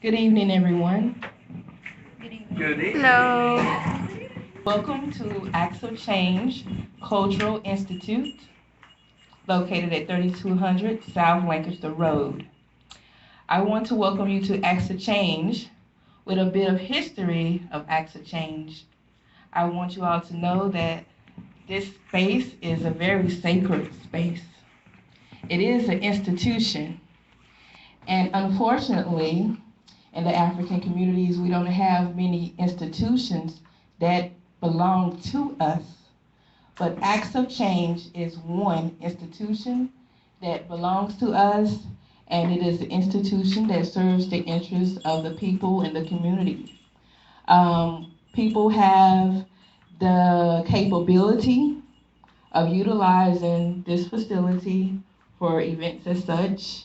Good evening, everyone. Good evening. Hello. Welcome to Acts of Change Cultural Institute, located at 3200 South Lancaster Road. I want to welcome you to Acts of Change with a bit of history of Acts of Change. I want you all to know that this space is a very sacred space. It is an institution, and unfortunately, in the African communities, we don't have many institutions that belong to us. But Acts of Change is one institution that belongs to us, and it is an institution that serves the interests of the people in the community. People have the capability of utilizing this facility for events as such,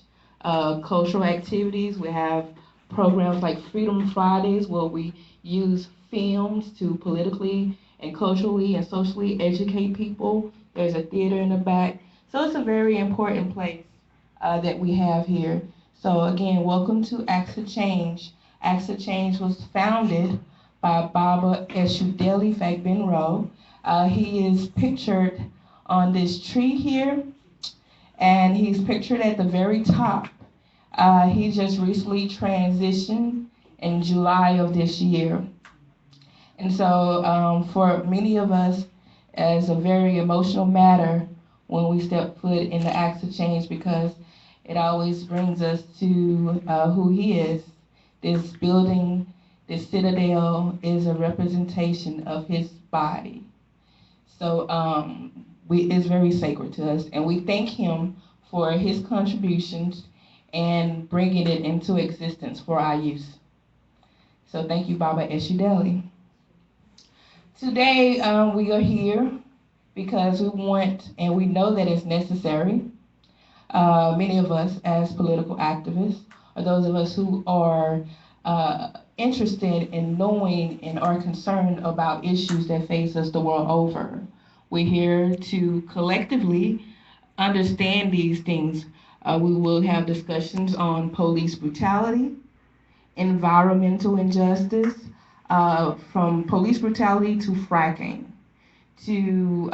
cultural activities. We have programs like Freedom Fridays where we use films to politically and culturally and socially educate people. There's a theater in the back. So it's a very important place that we have here. So again, welcome to Acts of Change. Acts of Change was founded by Baba Eshudeli Fagbenro. He is pictured on this tree here, and he's pictured at the very top. He just recently transitioned in July of this year. And so, for many of us, as a very emotional matter when we step foot in the acts of change because it always brings us to who he is. This building, this citadel, is a representation of his body. So it's very sacred to us, and we thank him for his contributions and bringing it into existence for our use. So thank you, Baba Eshudeli. Today we are here because we want and we know that it's necessary. Many of us, as political activists, or those of us who are interested in knowing and are concerned about issues that face us the world over. We're here to collectively understand these things. We will have discussions on police brutality, environmental injustice, from police brutality to fracking, to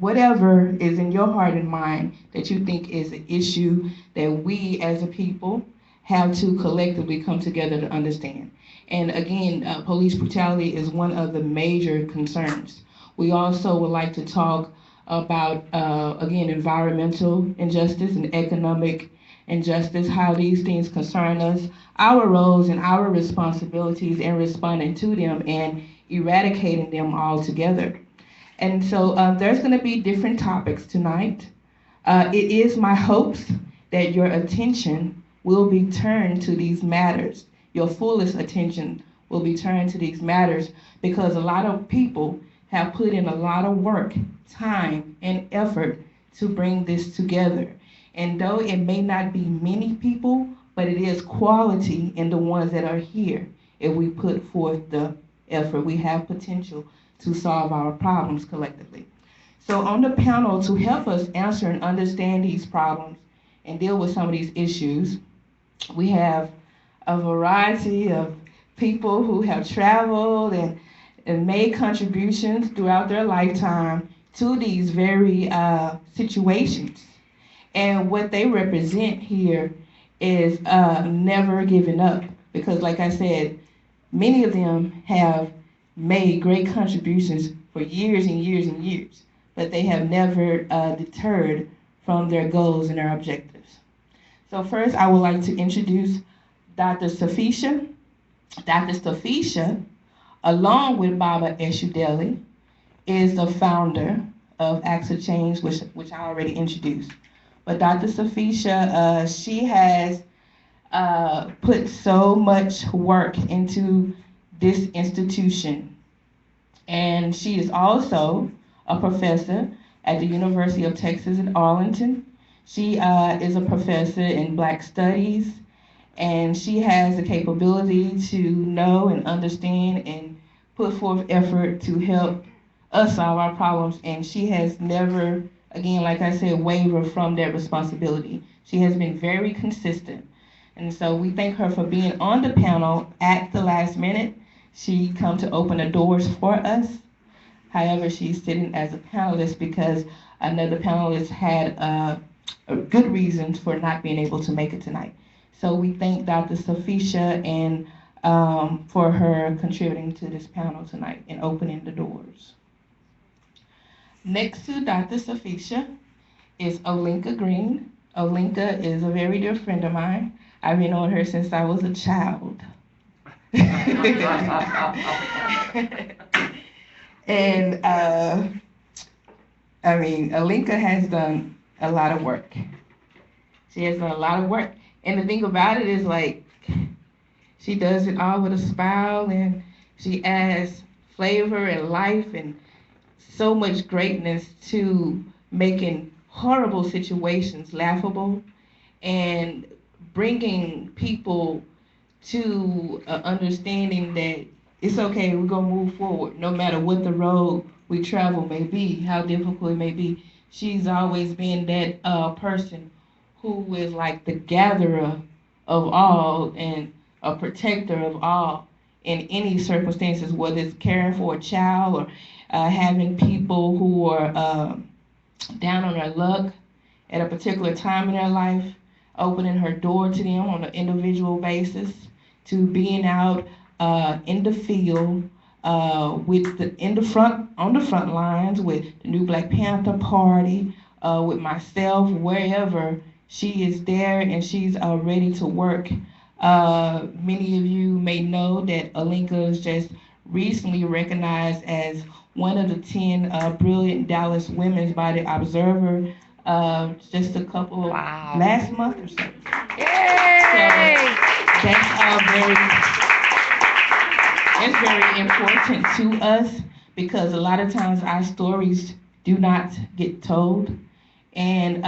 whatever is in your heart and mind that you think is an issue that we as a people have to collectively come together to understand. And again, police brutality is one of the major concerns. We also would like to talk about, again, environmental injustice and economic injustice, how these things concern us, our roles and our responsibilities in responding to them and eradicating them altogether. And so there's going to be different topics tonight. It is my hopes that your attention will be turned to these matters. Your fullest attention will be turned to these matters because a lot of people have put in a lot of work, time, and effort to bring this together. And though it may not be many people, but it is quality in the ones that are here. If we put forth the effort, we have potential to solve our problems collectively. So on the panel to help us answer and understand these problems and deal with some of these issues, we have a variety of people who have traveled and made contributions throughout their lifetime to these very situations. And what they represent here is never giving up because, like I said, many of them have made great contributions for years and years and years, but they have never deterred from their goals and their objectives. So first, I would like to introduce Dr. Safisha. Dr. Safisha, along with Baba Eshudeli, is the founder of Acts of Change, which I already introduced. But Dr. Safisha, she has put so much work into this institution. And she is also a professor at the University of Texas at Arlington. She is a professor in Black Studies, and she has the capability to know and understand and put forth effort to help us solve our problems. And she has never, again, like I said, wavered from that responsibility. She has been very consistent. And so we thank her for being on the panel at the last minute. She come to open the doors for us. However, she's sitting as a panelist because another panelist had a good reasons for not being able to make it tonight. So we thank Dr. Safisha and for her contributing to this panel tonight and opening the doors. Next to Dr. Safisha is Olinka Green. Olinka is a very dear friend of mine. I've been on her since I was a child. And Alinka has done a lot of work. She has done a lot of work. And the thing about it is, like, she does it all with a smile, and she adds flavor and life and so much greatness to making horrible situations laughable and bringing people to an understanding that it's okay, we're going to move forward no matter what the road we travel may be, how difficult it may be. She's always been that person who is like the gatherer of all and a protector of all in any circumstances, whether it's caring for a child or having people who are down on their luck at a particular time in their life, opening her door to them on an individual basis, to being out in the field with on the front lines with the new Black Panther Party, with myself, wherever she is there and she's ready to work. Many of you may know that Alinka is just recently recognized as one of the 10 brilliant Dallas women by the Observer just a couple of last month or so. Yay! So that's very important to us because a lot of times our stories do not get told. And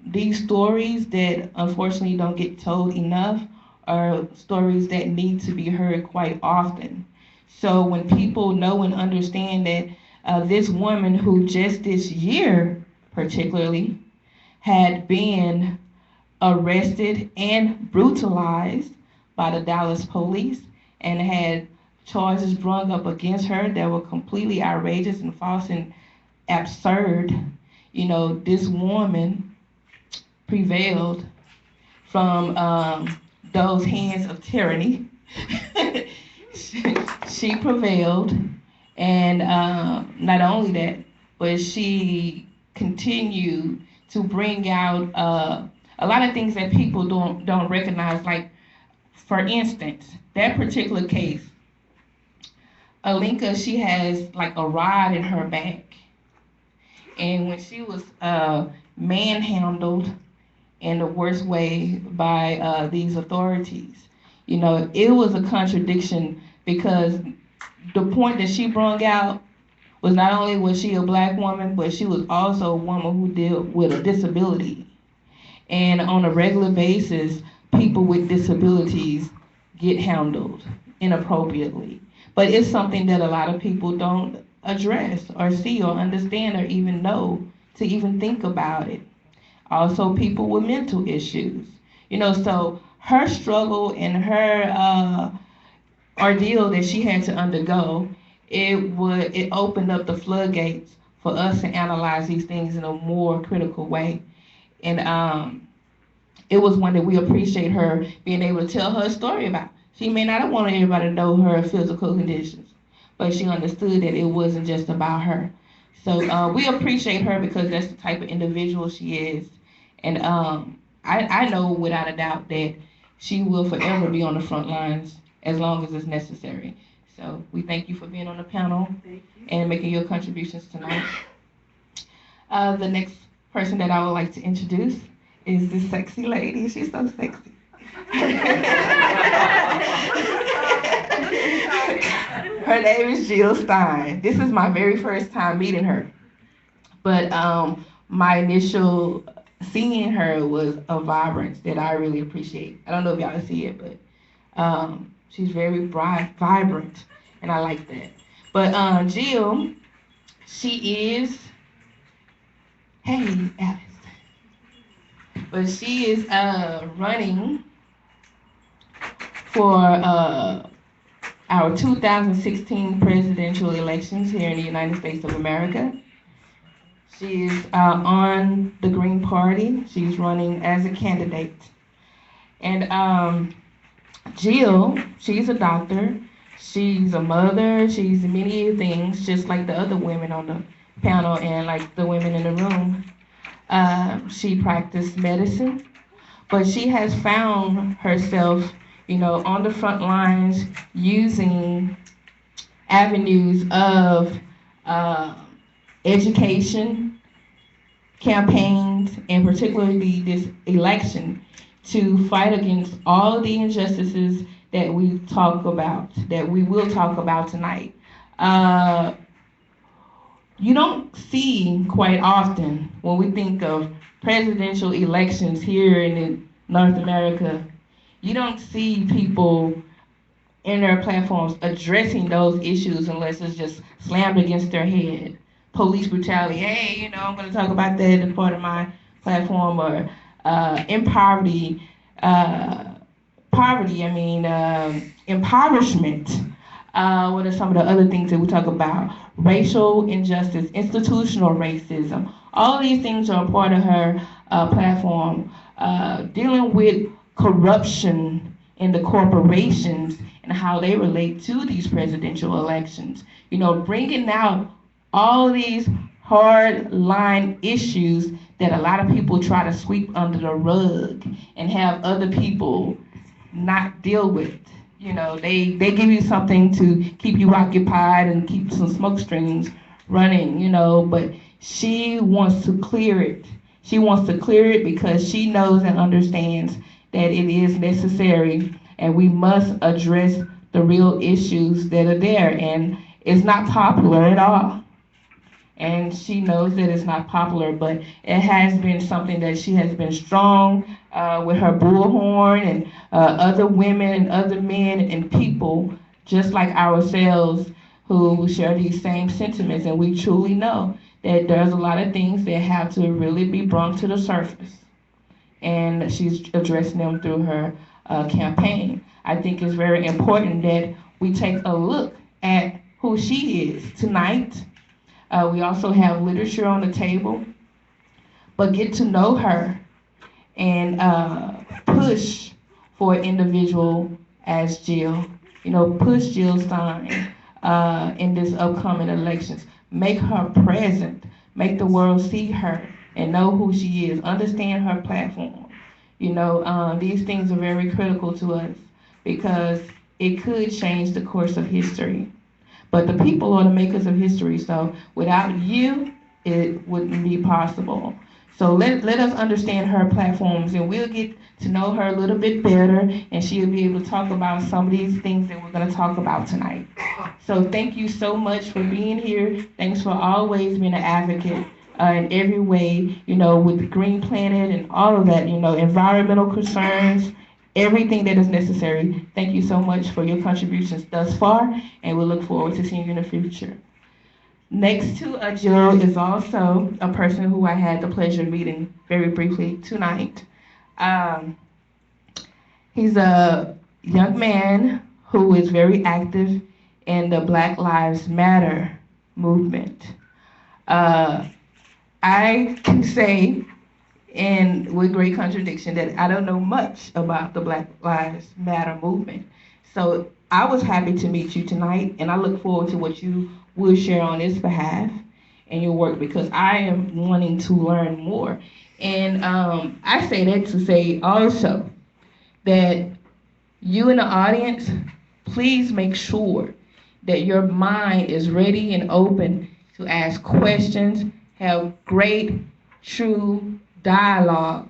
these stories that unfortunately don't get told enough are stories that need to be heard quite often. So when people know and understand that this woman who just this year particularly had been arrested and brutalized by the Dallas police and had charges brung up against her that were completely outrageous and false and absurd. You know, this woman prevailed from those hands of tyranny. she prevailed, and not only that, but she continued to bring out a lot of things that people don't recognize. Like, for instance, that particular case, Alinka, she has like a rod in her back, and when she was manhandled in the worst way by these authorities, you know, it was a contradiction because the point that she brought out was not only was she a Black woman, but she was also a woman who dealt with a disability. And on a regular basis, people with disabilities get handled inappropriately. But it's something that a lot of people don't address or see or understand or even know to even think about it. Also, people with mental issues. You know, so her struggle and her ordeal that she had to undergo, it opened up the floodgates for us to analyze these things in a more critical way. And it was one that we appreciate her being able to tell her story about. She may not have wanted everybody to know her physical conditions, but she understood that it wasn't just about her. So we appreciate her because that's the type of individual she is. And I know without a doubt that she will forever be on the front lines as long as it's necessary. So we thank you for being on the panel and making your contributions tonight. The next person that I would like to introduce is this sexy lady. She's so sexy. Her name is Jill Stein. This is my very first time meeting her. But my initial seeing her was a vibrance that I really appreciate. I don't know if y'all see it, but she's very bright, vibrant, and I like that. But Jill, she is, hey, Alice. But she is running for our 2016 presidential elections here in the United States of America. She is on the Green Party. She's running as a candidate. And Jill, she's a doctor. She's a mother. She's many things, just like the other women on the panel and like the women in the room. She practiced medicine, but she has found herself, on the front lines using avenues of uh, education, campaigns, and particularly this election to fight against all the injustices that we talk about, that we will talk about tonight. Uh, you don't see quite often when we think of presidential elections here in North America, you don't see people in their platforms addressing those issues unless it's just slammed against their head. Police brutality, hey, I'm going to talk about that as part of my platform, or in poverty, impoverishment. What are some of the other things that we talk about? Racial injustice, institutional racism. All these things are a part of her platform. Dealing with corruption in the corporations and how they relate to these presidential elections. Bringing out all these hard line issues that a lot of people try to sweep under the rug and have other people not deal with. They give you something to keep you occupied and keep some smoke strings running, but she wants to clear it. She wants to clear it because she knows and understands that it is necessary and we must address the real issues that are there. And it's not popular at all. And she knows that it's not popular, but it has been something that she has been strong with her bullhorn, and other women and other men and people just like ourselves who share these same sentiments. And we truly know that there's a lot of things that have to really be brought to the surface. And she's addressing them through her campaign. I think it's very important that we take a look at who she is tonight. We also have literature on the table, but get to know her and push for an individual as Jill. Push Jill Stein in this upcoming elections. Make her present. Make the world see her and know who she is. Understand her platform. These things are very critical to us because it could change the course of history. But the people are the makers of history, so without you, it wouldn't be possible. So let us understand her platforms, and we'll get to know her a little bit better, and she'll be able to talk about some of these things that we're going to talk about tonight. So thank you so much for being here. Thanks for always being an advocate in every way, with the Green Planet and all of that, environmental concerns, everything that is necessary. Thank you so much for your contributions thus far, and we look forward to seeing you in the future. Next to Jill is also a person who I had the pleasure of meeting very briefly tonight. Um, he's a young man who is very active in the Black Lives Matter movement. I can say, and with great contradiction, that I don't know much about the Black Lives Matter movement. So I was happy to meet you tonight, and I look forward to what you will share on his behalf and your work, because I am wanting to learn more. And I say that to say also that you in the audience, please make sure that your mind is ready and open to ask questions, have great, true dialogue.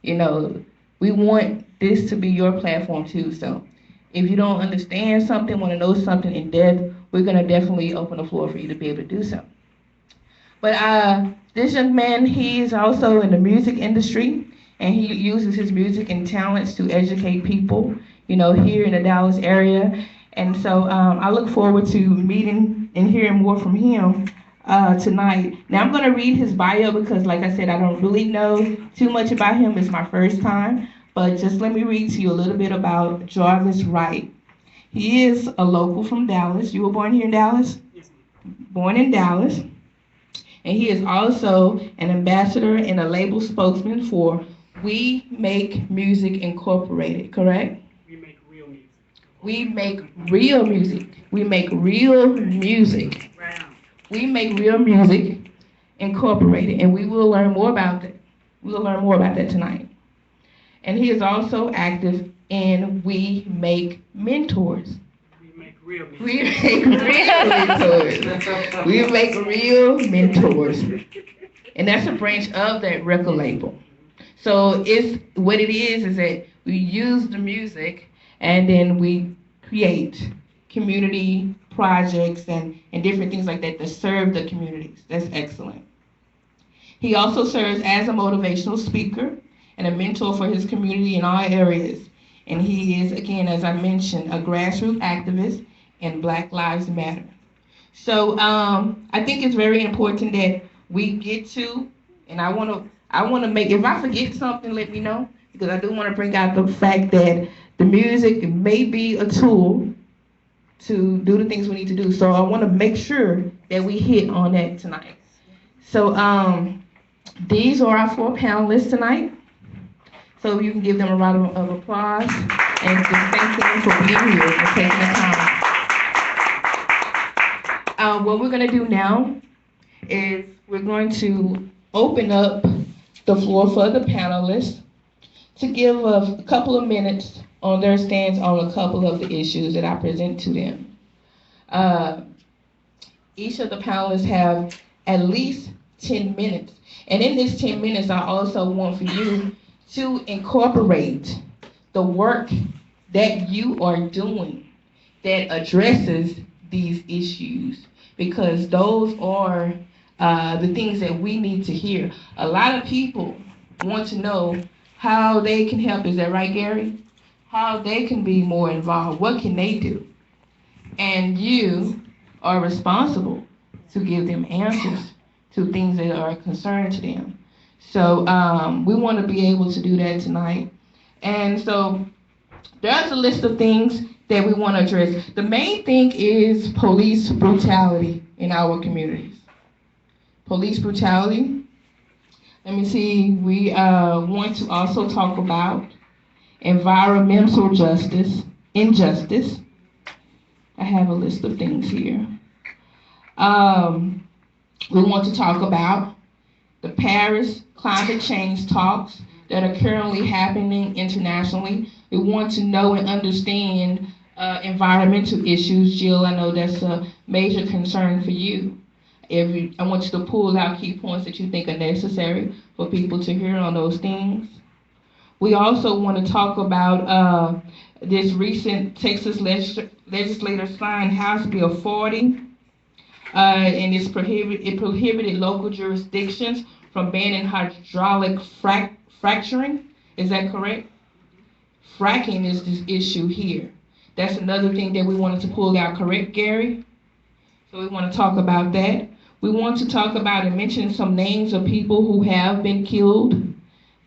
We want this to be your platform too. So if you don't understand something, want to know something in depth, we're going to definitely open the floor for you to be able to do so. But this young man, he is also in the music industry, and he uses his music and talents to educate people, here in the Dallas area. And so I look forward to meeting and hearing more from him tonight. Now I'm going to read his bio because, like I said, I don't really know too much about him. It's my first time. But just let me read to you a little bit about Jarvis Wright. He is a local from Dallas. You were born here in Dallas? Born in Dallas. And he is also an ambassador and a label spokesman for We Make Music Incorporated, correct? We make real music. We make real music. We make real music incorporated, and we will learn more about that. We will learn more about that tonight. And he is also active in We Make Mentors. We make real mentors. We make real mentors. And that's a branch of that record label. So it's what it is that we use the music and then we create community projects and different things like that that serve the communities. That's excellent. He also serves as a motivational speaker and a mentor for his community in all areas. And he is, again, as I mentioned, a grassroots activist in Black Lives Matter. So I think it's very important that we get to, and I want to make, if I forget something, let me know, because I do want to bring out the fact that the music may be a tool to do the things we need to do. So I want to make sure that we hit on that tonight. So these are our 4 panelists tonight. So you can give them a round of applause and just thank them for being here and taking the time. What we're going to do now is we're going to open up the floor for the panelists to give a couple of minutes on their stance on a couple of the issues that I present to them. Each of the panelists have at least 10 minutes. And in this 10 minutes, I also want for you to incorporate the work that you are doing that addresses these issues, because those are the things that we need to hear. A lot of people want to know how they can help. Is that right, Gary? How they can be more involved. What can they do? And you are responsible to give them answers to things that are a concern to them. So we want to be able to do that tonight. And so there's a list of things that we want to address. The main thing is police brutality in our communities. Police brutality. Let me see. We want to also talk about environmental injustice. I have a list of things here. We want to talk about the Paris climate change talks that are currently happening internationally. We want to know and understand environmental issues. Jill, I know that's a major concern for you. I want you to pull out key points that you think are necessary for people to hear on those things. We also want to talk about this recent Texas legislator signed House Bill 40, and it prohibited local jurisdictions from banning hydraulic fracturing. Is that correct? Fracking is this issue here. That's another thing that we wanted to pull out, correct, Gary? So we want to talk about that. We want to talk about and mention some names of people who have been killed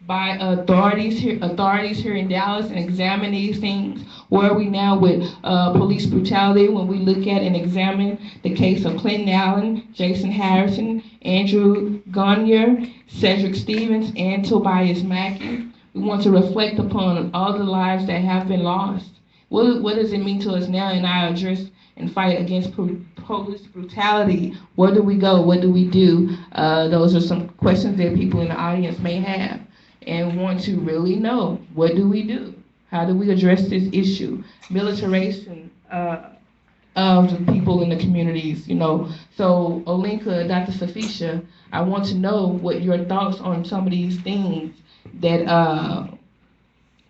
by authorities here in Dallas and examine these things. Where are we now with police brutality when we look at and examine the case of Clinton Allen, Jason Harrison, Andrew Gonyer, Cedric Stevens, and Tobias Mackey? We want to reflect upon all the lives that have been lost. What does it mean to us now in our address and fight against police brutality? Where do we go? What do we do? Those are some questions that people in the audience may have and want to really know. What do we do? How do we address this issue? Militarization of the people in the communities, you know. So Olinka, Dr. Safisha, I want to know what your thoughts on some of these things that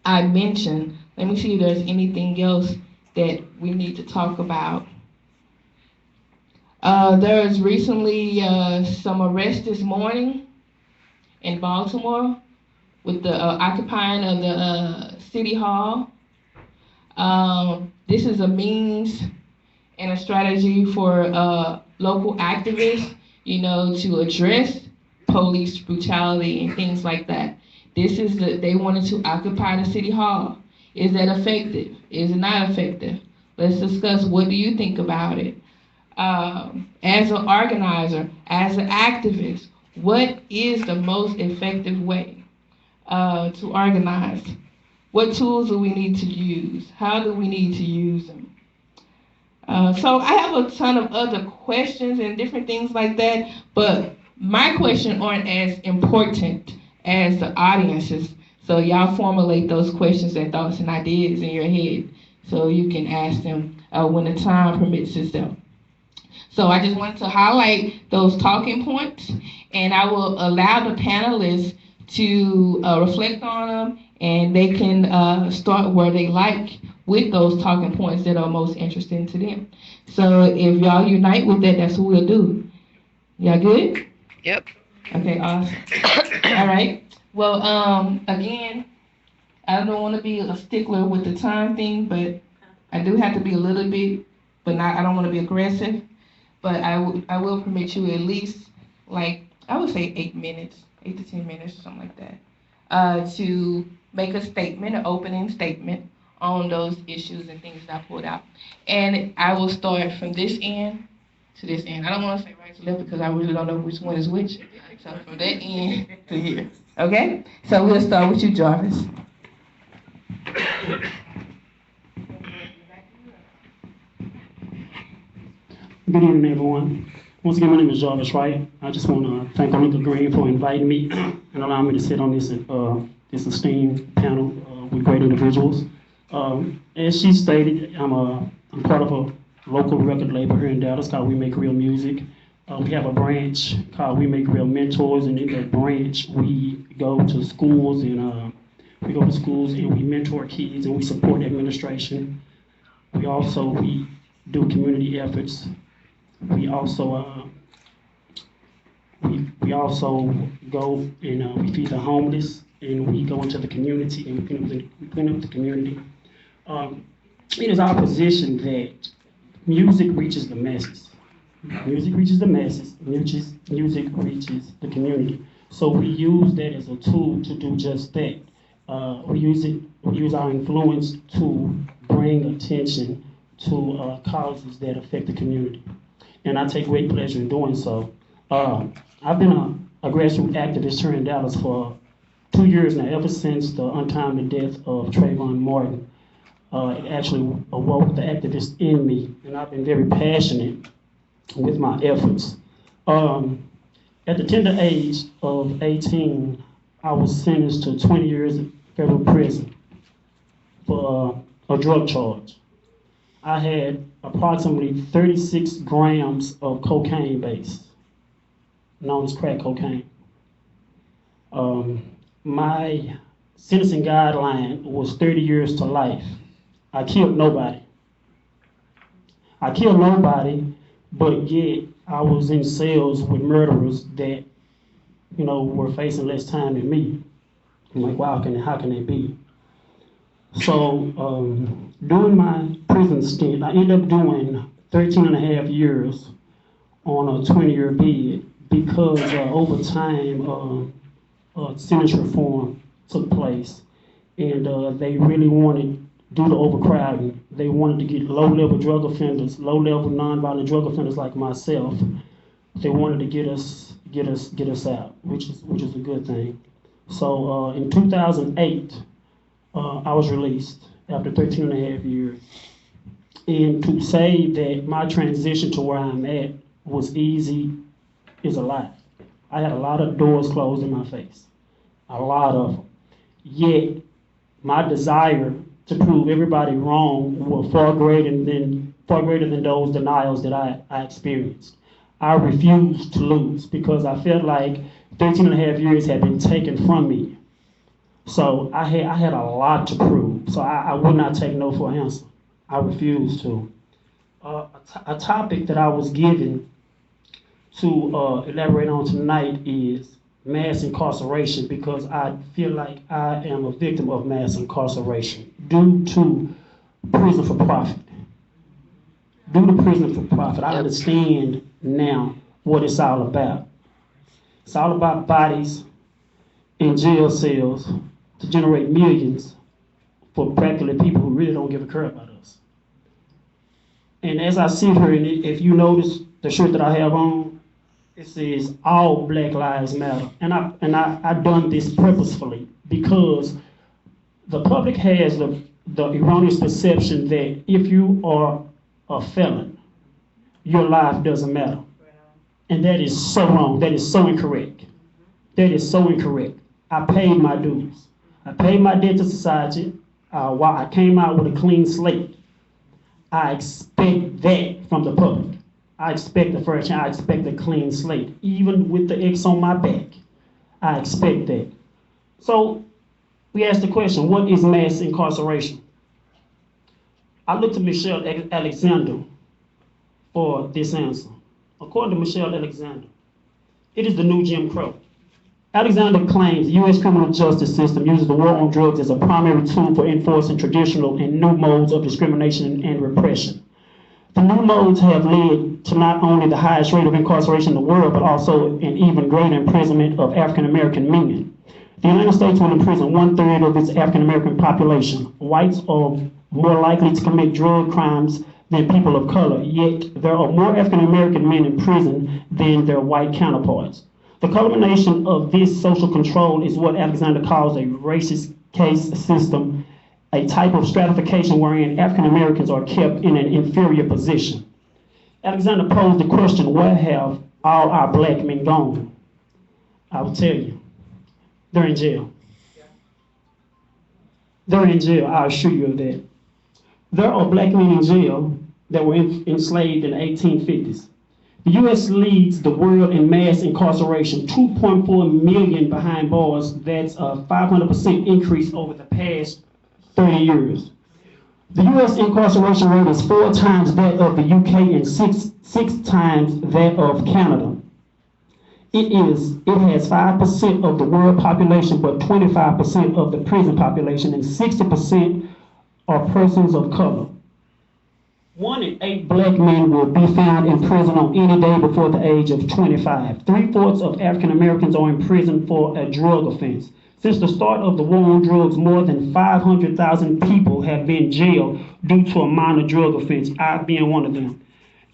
I mentioned. Let me see if there's anything else that we need to talk about. There was recently some arrests this morning in Baltimore with the occupying of the City Hall. This is a means and a strategy for local activists, you know, to address police brutality and things like that. They wanted to occupy the city hall. Is that effective? Is it not effective? Let's discuss, what do you think about it? As an organizer, as an activist, what is the most effective way to organize? What tools do we need to use? How do we need to use them? So I have a ton of other questions and different things like that, but my questions aren't as important as the audience's. So y'all formulate those questions and thoughts and ideas in your head so you can ask them when the time permits itself. So I just wanted to highlight those talking points, and I will allow the panelists to reflect on them, and they can start where they like with those talking points that are most interesting to them. So if y'all unite with that, that's what we'll do. Y'all good? Yep. Okay, awesome. All right. Well, again, I don't want to be a stickler with the time thing, but I do have to be a little bit, but not. I don't want to be aggressive. But I will permit you at least, like, I would say 8 minutes, 8 to 10 minutes, or something like that, to make a statement, an opening statement on those issues and things that I pulled out. And I will start from this end to this end. I don't want to say right to left because I really don't know which one is which. So from that end to here. Okay? So we'll start with you, Jarvis. Good evening, everyone. Once again, my name is Jarvis Wright. I just want to thank Onika Green for inviting me and allowing me to sit on this esteemed panel with great individuals. As she stated, I'm part of a local record label here in Dallas called We Make Real Music. We have a branch called We Make Real Mentors, and in that branch, we go to schools and we mentor kids and we support administration. We do community efforts. We also go and we feed the homeless, and we go into the community and we clean up the community. It is our position that music reaches the masses. Music reaches the masses. Music reaches the community. So we use that as a tool to do just that. We use our influence to bring attention to causes that affect the community. And I take great pleasure in doing so. I've been a grassroots activist here in Dallas for 2 years now, ever since the untimely death of Trayvon Martin. It actually awoke the activist in me, and I've been very passionate with my efforts. At the tender age of 18, I was sentenced to 20 years in federal prison for a drug charge. I had approximately 36 grams of cocaine base, known as crack cocaine. My sentencing guideline was 30 years to life. I killed nobody. But yet I was in cells with murderers that, were facing less time than me. I'm like, wow, how can they be? So during my prison stint, I ended up doing 13 and a half years on a 20-year bid because over time, sentence reform took place. And they really wanted, due to overcrowding, they wanted to get low-level drug offenders, low-level nonviolent drug offenders like myself. They wanted to get us out, which is a good thing. So in 2008, I was released after 13 and a half years. And to say that my transition to where I'm at was easy is a lie. I had a lot of doors closed in my face, a lot of them. Yet my desire to prove everybody wrong were far greater than those denials that I experienced. I refused to lose because I felt like 13 and a half years had been taken from me. So I had a lot to prove. So I would not take no for an answer. I refused to. A topic that I was given to elaborate on tonight is mass incarceration, because I feel like I am a victim of mass incarceration due to prison for profit. I understand now what it's all about. It's all about bodies. in jail cells to generate millions for practically people who really don't give a crap about us. And as I sit here, and if you notice the shirt that I have on, it says all Black Lives Matter. And I've done this purposefully because the public has the erroneous perception that if you are a felon, your life doesn't matter. And that is so wrong. That is so incorrect. That is so incorrect. I paid my dues. I paid my debt to society. While I came out with a clean slate. I expect that from the public. I expect a fair chance. I expect a clean slate. Even with the X on my back, I expect that. So we asked the question, what is mass incarceration? I looked to Michelle Alexander for this answer. According to Michelle Alexander, it is the new Jim Crow. Alexander claims the U.S. criminal justice system uses the war on drugs as a primary tool for enforcing traditional and new modes of discrimination and repression. The new modes have led to not only the highest rate of incarceration in the world, but also an even greater imprisonment of African American men. The United States will imprison 1/3 of its African American population. Whites are more likely to commit drug crimes than people of color, yet there are more African American men in prison than their white counterparts. The culmination of this social control is what Alexander calls a racist case system, a type of stratification wherein African Americans are kept in an inferior position. Alexander posed the question, where have all our black men gone? I will tell you, they're in jail. They're in jail, I assure you of that. There are black men in jail that were enslaved in the 1850s. The U.S. leads the world in mass incarceration, 2.4 million behind bars. That's a 500% increase over the past 30 years. The U.S. incarceration rate is 4 times that of the UK and six times that of Canada. It has 5% of the world population, but 25% of the prison population, and 60% are persons of color. 1 in 8 black men will be found in prison on any day before the age of 25. 3/4 of African Americans are in prison for a drug offense. Since the start of the war on drugs, more than 500,000 people have been jailed due to a minor drug offense, I being one of them.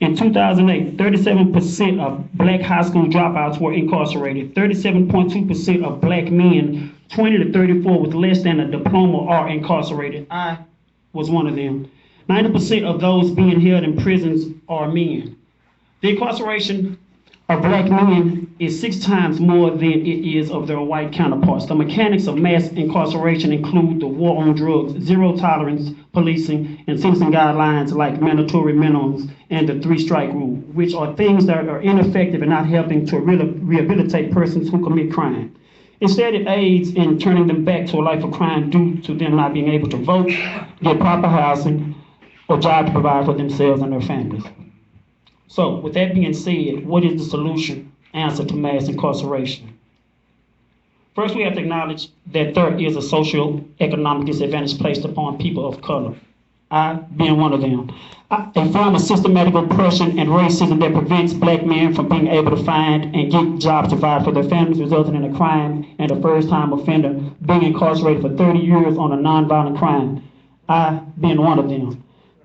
In 2008, 37% of black high school dropouts were incarcerated. 37.2% of black men 20 to 34 with less than a diploma are incarcerated. I was one of them. 90% of those being held in prisons are men. The incarceration of black men is 6 times more than it is of their white counterparts. The mechanics of mass incarceration include the war on drugs, zero tolerance policing, and sentencing guidelines like mandatory minimums and the 3-strike rule, which are things that are ineffective and not helping to rehabilitate persons who commit crime. Instead, it aids in turning them back to a life of crime due to them not being able to vote, get proper housing, or job to provide for themselves and their families. So, with that being said, what is the solution answer to mass incarceration? First, we have to acknowledge that there is a socio-economic disadvantage placed upon people of color, I being one of them. A form of systematic oppression and racism that prevents black men from being able to find and get jobs to provide for their families, resulting in a crime and a first-time offender being incarcerated for 30 years on a nonviolent crime, I being one of them.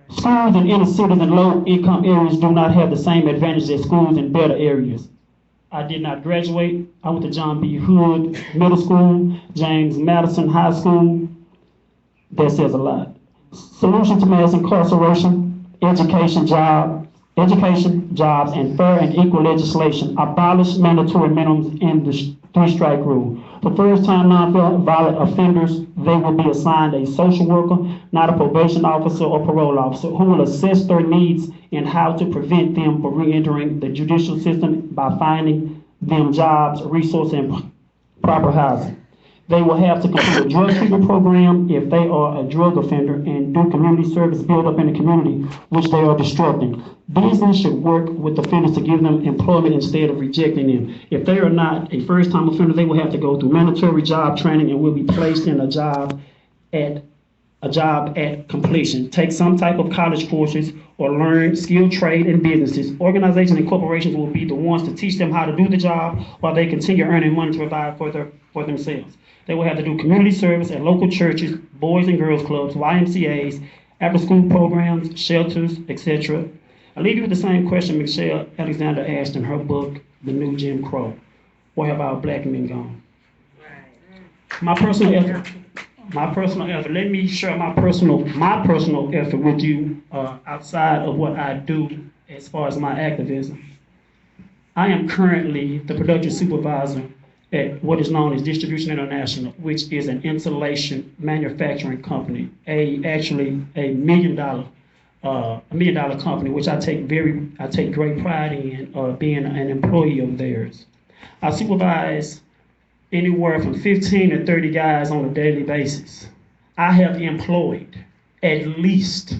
Schools in inner cities and low-income areas do not have the same advantages as schools in better areas. I did not graduate. I went to John B. Hood Middle School, James Madison High School. That says a lot. Solution to mass incarceration, education, jobs, and fair and equal legislation. Abolish mandatory minimums in the 3-strike rule. For first-time nonviolent offenders, they will be assigned a social worker, not a probation officer or parole officer, who will assess their needs and how to prevent them from re-entering the judicial system by finding them jobs, resources, and proper housing. They will have to complete a drug treatment program if they are a drug offender and do community service build up in the community, which they are disrupting. Business should work with offenders to give them employment instead of rejecting them. If they are not a first-time offender, they will have to go through mandatory job training and will be placed in a job at completion. Take some type of college courses or learn skilled trade and businesses. Organizations and corporations will be the ones to teach them how to do the job while they continue earning money to provide for their for themselves. They will have to do community service at local churches, boys and girls clubs, YMCA's, after-school programs, shelters, etc. I leave you with the same question Michelle Alexander asked in her book, The New Jim Crow. Where have our black men gone? My personal effort. Let me share my personal effort with you outside of what I do as far as my activism. I am currently the production supervisor at what is known as Distribution International, which is an insulation manufacturing company, actually a $1 million company, which I take great pride in being an employee of theirs. I supervise anywhere from 15 to 30 guys on a daily basis. I have employed at least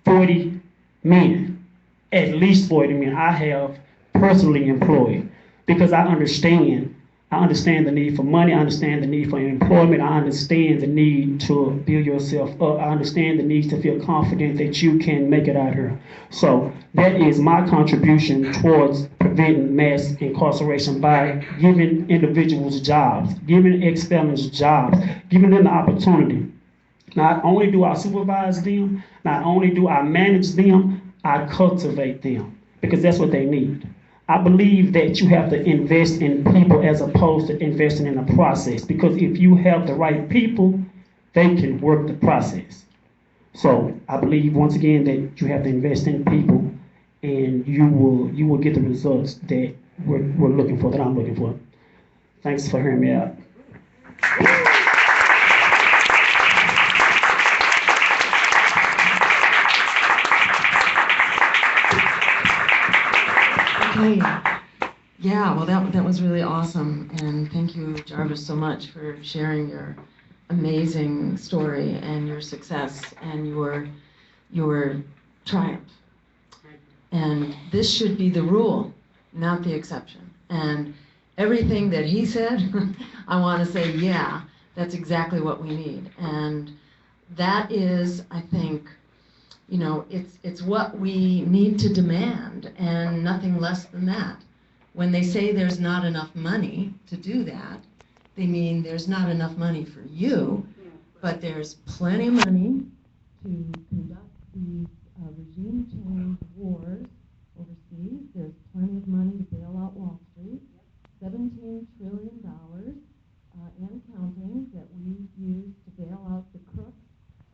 40 men. At least 40 men I have personally employed because I understand the need for money, I understand the need for employment, I understand the need to build yourself up, I understand the need to feel confident that you can make it out here. So that is my contribution towards preventing mass incarceration by giving individuals jobs, giving ex-felons jobs, giving them the opportunity. Not only do I supervise them, not only do I manage them, I cultivate them because that's what they need. I believe that you have to invest in people as opposed to investing in a process because if you have the right people, they can work the process. So I believe once again that you have to invest in people and you will get the results that we're looking for, that I'm looking for. Thanks for hearing me out. Okay. Yeah, well, that was really awesome, and thank you, Jarvis, so much for sharing your amazing story and your success and your triumph. And this should be the rule, not the exception. And everything that he said, I want to say, yeah, that's exactly what we need. And that is, I think, you know, it's what we need to demand and nothing less than that. When they say there's not enough money to do that, they mean there's not enough money for you, but there's plenty of money to conduct these regime change wars overseas. There's plenty of money to bail out Wall Street, $17 trillion and counting that we use to bail out the crooks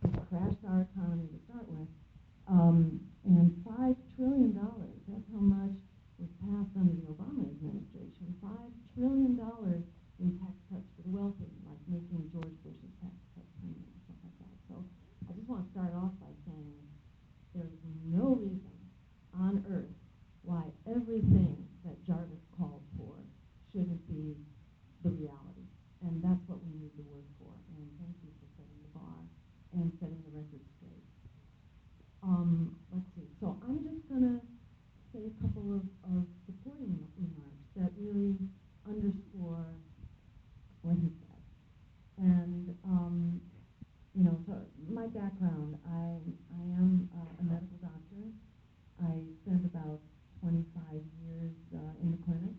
who crashed our economy to start with. And $5 trillion, that's how much was passed under the Obama administration. $5 trillion in tax cuts for the wealthy, like making George Bush's tax cuts permanent and stuff like that. So I just want to start off by saying there's no reason on earth why everything that Jarvis called for shouldn't be the reality. And that's what we need to work for. And thank you for setting the bar and setting the record straight. Let's see. So I'm just going to say a couple of supporting remarks that really underscore what he said. And, you know, so my background, I am a medical doctor. I spent about 25 years in the clinic.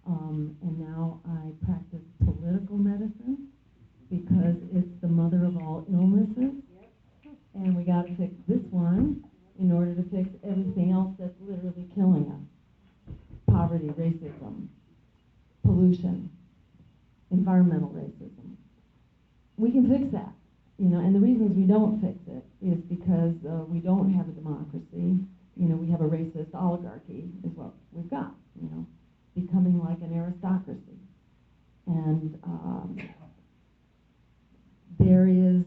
And now I practice political medicine because it's the mother of all illnesses. And we got to fix this one in order to fix everything else that's literally killing us. Poverty, racism, pollution, environmental racism. We can fix that, you know, and the reasons we don't fix it is because we don't have a democracy. You know, we have a racist oligarchy is what we've got, you know, becoming like an aristocracy. And there is,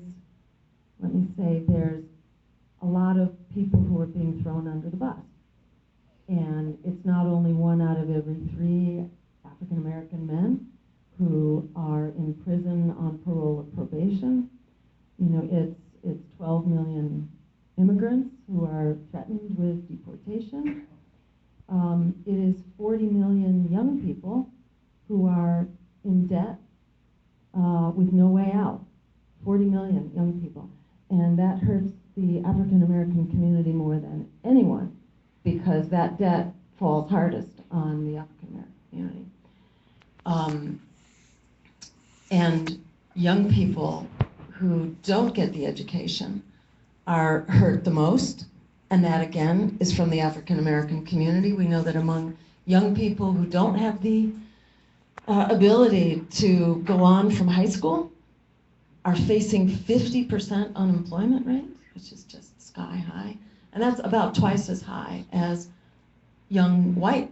let me say, there's a lot of people who are being thrown under the bus. And it's not only 1 out of every 3 African American men who are in prison on parole or probation. You know, it's 12 million immigrants who are threatened with deportation. It is 40 million young people who are in debt with no way out. 40 million young people. And that hurts the African American community more than anyone because that debt falls hardest on the African American community. And young people who don't get the education are hurt the most. And that, again, is from the African American community. We know that among young people who don't have the ability to go on from high school are facing 50% unemployment rate, which is just sky high. And that's about twice as high as young white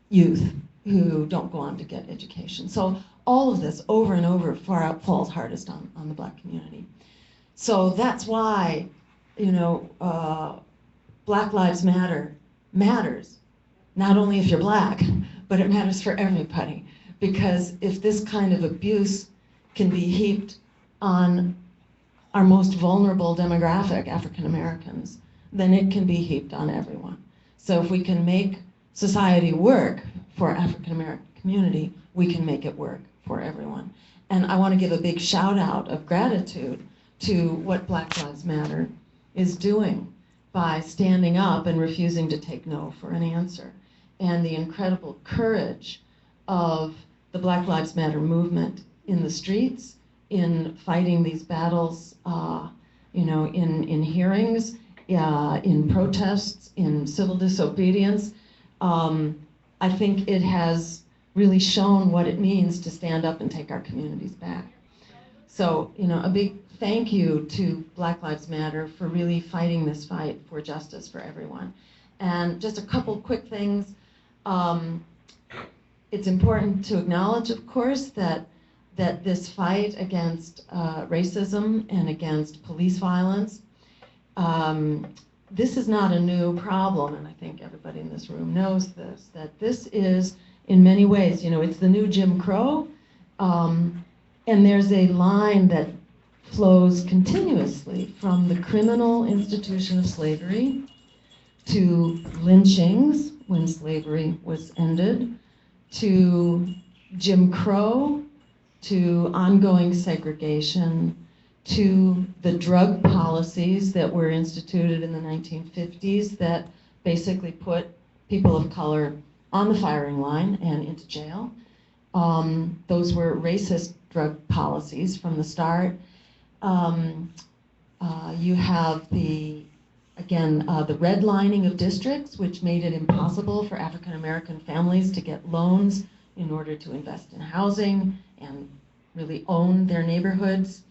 youth who don't go on to get education. So all of this, over and over, far out falls hardest on the Black community. So that's why, Black Lives Matter matters, not only if you're Black, but it matters for everybody. Because if this kind of abuse can be heaped on our most vulnerable demographic, African Americans, then it can be heaped on everyone. So if we can make society work for African American community, we can make it work for everyone. And I want to give a big shout out of gratitude to what Black Lives Matter is doing by standing up and refusing to take no for an answer. And the incredible courage of the Black Lives Matter movement in the streets, in fighting these battles, in hearings, in protests, in civil disobedience. I think it has really shown what it means to stand up and take our communities back. So, a big thank you to Black Lives Matter for really fighting this fight for justice for everyone. And just a couple quick things. It's important to acknowledge, of course, that this fight against racism and against police violence, this is not a new problem, and I think everybody in this room knows this, that this is, in many ways, it's the new Jim Crow, and there's a line that flows continuously from the criminal institution of slavery to lynchings when slavery was ended, to Jim Crow, to ongoing segregation, to the drug policies that were instituted in the 1950s that basically put people of color on the firing line and into jail. Those were racist drug policies from the start. You have the redlining of districts, which made it impossible for African American families to get loans in order to invest in housing and really own their neighborhoods.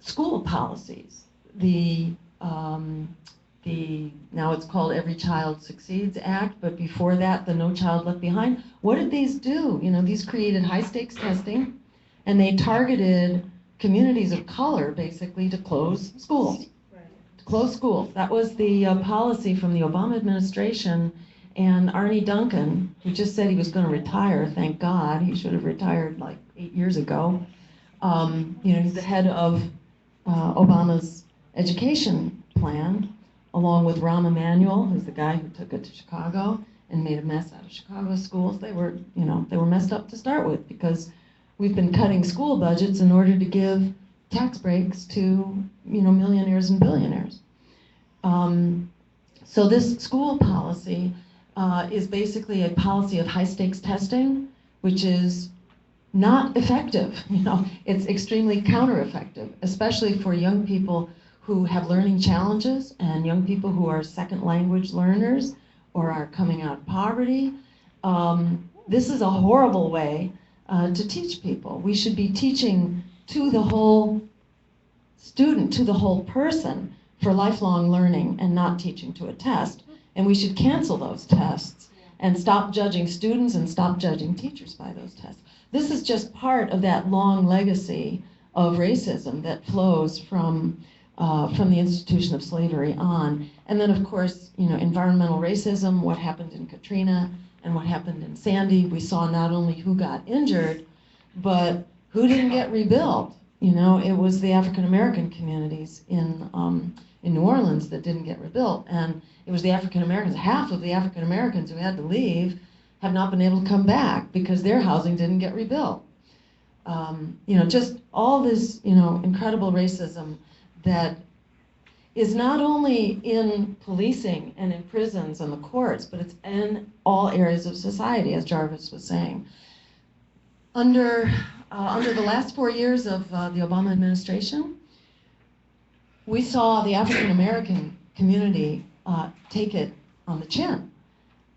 School policies, now it's called Every Child Succeeds Act, but before that, the No Child Left Behind. What did these do? These created high stakes testing, and they targeted communities of color basically to close schools. To close schools. That was the policy from the Obama administration. And Arne Duncan, who just said he was going to retire, thank God, he should have retired like 8 years ago. He's the head of Obama's education plan, along with Rahm Emanuel, who's the guy who took it to Chicago and made a mess out of Chicago schools. They were messed up to start with because we've been cutting school budgets in order to give tax breaks to millionaires and billionaires. So this school policy is basically a policy of high stakes testing, which is not effective. It's extremely counter-effective, especially for young people who have learning challenges and young people who are second language learners or are coming out of poverty. This is a horrible way to teach people. We should be teaching to the whole student, to the whole person for lifelong learning and not teaching to a test. And we should cancel those tests and stop judging students and stop judging teachers by those tests. This is just part of that long legacy of racism that flows from the institution of slavery on. And then, of course, environmental racism, what happened in Katrina and what happened in Sandy. We saw not only who got injured, but who didn't get rebuilt. It was the African American communities in New Orleans that didn't get rebuilt. And it was the African Americans, half of the African Americans who had to leave have not been able to come back because their housing didn't get rebuilt. Just all this, incredible racism that is not only in policing and in prisons and the courts, but it's in all areas of society, as Jarvis was saying. under the last 4 years of the Obama administration, we saw the African American community take it on the chin.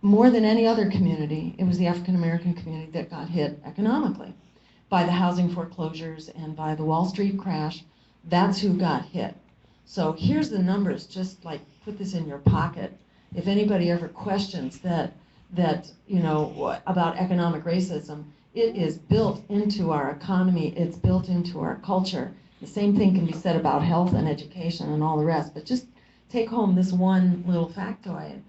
More than any other community, it was the African American community that got hit economically by the housing foreclosures and by the Wall Street crash. That's who got hit. So here's the numbers, just like put this in your pocket. If anybody ever questions that you know, about economic racism, it is built into our economy, it's built into our culture. The same thing can be said about health and education and all the rest, but just take home this one little factoid.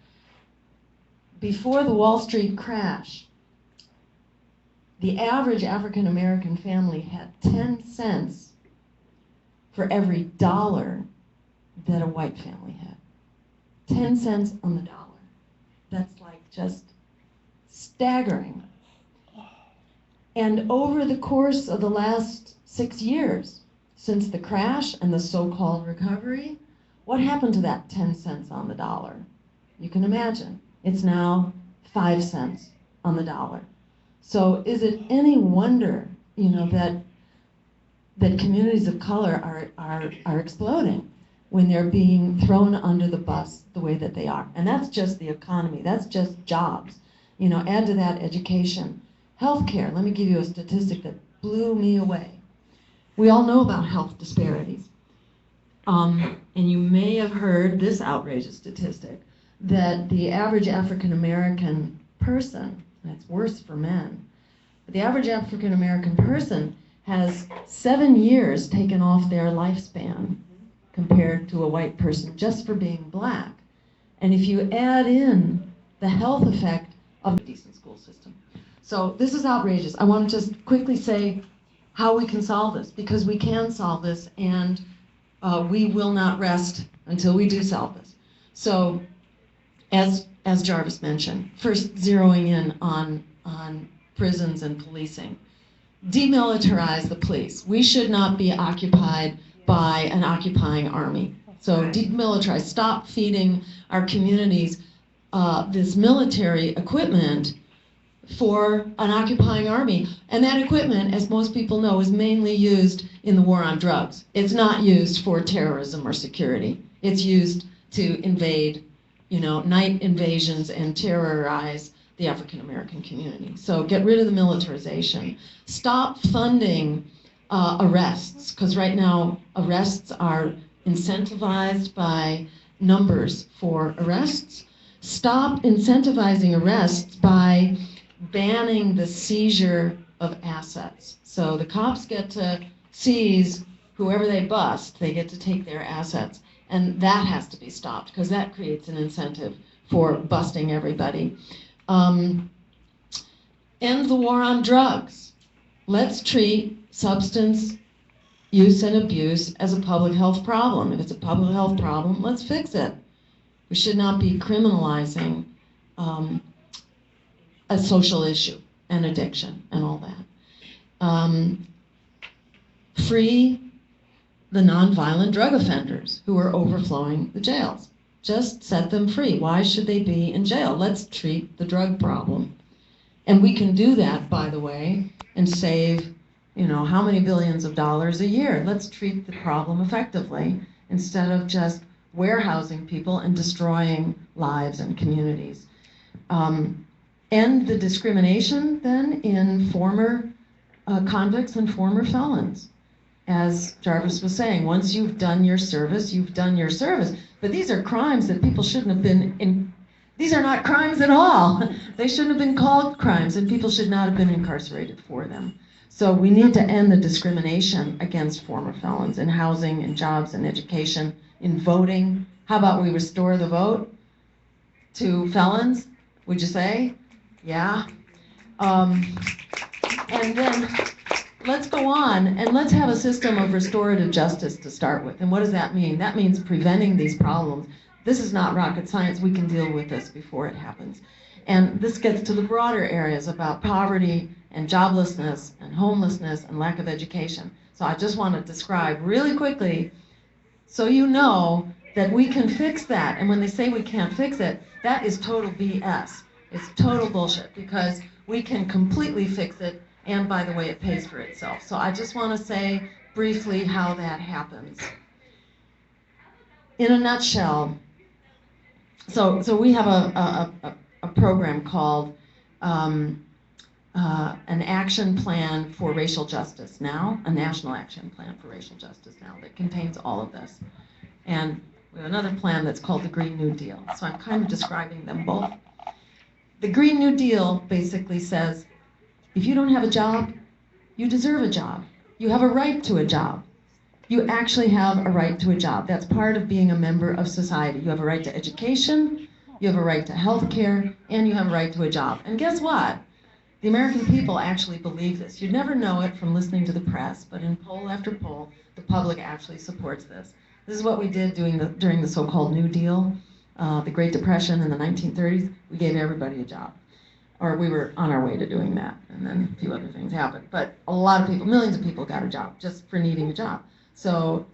Before the Wall Street crash, the average African American family had 10 cents for every dollar that a white family had. 10 cents on the dollar. That's like just staggering. And over the course of the last 6 years, since the crash and the so-called recovery, what happened to that 10 cents on the dollar? You can imagine. It's now 5 cents on the dollar. So is it any wonder, you know, that communities of color are exploding when they're being thrown under the bus the way that they are? And that's just the economy. That's just jobs. You know, add to that education. Healthcare. Let me give you a statistic that blew me away. We all know about health disparities. And you may have heard this outrageous statistic, that the average African American person, and it's worse for men, but the average African American person has 7 years taken off their lifespan compared to a white person just for being black. And if you add in the health effect of a decent school system. So this is outrageous. I want to just quickly say how we can solve this, because we can solve this, and we will not rest until we do solve this. So as Jarvis mentioned, first zeroing in on prisons and policing. Demilitarize the police. We should not be occupied by an occupying army. So demilitarize, stop feeding our communities this military equipment for an occupying army. And that equipment, as most people know, is mainly used in the war on drugs. It's not used for terrorism or security. It's used to invade, you know, night invasions and terrorize the African American community. So get rid of the militarization. Stop funding arrests, because right now arrests are incentivized by numbers for arrests. Stop incentivizing arrests by banning the seizure of assets. So the cops get to seize whoever they bust, they get to take their assets. And that has to be stopped, because that creates an incentive for busting everybody. End the war on drugs. Let's treat substance use and abuse as a public health problem. If it's a public health problem, let's fix it. We should not be criminalizing a social issue and addiction and all that. Free the nonviolent drug offenders who are overflowing the jails. Just set them free. Why should they be in jail? Let's treat the drug problem. And we can do that, by the way, and save, you know, how many billions of dollars a year. Let's treat the problem effectively instead of just warehousing people and destroying lives and communities. End the discrimination, then, in former convicts and former felons. As Jarvis was saying, once you've done your service, you've done your service. But these are crimes that people shouldn't have been in. These are not crimes at all. They shouldn't have been called crimes, and people should not have been incarcerated for them. So we need to end the discrimination against former felons in housing, in jobs, in education, in voting. How about we restore the vote to felons, would you say? Yeah. And then let's go on and let's have a system of restorative justice to start with. And what does that mean? That means preventing these problems. This is not rocket science. We can deal with this before it happens. And this gets to the broader areas about poverty and joblessness and homelessness and lack of education. So I just want to describe really quickly so you know that we can fix that. And when they say we can't fix it, that is total BS. It's total bullshit, because we can completely fix it, And by the way, it pays for itself. So I just want to say briefly how that happens. In a nutshell, so we have a program called an action plan for racial justice now, a national action plan for racial justice now that contains all of this. And we have another plan that's called the Green New Deal. So I'm kind of describing them both. The Green New Deal basically says, if you don't have a job, you deserve a job. You have a right to a job. You actually have a right to a job. That's part of being a member of society. You have a right to education, you have a right to health care, and you have a right to a job. And guess what? The American people actually believe this. You'd never know it from listening to the press, but in poll after poll, the public actually supports this. This is what we did during the so-called New Deal, the Great Depression in the 1930s. We gave everybody a job. Or we were on our way to doing that, and then a few other things happened. But a lot of people, millions of people got a job just for needing a job. So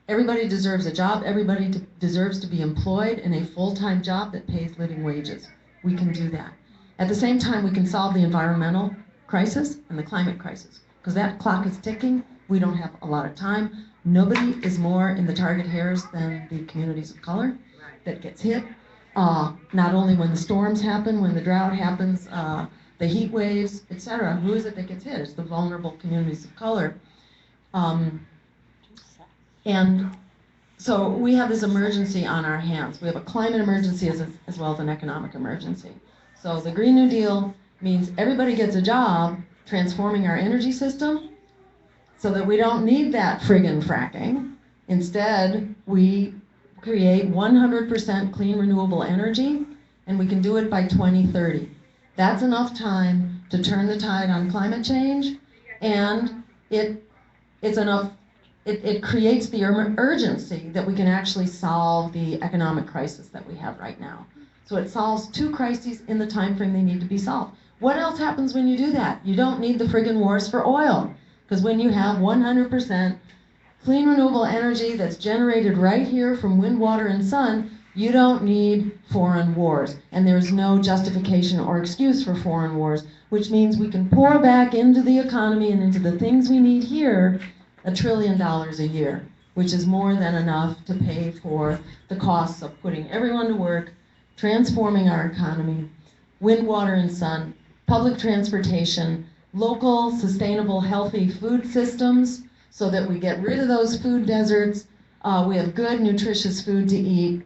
everybody deserves a job. Everybody deserves to be employed in a full-time job that pays living wages. We can do that. At the same time, we can solve the environmental crisis and the climate crisis, because that clock is ticking. We don't have a lot of time. Nobody is more in the target hairs than the communities of color that gets hit. Not only when the storms happen, when the drought happens, the heat waves, etc. Who is it that gets hit? It's the vulnerable communities of color. And so we have this emergency on our hands. We have a climate emergency as well as an economic emergency. So the Green New Deal means everybody gets a job transforming our energy system so that we don't need that friggin' fracking. Instead, we create 100% clean renewable energy, and we can do it by 2030. That's enough time to turn the tide on climate change, and it creates the urgency that we can actually solve the economic crisis that we have right now. So it solves two crises in the time frame they need to be solved. What else happens when you do that? You don't need the friggin' wars for oil, because when you have 100% clean renewable energy that's generated right here from wind, water, and sun, you don't need foreign wars. And there's no justification or excuse for foreign wars, which means we can pour back into the economy and into the things we need here $1 trillion a year, which is more than enough to pay for the costs of putting everyone to work, transforming our economy, wind, water, and sun, public transportation, local, sustainable, healthy food systems, so that we get rid of those food deserts. We have good, nutritious food to eat,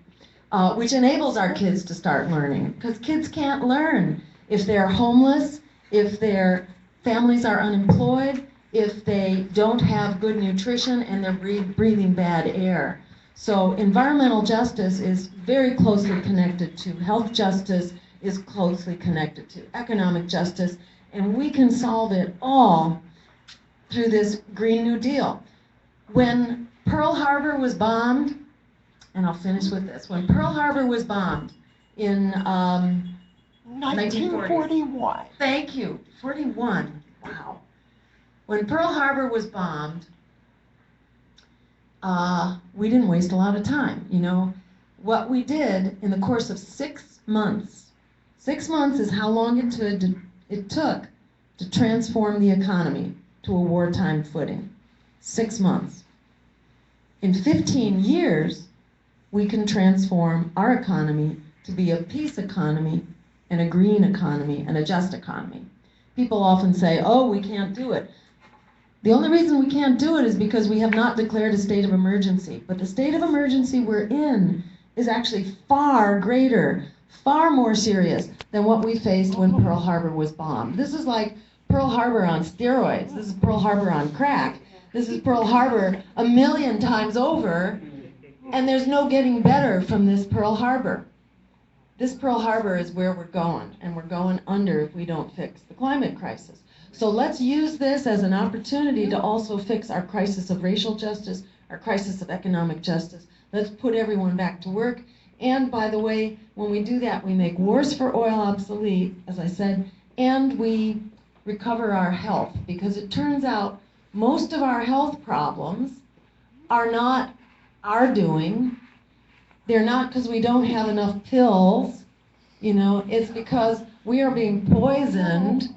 which enables our kids to start learning. Because kids can't learn if they're homeless, if their families are unemployed, if they don't have good nutrition and they're breathing bad air. So environmental justice is very closely connected to health justice, is closely connected to economic justice, and we can solve it all through this Green New Deal. When Pearl Harbor was bombed, and I'll finish with this, when Pearl Harbor was bombed in 1941. Thank you, 41, wow. When Pearl Harbor was bombed, we didn't waste a lot of time. You know, what we did in the course of 6 months, 6 months is how long it took to transform the economy to a wartime footing. 6 months. In 15 years, we can transform our economy to be a peace economy and a green economy and a just economy. People often say, oh, we can't do it. The only reason we can't do it is because we have not declared a state of emergency. But the state of emergency we're in is actually far greater, far more serious than what we faced when Pearl Harbor was bombed. This is like Pearl Harbor on steroids. This is Pearl Harbor on crack. This is Pearl Harbor 1,000,000 times over, and there's no getting better from this Pearl Harbor. This Pearl Harbor is where we're going, and we're going under if we don't fix the climate crisis. So let's use this as an opportunity to also fix our crisis of racial justice, our crisis of economic justice. Let's put everyone back to work. And by the way, when we do that, we make wars for oil obsolete, as I said, and we recover our health, because it turns out most of our health problems are not our doing. They're not because we don't have enough pills, you know, it's because we are being poisoned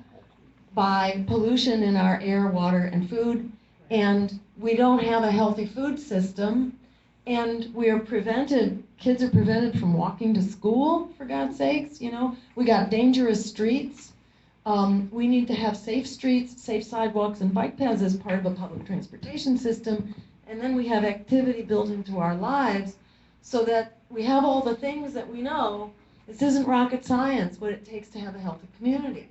by pollution in our air, water, and food, and we don't have a healthy food system, and kids are prevented from walking to school, for God's sakes, We got dangerous streets. We need to have safe streets, safe sidewalks, and bike paths as part of a public transportation system, and then we have activity built into our lives so that we have all the things that we know. This isn't rocket science, what it takes to have a healthy community.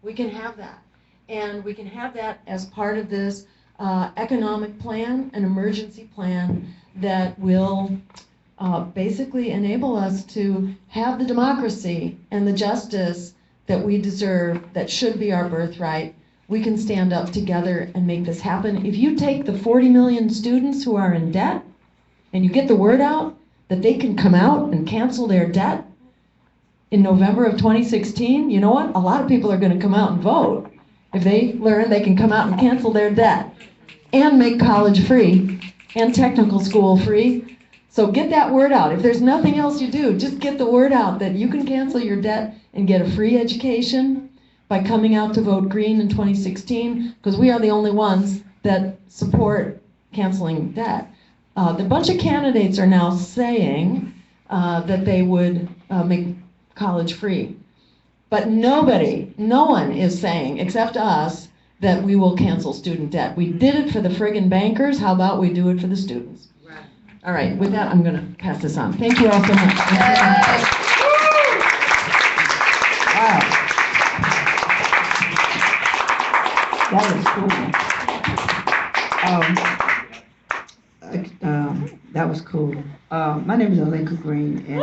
We can have that. And we can have that as part of this economic plan, an emergency plan that will basically enable us to have the democracy and the justice that we deserve, that should be our birthright. We can stand up together and make this happen. If you take the 40 million students who are in debt and you get the word out that they can come out and cancel their debt in November of 2016, you know what? A lot of people are going to come out and vote if they learn they can come out and cancel their debt and make college free and technical school free. So get that word out. If there's nothing else you do, just get the word out that you can cancel your debt and get a free education by coming out to vote green in 2016, because we are the only ones that support canceling debt. The bunch of candidates are now saying that they would make college free. But no one is saying, except us, that we will cancel student debt. We did it for the friggin' bankers. How about we do it for the students? Right. All right, with that, I'm going to pass this on. Thank you all so much. Wow. That was cool. My name is Alenka Green, and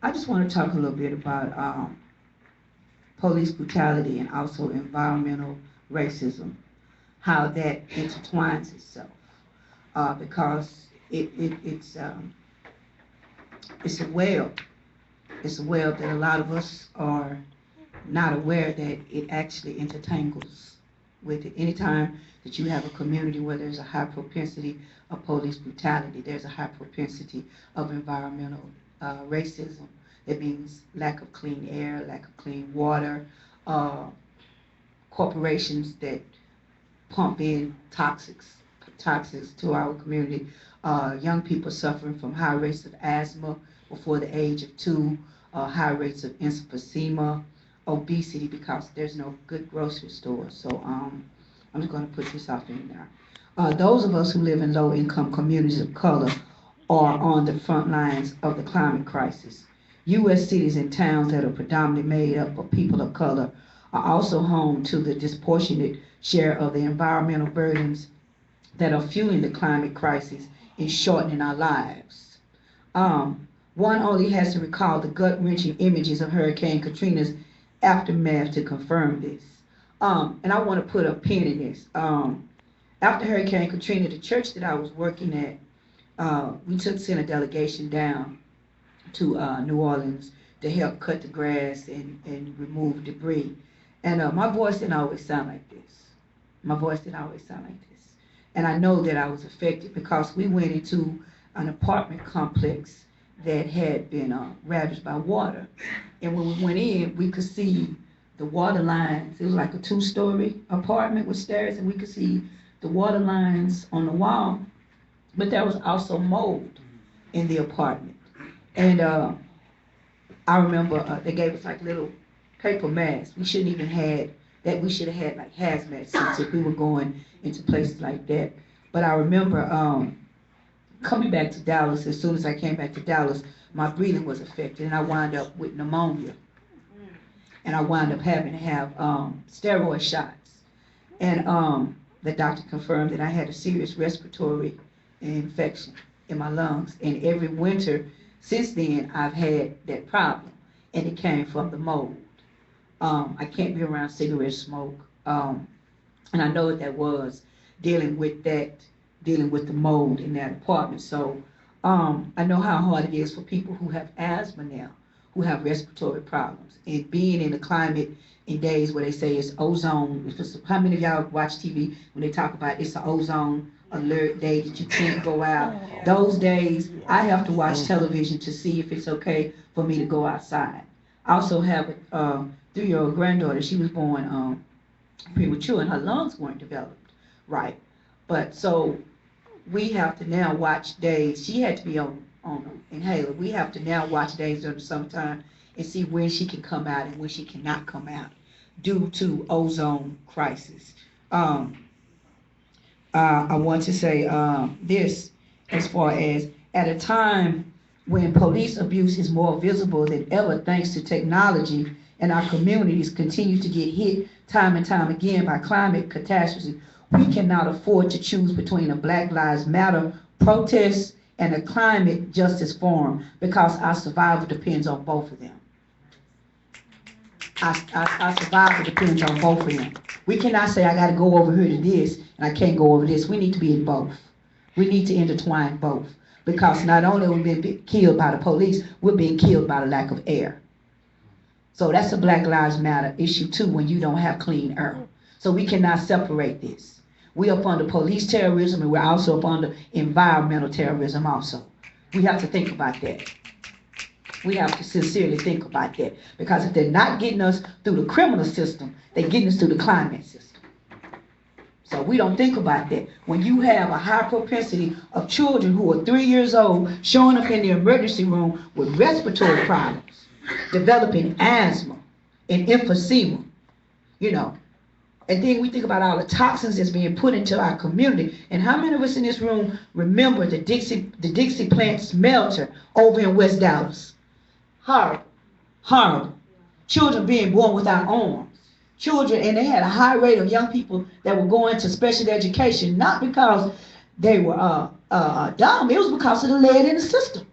I just want to talk a little bit about police brutality and also environmental racism, how that intertwines itself, because it's a web. It's a web that a lot of us are not aware that it actually intertangles with it. Anytime that you have a community where there's a high propensity of police brutality, there's a high propensity of environmental racism. That means lack of clean air, lack of clean water, corporations that pump in toxics to our community, young people suffering from high rates of asthma before the age of 2, high rates of emphysema, obesity, because there's no good grocery store. So I'm just going to put this off in there. Those of us who live in low-income communities of color are on the front lines of the climate crisis. U.S. cities and towns that are predominantly made up of people of color are also home to the disproportionate share of the environmental burdens that are fueling the climate crisis and shortening our lives. One only has to recall the gut-wrenching images of Hurricane Katrina's aftermath to confirm this. And I want to put a pin in this. After Hurricane Katrina, the church that I was working at, we sent a delegation down to New Orleans to help cut the grass and remove debris. And my voice didn't always sound like this. And I know that I was affected because we went into an apartment complex that had been ravaged by water. And when we went in, we could see the water lines. It was like a 2-story apartment with stairs, and we could see the water lines on the wall. But there was also mold in the apartment. And I remember they gave us like little paper masks. We shouldn't even had that. We should have had like hazmat suits if we were going into places like that. But I remember coming back to Dallas. As soon as I came back to Dallas, my breathing was affected, and I wound up with pneumonia. And I wound up having to have steroid shots. And the doctor confirmed that I had a serious respiratory infection in my lungs. And every winter since then, I've had that problem, and it came from the mold. I can't be around cigarette smoke, and I know what that was, dealing with the mold in that apartment. So I know how hard it is for people who have asthma now, who have respiratory problems, and being in a climate in days where they say it's ozone. How many of y'all watch TV when they talk about it's an ozone alert day that you can't go out. Those days, I have to watch television to see if it's okay for me to go outside. I also have a 3-year-old granddaughter. She was born premature and her lungs weren't developed right. But so we have to now watch days. She had to be on an inhaler. We have to now watch days during the summertime and see when she can come out and when she cannot come out due to ozone crisis. I want to say this as far as at a time when police abuse is more visible than ever thanks to technology and our communities continue to get hit time and time again by climate catastrophe, we cannot afford to choose between a Black Lives Matter protest and a climate justice forum because our survival depends on both of them. Our survival depends on both of them. We cannot say I got to go over here to this and I can't go over this. We need to be in both. We need to intertwine both because not only are we being killed by the police, we're being killed by the lack of air. So that's a Black Lives Matter issue too when you don't have clean air. So we cannot separate this. We're up under police terrorism and we're also up under environmental terrorism also. We have to think about that. We have to sincerely think about that because if they're not getting us through the criminal system, they're getting us through the climate system. So we don't think about that. When you have a high propensity of children who are 3 years old showing up in the emergency room with respiratory problems, developing asthma and emphysema, and then we think about all the toxins that's being put into our community. And how many of us in this room remember the Dixie plant smelter over in West Dallas? Horrible. Horrible. Children being born without arms. Children, and they had a high rate of young people that were going to special education, not because they were dumb, it was because of the lead in the system.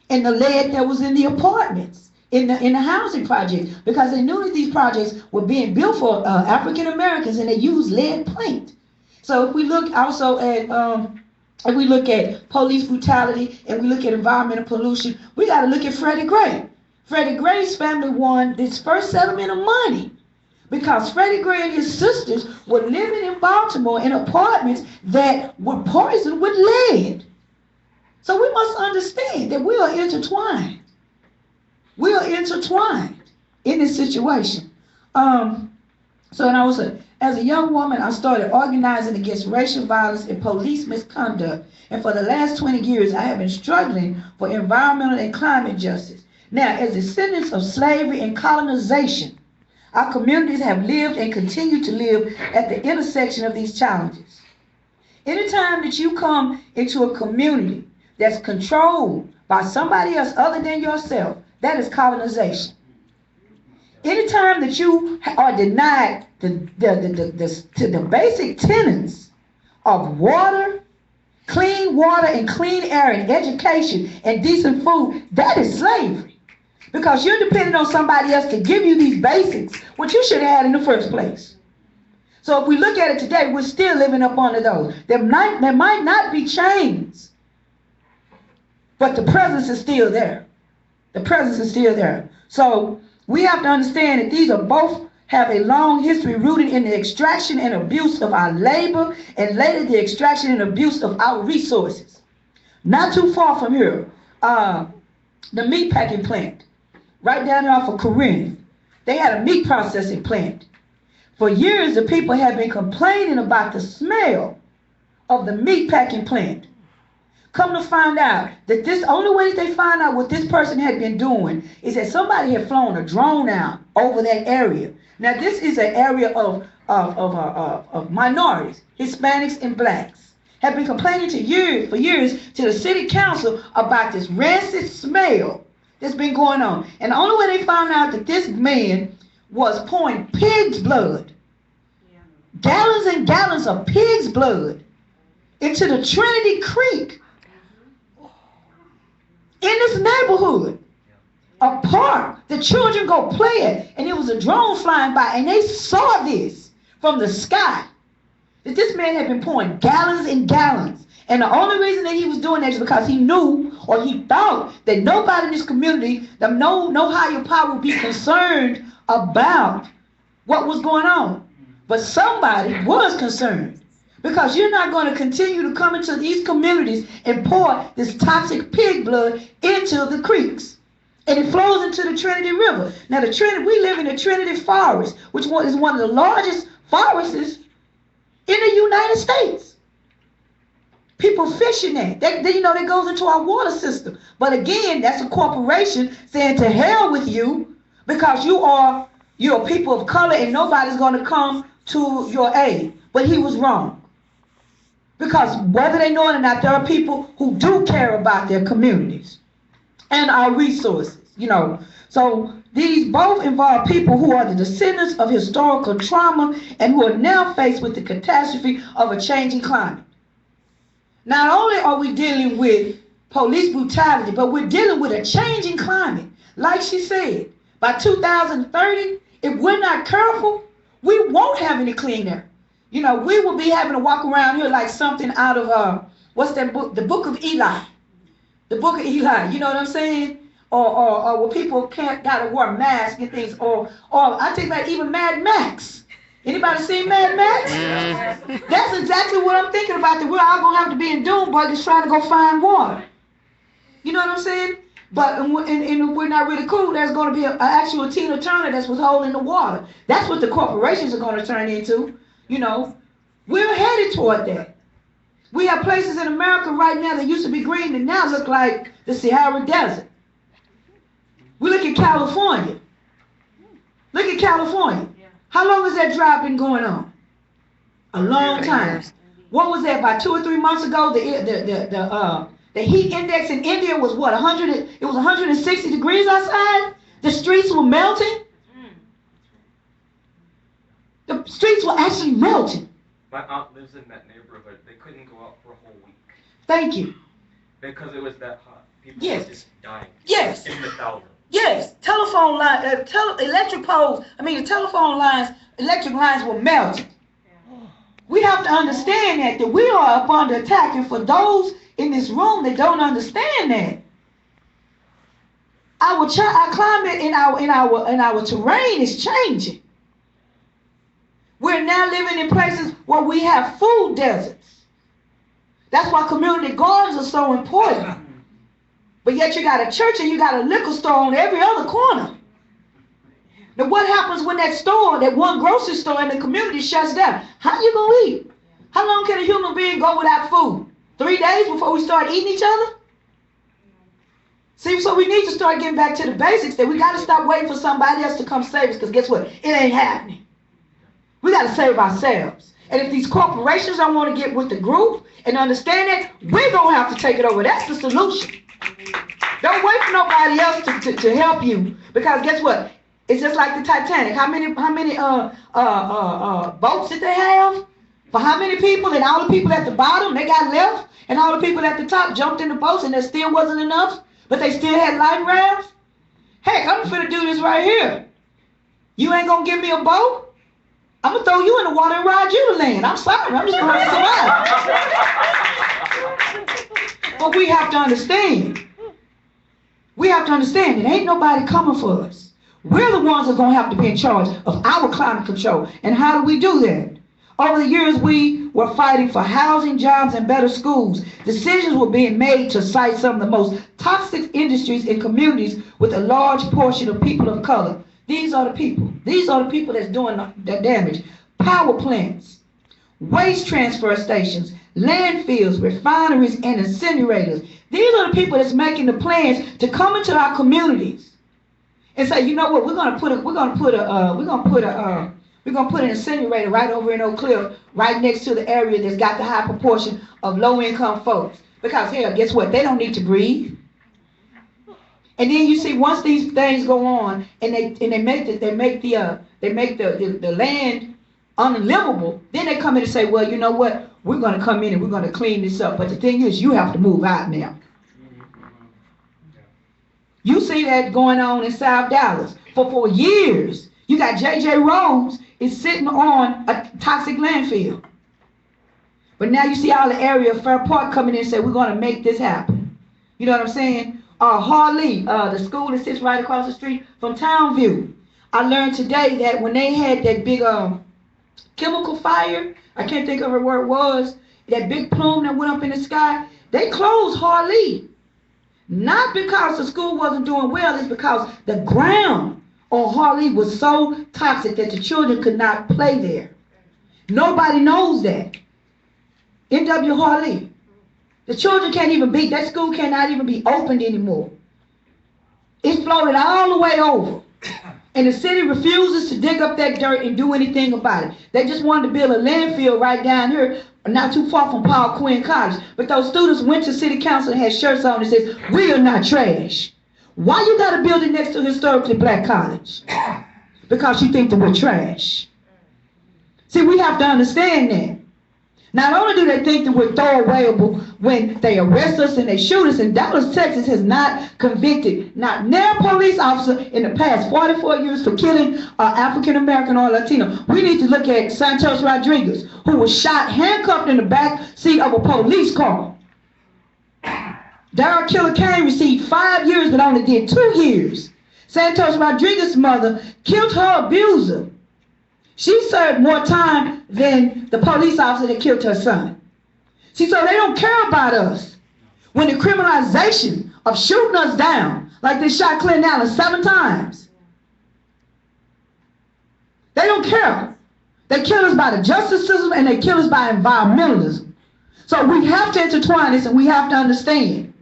And the lead that was in the apartments, in the housing projects, because they knew that these projects were being built for African Americans and they used lead paint. So if we look also at if we look at police brutality and we look at environmental pollution, we got to look at Freddie Gray. Freddie Gray's family won this first settlement of money because Freddie Gray and his sisters were living in Baltimore in apartments that were poisoned with lead. So we must understand that we are intertwined. We are intertwined in this situation. As a young woman, I started organizing against racial violence and police misconduct. And for the last 20 years, I have been struggling for environmental and climate justice. Now, as descendants of slavery and colonization, our communities have lived and continue to live at the intersection of these challenges. Anytime that you come into a community that's controlled by somebody else other than yourself, that is colonization. Anytime that you are denied the basic tenets of water, clean water and clean air and education and decent food, that is slavery. Because you're depending on somebody else to give you these basics, which you should have had in the first place. So if we look at it today, we're still living up under those. There might not be chains, but the presence is still there. The presence is still there. So we have to understand that these are both have a long history rooted in the extraction and abuse of our labor and later the extraction and abuse of our resources. Not too far from here, the meat packing plant, right down there off of Corinth, they had a meat processing plant. For years, the people have been complaining about the smell of the meat packing plant. Come to find out that this only way that they find out what this person had been doing is that somebody had flown a drone out over that area. Now this is an area of minorities, Hispanics and blacks, have been complaining for years to the city council about this rancid smell that's been going on. And the only way they found out that this man was pouring pig's blood, gallons and gallons of pig's blood into the Trinity Creek in this neighborhood, a park the children go play at, and it was a drone flying by, and they saw this from the sky, that this man had been pouring gallons and gallons. And the only reason that he was doing that is because he knew or he thought that nobody in this community, no higher power would be concerned about what was going on. But somebody was concerned Because you're not going to continue to come into these communities and pour this toxic pig blood into the creeks. And it flows into the Trinity River. Now, we live in the Trinity Forest, which is one of the largest forests in the United States. People fishing that. That goes into our water system. But again, that's a corporation saying to hell with you because you're people of color and nobody's going to come to your aid. But he was wrong. Because whether they know it or not, there are people who do care about their communities and our resources, So these both involve people who are the descendants of historical trauma and who are now faced with the catastrophe of a changing climate. Not only are we dealing with police brutality, but we're dealing with a changing climate. Like she said, by 2030, if we're not careful, we won't have any clean air. We will be having to walk around here like something out of, what's that book? The Book of Eli. The Book of Eli, you know what I'm saying? Or where people gotta wear masks and things. Or I think like even Mad Max. Anybody seen Mad Max? That's exactly what I'm thinking about. That we're all gonna have to be in doom buggies trying to go find water. You know what I'm saying? But and we're not really cool. There's going to be an actual Tina Turner that's withholding the water. That's what the corporations are going to turn into. We're headed toward that. We have places in America right now that used to be green that now look like the Sahara Desert. We look at California. Look at California. How long has that drought been going on? A long time. What was that? About 2 or 3 months ago, the heat index in India was what? 100. It was 160 degrees outside. The streets were melting. The streets were actually melting. My aunt lives in that neighborhood. They couldn't go out for a whole week. Thank you. Because it was that hot. People Yes. were just dying. Yes. In the thousands. Yes. Telephone line, electric poles. The telephone lines, electric lines were melting. We have to understand that we are up under attack, and for those in this room that don't understand that, our climate in our terrain is changing. We're now living in places where we have food deserts. That's why community gardens are so important. But yet you got a church and you got a liquor store on every other corner. Now what happens when that one grocery store in the community shuts down? How you gonna eat? How long can a human being go without food? 3 days before we start eating each other? See, so we need to start getting back to the basics, that we got to stop waiting for somebody else to come save us, because guess what? It ain't happening. We got to save ourselves. And if these corporations don't want to get with the group and understand that, we're going to have to take it over. That's the solution. Don't wait for nobody else to help you, because guess what? It's just like the Titanic. How many boats did they have? For how many people? And all the people at the bottom, they got left, and all the people at the top jumped in the boats, and there still wasn't enough, but they still had life rafts. Heck, I'm finna do this right here. You ain't gonna give me a boat? I'm gonna throw you in the water and ride you to land. I'm sorry, I'm just gonna survive. But we have to understand. We have to understand that ain't nobody coming for us. We're the ones that are gonna have to be in charge of our climate control. And how do we do that? Over the years, we were fighting for housing, jobs, and better schools. Decisions were being made to cite some of the most toxic industries in communities with a large portion of people of color. These are the people. These are the people that's doing the damage. Power plants, waste transfer stations, landfills, refineries, and incinerators. These are the people that's making the plans to come into our communities and say, you know what, we're gonna put an incinerator right over in Oak Cliff, right next to the area that's got the high proportion of low-income folks. Because hell, guess what? They don't need to breathe. And then you see, once these things go on and they make the land unlivable, then they come in and say, well, you know what? We're going to come in and we're going to clean this up. But the thing is, you have to move out now. You see that going on in South Dallas for years. You got J.J. Rose is sitting on a toxic landfill. But now you see all the area of Fair Park coming in and say, we're going to make this happen. You know what I'm saying? Harley, the school that sits right across the street from Townview. I learned today that when they had that big chemical fire. I can't think of it where it was. That big plume that went up in the sky. They closed Harley. Not because the school wasn't doing well, it's because the ground on Harley was so toxic that the children could not play there. Nobody knows that. N.W. Harley. The children can't even be, that school cannot even be opened anymore. It's floated all the way over. And the city refuses to dig up that dirt and do anything about it. They just wanted to build a landfill right down here, not too far from Paul Quinn College. But those students went to city council and had shirts on that says, "We are not trash." Why you got a building next to historically black college? Because you think that we're trash. See, we have to understand that. Not only do they think that we're throwawayable when they arrest us and they shoot us, and Dallas, Texas has not convicted not one police officer in the past 44 years for killing African American or Latino. We need to look at Santos Rodriguez, who was shot, handcuffed in the back seat of a police car. Darrell Killer Kane received 5 years but only did 2 years. Santos Rodriguez's mother killed her abuser. She served more time than the police officer that killed her son. See, so they don't care about us. When the criminalization of shooting us down, like they shot Clinton Allen 7 times, they don't care. They kill us by the justice system and they kill us by environmentalism. So we have to intertwine this and we have to understand.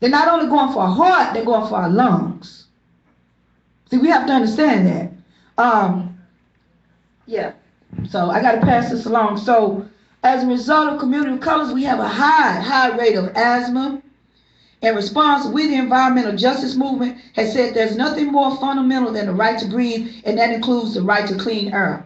They're not only going for our heart, they're going for our lungs. See, we have to understand that. Yeah, so I got to pass this along. So as a result of community of colors, we have a high rate of asthma. In response, we, the environmental justice movement, has said there's nothing more fundamental than the right to breathe, and that includes the right to clean air.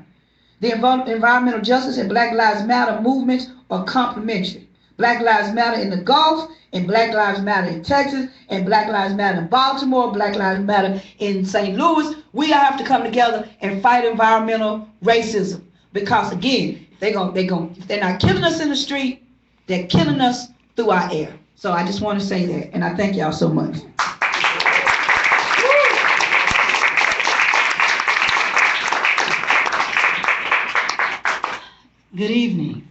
The environmental justice and Black Lives Matter movements are complementary. Black Lives Matter in the Gulf, and Black Lives Matter in Texas, and Black Lives Matter in Baltimore, Black Lives Matter in St. Louis. We have to come together and fight environmental racism. Because again, if they're not killing us in the street, they're killing us through our air. So I just want to say that, and I thank y'all so much. Good evening.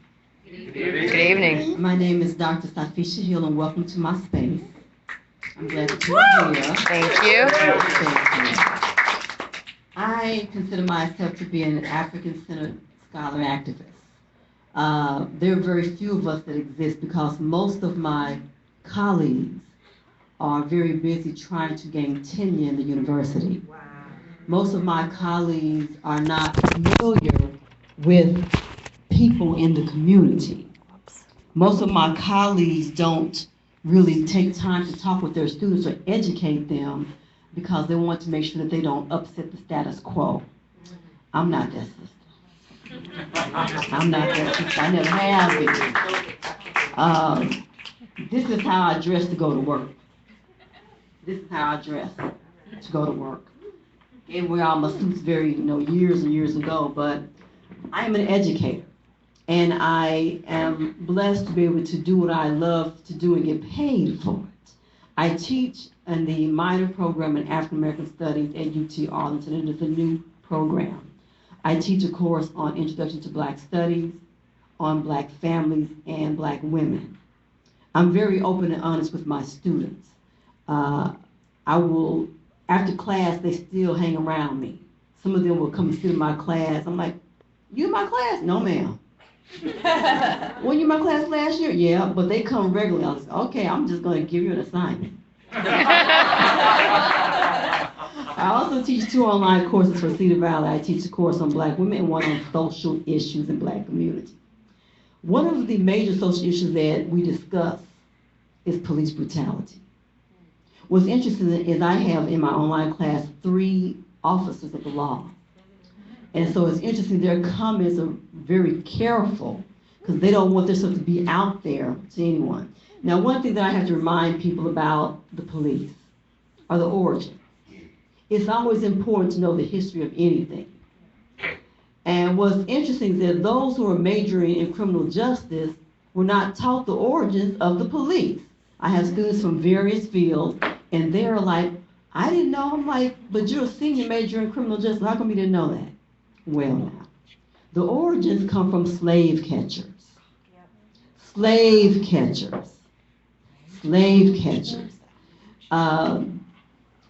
Good evening. My name is Dr. Safisha Hill, and welcome to my space. I'm glad that you're here. Thank you. Thank you. I consider myself to be an African-centered scholar activist. There are very few of us that exist because most of my colleagues are very busy trying to gain tenure in the university. Most of my colleagues are not familiar with people in the community. Most of my colleagues don't really take time to talk with their students or educate them because they want to make sure that they don't upset the status quo. I'm not that sister. I'm not that sister. I never have been. This is how I dress to go to work. This is how I dress to go to work. And wear all my suits very, years and years ago, but I am an educator. And I am blessed to be able to do what I love to do and get paid for it. I teach in the minor program in African American Studies at UT Arlington. It is a new program. I teach a course on Introduction to Black Studies, on Black families and Black women. I'm very open and honest with my students. After class, they still hang around me. Some of them will come and sit in my class. I'm like, "You in my class?" "No, ma'am." "Were you in my class last year?" "Yeah," but they come regularly. I was like, "Okay, I'm just going to give you an assignment." I also teach 2 online courses for Cedar Valley. I teach a course on Black women and one on social issues in Black community. One of the major social issues that we discuss is police brutality. What's interesting is I have in my online class 3 officers of the law. And so it's interesting, their comments are very careful because they don't want their stuff to be out there to anyone. Now, one thing that I have to remind people about the police are the origin. It's always important to know the history of anything. And what's interesting is that those who are majoring in criminal justice were not taught the origins of the police. I have students from various fields, and they're like, "I didn't know." I'm like, "But you're a senior major in criminal justice. How come you didn't know that?" Well, now, the origins come from slave catchers. Slave catchers. Slave catchers.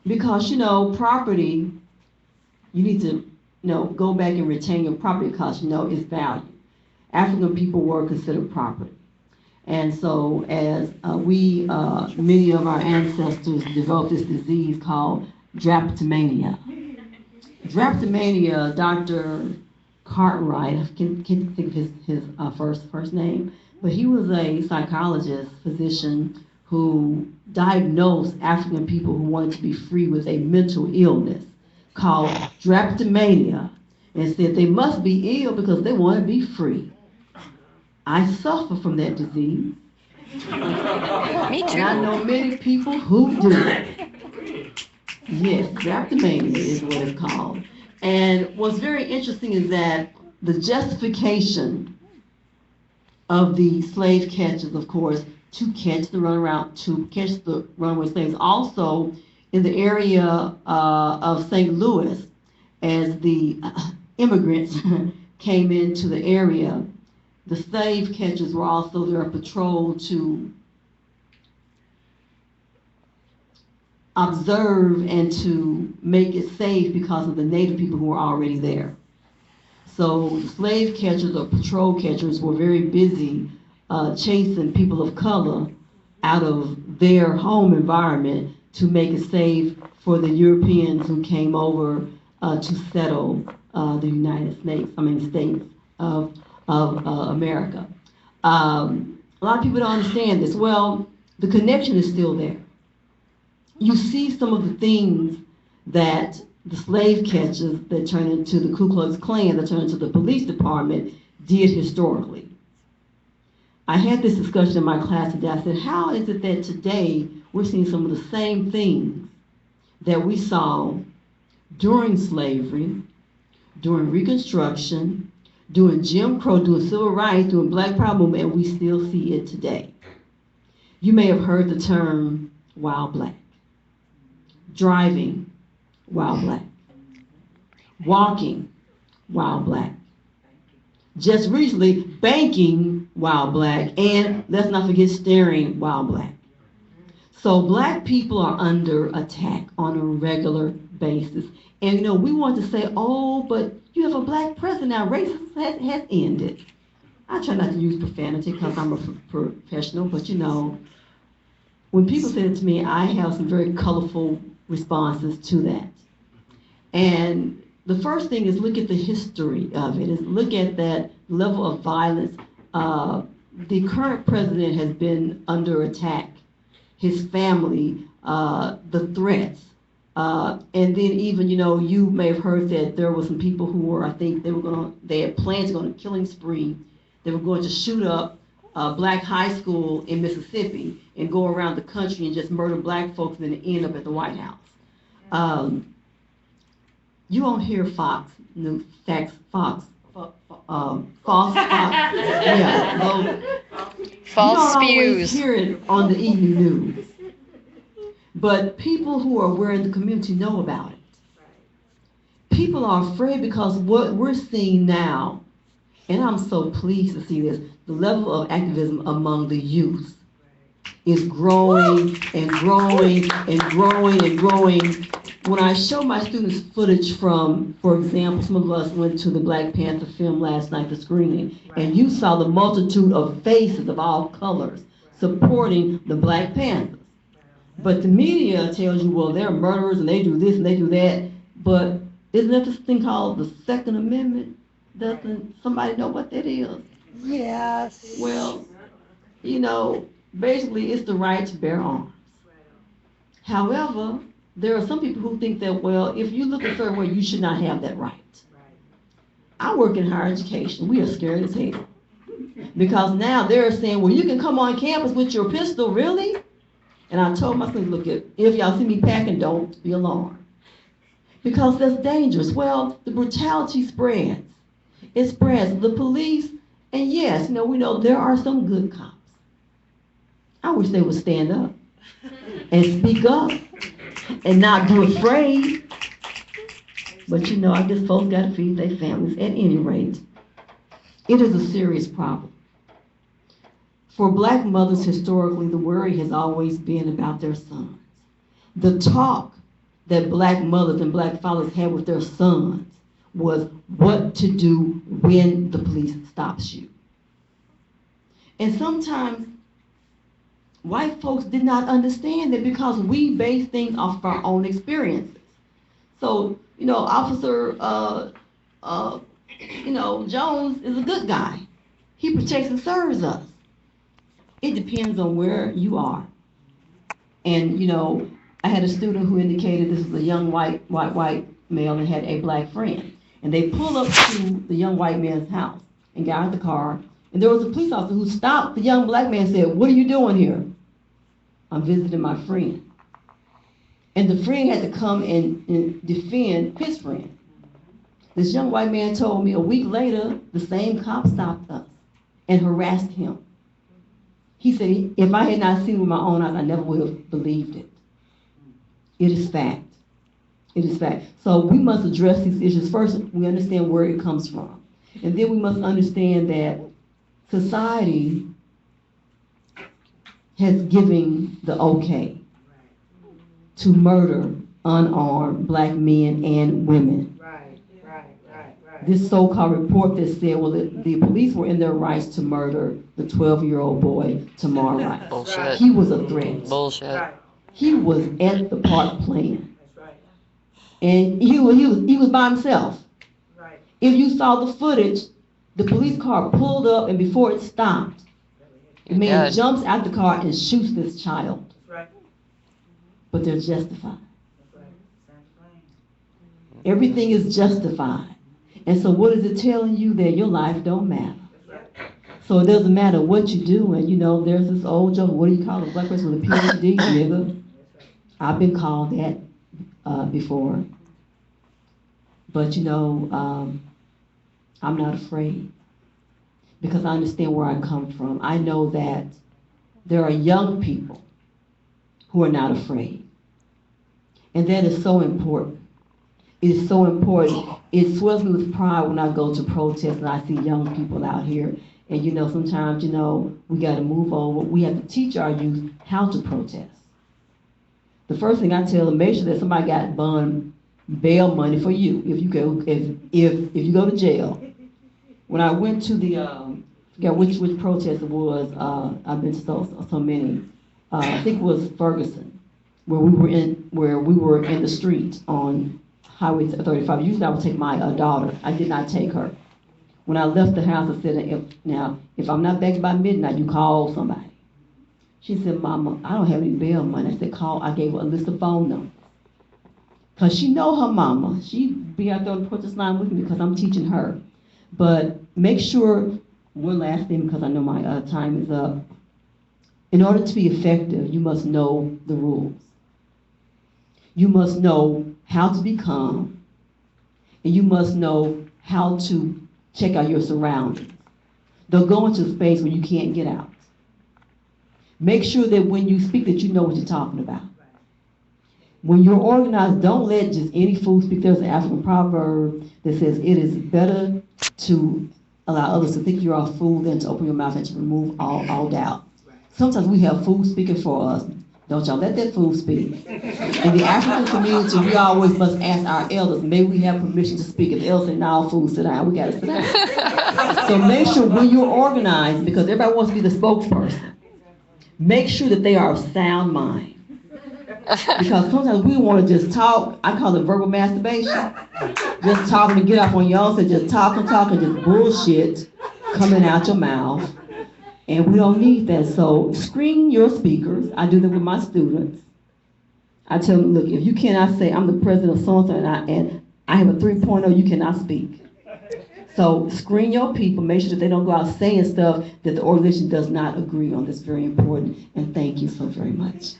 Because, property, you need to, go back and retain your property because, it's value. African people were considered property. And so as many of our ancestors developed this disease called drapetomania. Drapetomania, Dr. Cartwright, I can't think of his first name, but he was a psychologist, physician, who diagnosed African people who wanted to be free with a mental illness called drapetomania, and said they must be ill because they want to be free. I suffer from that disease. Me too. And I know many people who do. Yes, drapetomania is what it's called. And what's very interesting is that the justification of the slave catchers, of course, to catch the runaway slaves, also in the area of St. Louis, as the immigrants came into the area, the slave catchers were also there on patrol to observe and to make it safe because of the native people who were already there. So the slave catchers or patrol catchers were very busy chasing people of color out of their home environment to make it safe for the Europeans who came over to settle the states of America. A lot of people don't understand this. Well, the connection is still there. You see some of the things that the slave catchers that turned into the Ku Klux Klan, that turned into the police department, did historically. I had this discussion in my class today. I said, how is it that today we're seeing some of the same things that we saw during slavery, during Reconstruction, during Jim Crow, during civil rights, during Black Power movement, and we still see it today? You may have heard the term wild black. Driving, wild black. Walking, wild black. Just recently, banking, wild black. And let's not forget staring, wild black. So Black people are under attack on a regular basis. And we want to say, oh, but you have a Black president now. Racism has ended. I try not to use profanity because I'm a professional, but when people say it to me, I have some very colorful responses to that. And the first thing is look at the history of it, is look at that level of violence. The current president has been under attack, his family, the threats. And then even, you may have heard that there were some people who were, I think they had plans to go on a killing spree. They were going to shoot up a Black high school in Mississippi and go around the country and just murder Black folks and then end up at the White House. You won't hear false Fox. Yeah, False you don't always spews. hear it on the evening news. But people who are aware in the community know about it. People are afraid because what we're seeing now, and I'm so pleased to see this, the level of activism among the youth is growing and growing and growing and growing. When I show my students footage from, for example, some of us went to the Black Panther film last night, the screening, and you saw the multitude of faces of all colors supporting the Black Panthers. But the media tells you, well, they're murderers and they do this and they do that. But isn't there this thing called the Second Amendment? Doesn't somebody know what that is? Yes. Well, basically it's the right to bear arms. However, there are some people who think that, well, if you look a certain way, you should not have that right. I work in higher education. We are scared as hell. Because now they're saying, well, you can come on campus with your pistol, really? And I told my students, look, if y'all see me packing, don't be alarmed. Because that's dangerous. Well, the brutality spreads. It spreads. The police, and yes, we know there are some good cops. I wish they would stand up and speak up and not be afraid. But you know, I guess folks gotta feed their families. At any rate, it is a serious problem. For black mothers, historically, the worry has always been about their sons. The talk that black mothers and black fathers had with their sons was what to do when the police stops you. And sometimes white folks did not understand that because we base things off of our own experiences. So, you know, Officer, Jones is a good guy. He protects and serves us. It depends on where you are. And, you know, I had a student who indicated this was a young white male and had a black friend. And they pulled up to the young white man's house and got out of the car. And there was a police officer who stopped the young black man and said, "What are you doing here?" "I'm visiting my friend." And the friend had to come and defend his friend. This young white man told me a week later, the same cop stopped us and harassed him. He said, if I had not seen it with my own eyes, I never would have believed it. It is fact. It is fact. So we must address these issues. First, we understand where it comes from. And then we must understand that society has given the okay to murder unarmed black men and women. This so-called report that said, well, the police were in their rights to murder the 12-year-old boy, Tamar Rice. Bullshit. He was a threat. Bullshit. He was at the park playing. And he was by himself. If you saw the footage, the police car pulled up, and before it stopped, the man Good. jumps out the car and shoots this child. But they're justified. Everything is justified. And so what is it telling you? That your life don't matter. So it doesn't matter what you do. And you know, there's this old joke, what do you call a black person with a PhD, nigga? I've been called that before. But you know, I'm not afraid because I understand where I come from. I know that there are young people who are not afraid. And that is so important. It is so important. It swells me with pride when I go to protests and I see young people out here. And you know, sometimes, you know, we got to move over. We have to teach our youth how to protest. The first thing I tell them, make sure that somebody got bond bail money for you if you go if you go to jail. When I went to the I forgot which protest it was. I've been to so many. I think it was Ferguson, where we were in the street on Highway 35. Usually I would take my daughter. I did not take her. When I left the house, I said, if I'm not back by midnight, you call somebody. She said, "Mama, I don't have any bail money." I said, "Call." I gave her a list of phone numbers. Because she know her mama. She be out there on the protest line with me because I'm teaching her. But make sure, one last thing because I know my time is up. In order to be effective, you must know the rules. You must know how to be calm, and you must know how to check out your surroundings. Don't go into a space where you can't get out. Make sure that when you speak that you know what you're talking about. When you're organized, don't let just any fool speak. There's an African proverb that says it is better to allow others to think you're a fool than to open your mouth and to remove all doubt. Sometimes we have fools speaking for us. Don't y'all let that fool speak. In the African community, we always must ask our elders, may we have permission to speak? If the elders say, "No, fool, sit down," we gotta sit down. So make sure when you're organized, because everybody wants to be the spokesperson, make sure that they are of sound mind. Because sometimes we want to just talk. I call it verbal masturbation. Just talking to get off on your own, so just talking, just bullshit coming out your mouth. And we don't need that. So screen your speakers. I do that with my students. I tell them, look, if you cannot say, "I'm the president of so-and-so and I have a 3.0, you cannot speak. So screen your people. Make sure that they don't go out saying stuff that the organization does not agree on. That's very important. And thank you so very much.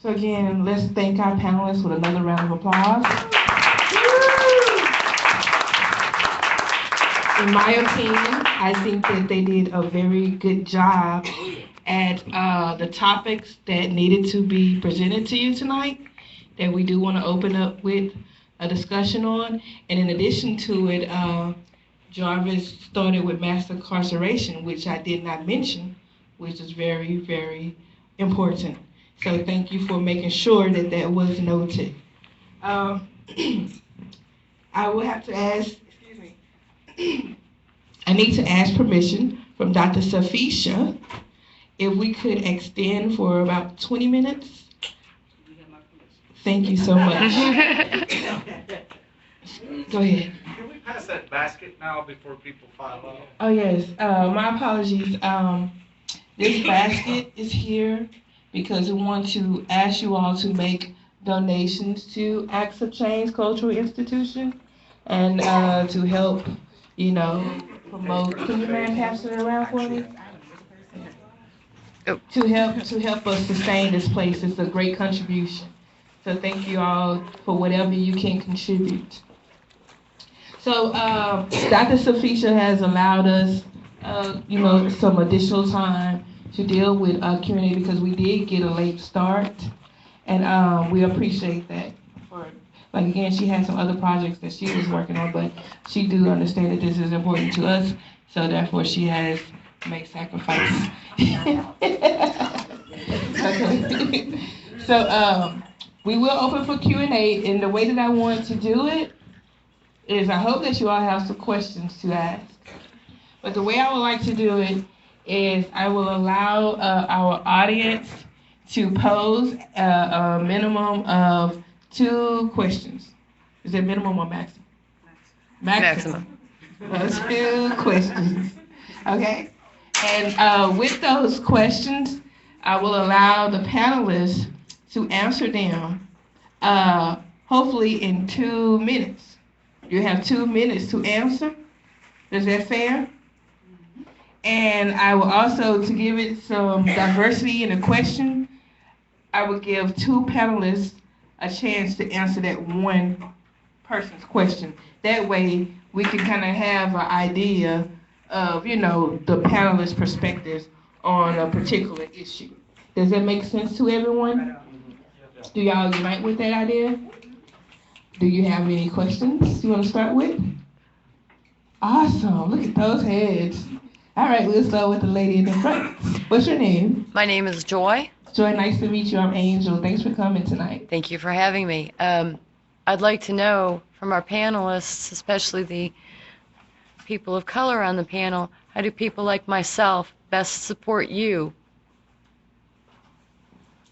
So again, let's thank our panelists with another round of applause. In my opinion, I think that they did a very good job at the topics that needed to be presented to you tonight, that we do want to open up with a discussion on. And in addition to it, Jarvis started with mass incarceration, which I did not mention, which is very, very important. So thank you for making sure that that was noted. Um, I will have to ask, excuse me, I need to ask permission from Dr. Safisha if we could extend for about 20 minutes. Thank you so much. Go ahead. Can we pass that basket now before people file out? Oh, yes. My apologies. This basket is here because we want to ask you all to make donations to Acts of Change Cultural Institution and to help, promote. Can you man pass it around for me? To help us sustain this place. It's a great contribution. So thank you all for whatever you can contribute. So Dr. Safisha has allowed us, some additional time to deal with Q&A because we did get a late start, and we appreciate that. Like again, she had some other projects that she was working on, but she do understand that this is important to us, so therefore she has made sacrifices. Okay. So we will open for Q&A, and the way that I want to do it is I hope that you all have some questions to ask. But the way I would like to do it is I will allow our audience to pose a minimum of 2 questions. Is it minimum or maximum? Maximum. 2 questions. Okay? And with those questions, I will allow the panelists to answer them, hopefully in 2 minutes. You have 2 minutes to answer. Is that fair? And I will also, to give it some diversity in the question, I will give 2 panelists a chance to answer that one person's question. That way, we can kind of have an idea of, the panelists' perspectives on a particular issue. Does that make sense to everyone? Do y'all unite with that idea? Do you have any questions you want to start with? Awesome. Look at those heads. All right, we'll start with the lady in the front. What's your name? My name is Joy. Joy, nice to meet you. I'm Angel. Thanks for coming tonight. Thank you for having me. I'd like to know from our panelists, especially the people of color on the panel, how do people like myself best support you?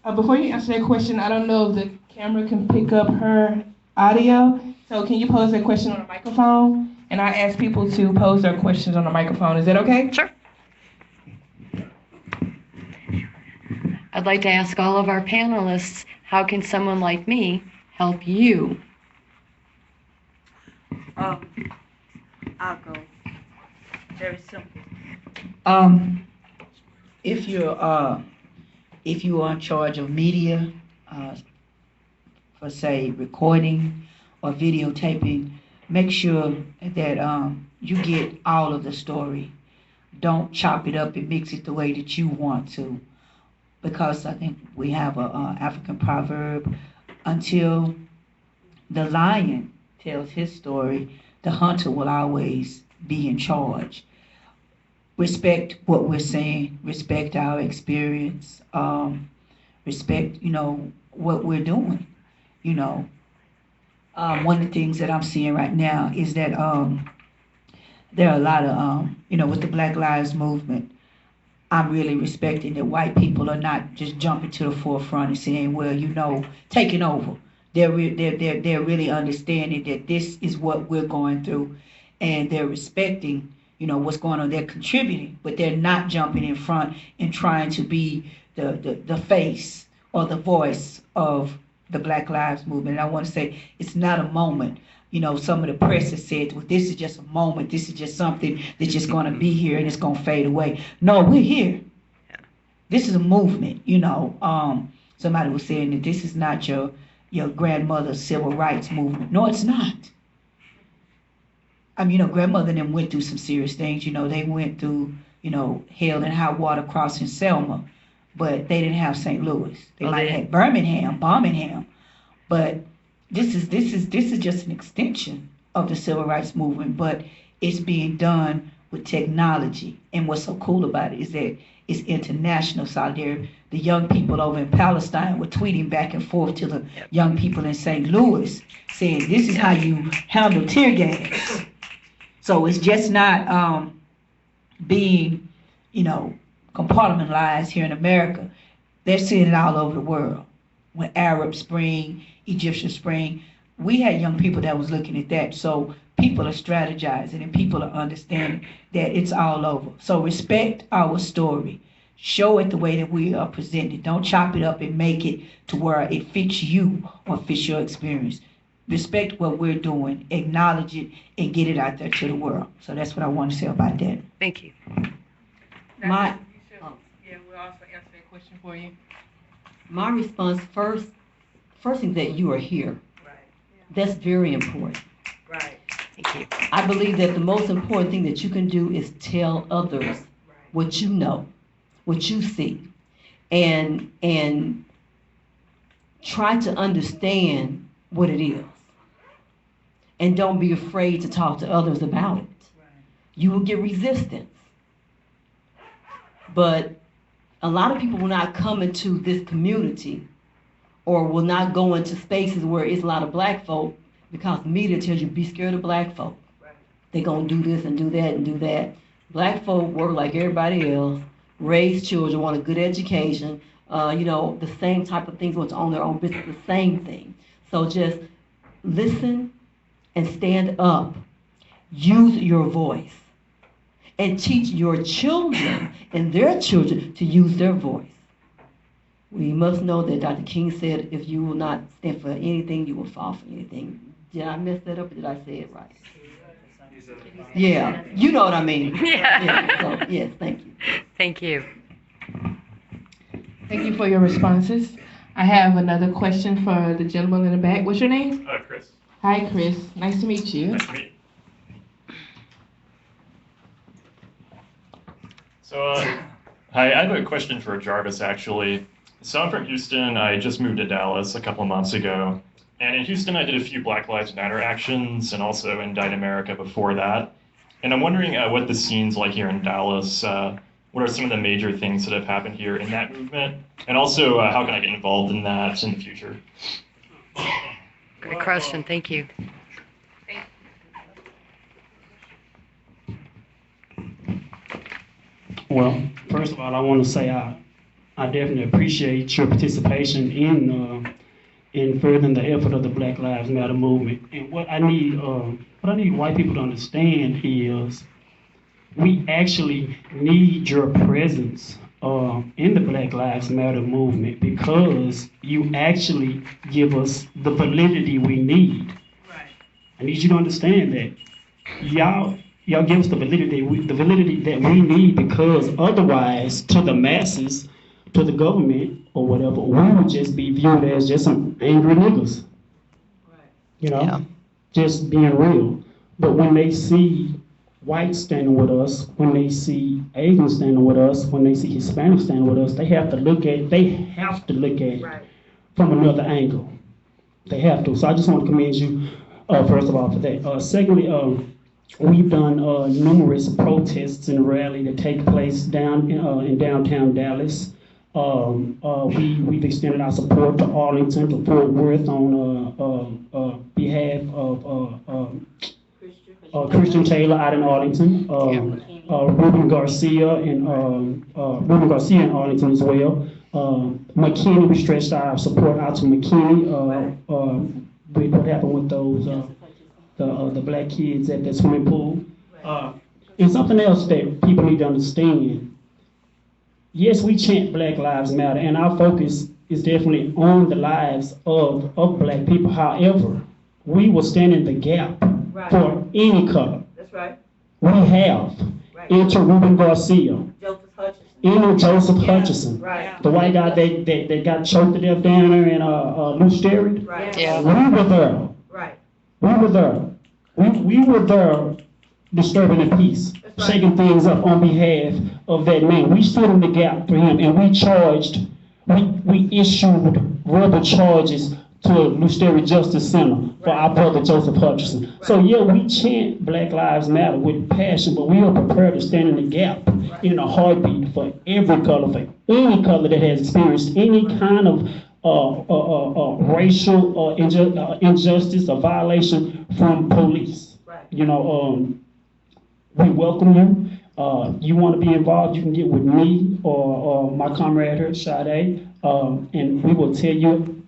Before you answer that question, I don't know if the camera can pick up her audio. So can you pose that question on a microphone? And I ask people to pose their questions on the microphone. Is that okay? Sure. I'd like to ask all of our panelists, how can someone like me help you? I'll go. Very simple. If you are in charge of media, for say recording or videotaping, make sure that you get all of the story. Don't chop it up and mix it the way that you want to, because I think we have a African proverb: until the lion tells his story, the hunter will always be in charge. Respect what we're saying, respect our experience, respect, what we're doing, One of the things that I'm seeing right now is that there are a lot of, with the Black Lives Movement, I'm really respecting that white people are not just jumping to the forefront and saying, well, taking over. They're really understanding that this is what we're going through, and they're respecting, what's going on. They're contributing, but they're not jumping in front and trying to be the face or the voice of the Black Lives Movement. And I want to say it's not a moment. Some of the press has said, well, this is just a moment. This is just something that's just going to be here and it's going to fade away. No, we're here. This is a movement. Somebody was saying that this is not your grandmother's civil rights movement. No, it's not. I mean, grandmother and them went through some serious things. They went through, hell and high water crossing Selma, but they didn't have St. Louis. They might have had Birmingham, but this is just an extension of the civil rights movement, but it's being done with technology. And what's so cool about it is that it's international solidarity. The young people over in Palestine were tweeting back and forth to the young people in St. Louis, saying this is how you handle tear gas. So it's just not being, compartmentalized here in America. They're seeing it all over the world. With Arab Spring, Egyptian Spring, we had young people that was looking at that. So people are strategizing and people are understanding that it's all over. So respect our story. Show it the way that we are presented. Don't chop it up and make it to where it fits you or fits your experience. Respect what we're doing, acknowledge it, and get it out there to the world. So that's what I want to say about that. Thank you. My, Yeah, we'll also answer that question for you. my response first thing that you are here. Right. That's very important. Right. Thank you. I believe that the most important thing that you can do is tell others what you know, what you see, and try to understand what it is. And don't be afraid to talk to others about it. You will get resistance. But a lot of people will not come into this community or will not go into spaces where it's a lot of black folk because media tells you be scared of black folk. They're going to do this and do that and do that. Black folk work like everybody else, raise children, want a good education, the same type of things, what's on their own business, the same thing. So just listen and stand up. Use your voice. And teach your children and their children to use their voice. We must know that Dr. King said, if you will not stand for anything, you will fall for anything. Did I mess that up or did I say it right? Yeah, you know what I mean. Yeah. So, yes, thank you. Thank you. Thank you for your responses. I have another question for the gentleman in the back. What's your name? Chris. Hi, Chris. Nice to meet you. Nice to meet you. So, hi, I have a question for Jarvis, actually. So I'm from Houston. I just moved to Dallas a couple months ago. And in Houston, I did a few Black Lives Matter actions and also in Died America before that. And I'm wondering what the scene's like here in Dallas. What are some of the major things that have happened here in that movement? And also, how can I get involved in that in the future? Great question. Thank you. Well, first of all, I want to say I definitely appreciate your participation in furthering the effort of the Black Lives Matter movement. And what I need white people to understand is we actually need your presence in the Black Lives Matter movement because you actually give us the validity we need. Right. I need you to understand that. Y'all give us the validity that we need because otherwise, to the masses, to the government or whatever, we would just be viewed as just some angry niggas. Right. Just being real. But when they see whites standing with us, when they see Asians standing with us, when they see Hispanics standing with us, they have to look at it Right. from another angle. They have to. So I just want to commend you, first of all, for that. Secondly, we've done numerous protests and rallies that take place down in downtown Dallas. We've extended our support to Arlington, to Fort Worth on behalf of Christian Taylor out in Arlington, Ruben Garcia in Arlington as well. McKinney, we stretched our support out to McKinney with what happened with those the black kids at the swimming pool. And something else that people need to understand. Yes, we chant Black Lives Matter, and our focus is definitely on the lives of black people. However, we will stand in the gap for any color. That's right. We have. Right. Enter Ruben Garcia. Joseph Hutchinson. Hutchinson. Right. The white guy that got choked to death down there in Loose Sterry. Right. Yeah. We were there. Right. We were there. We were there disturbing the peace, shaking things up on behalf of that man. We stood in the gap for him, and we issued verbal charges to Lusteria Justice Center for our brother Joseph Hutchinson. So yeah, we chant Black Lives Matter with passion, but we are prepared to stand in the gap in a heartbeat for every color, for any color that has experienced any kind of racial injustice or violation from police. You know, we welcome you. You want to be involved, you can get with me or my comrade here, Sade, and we will tell you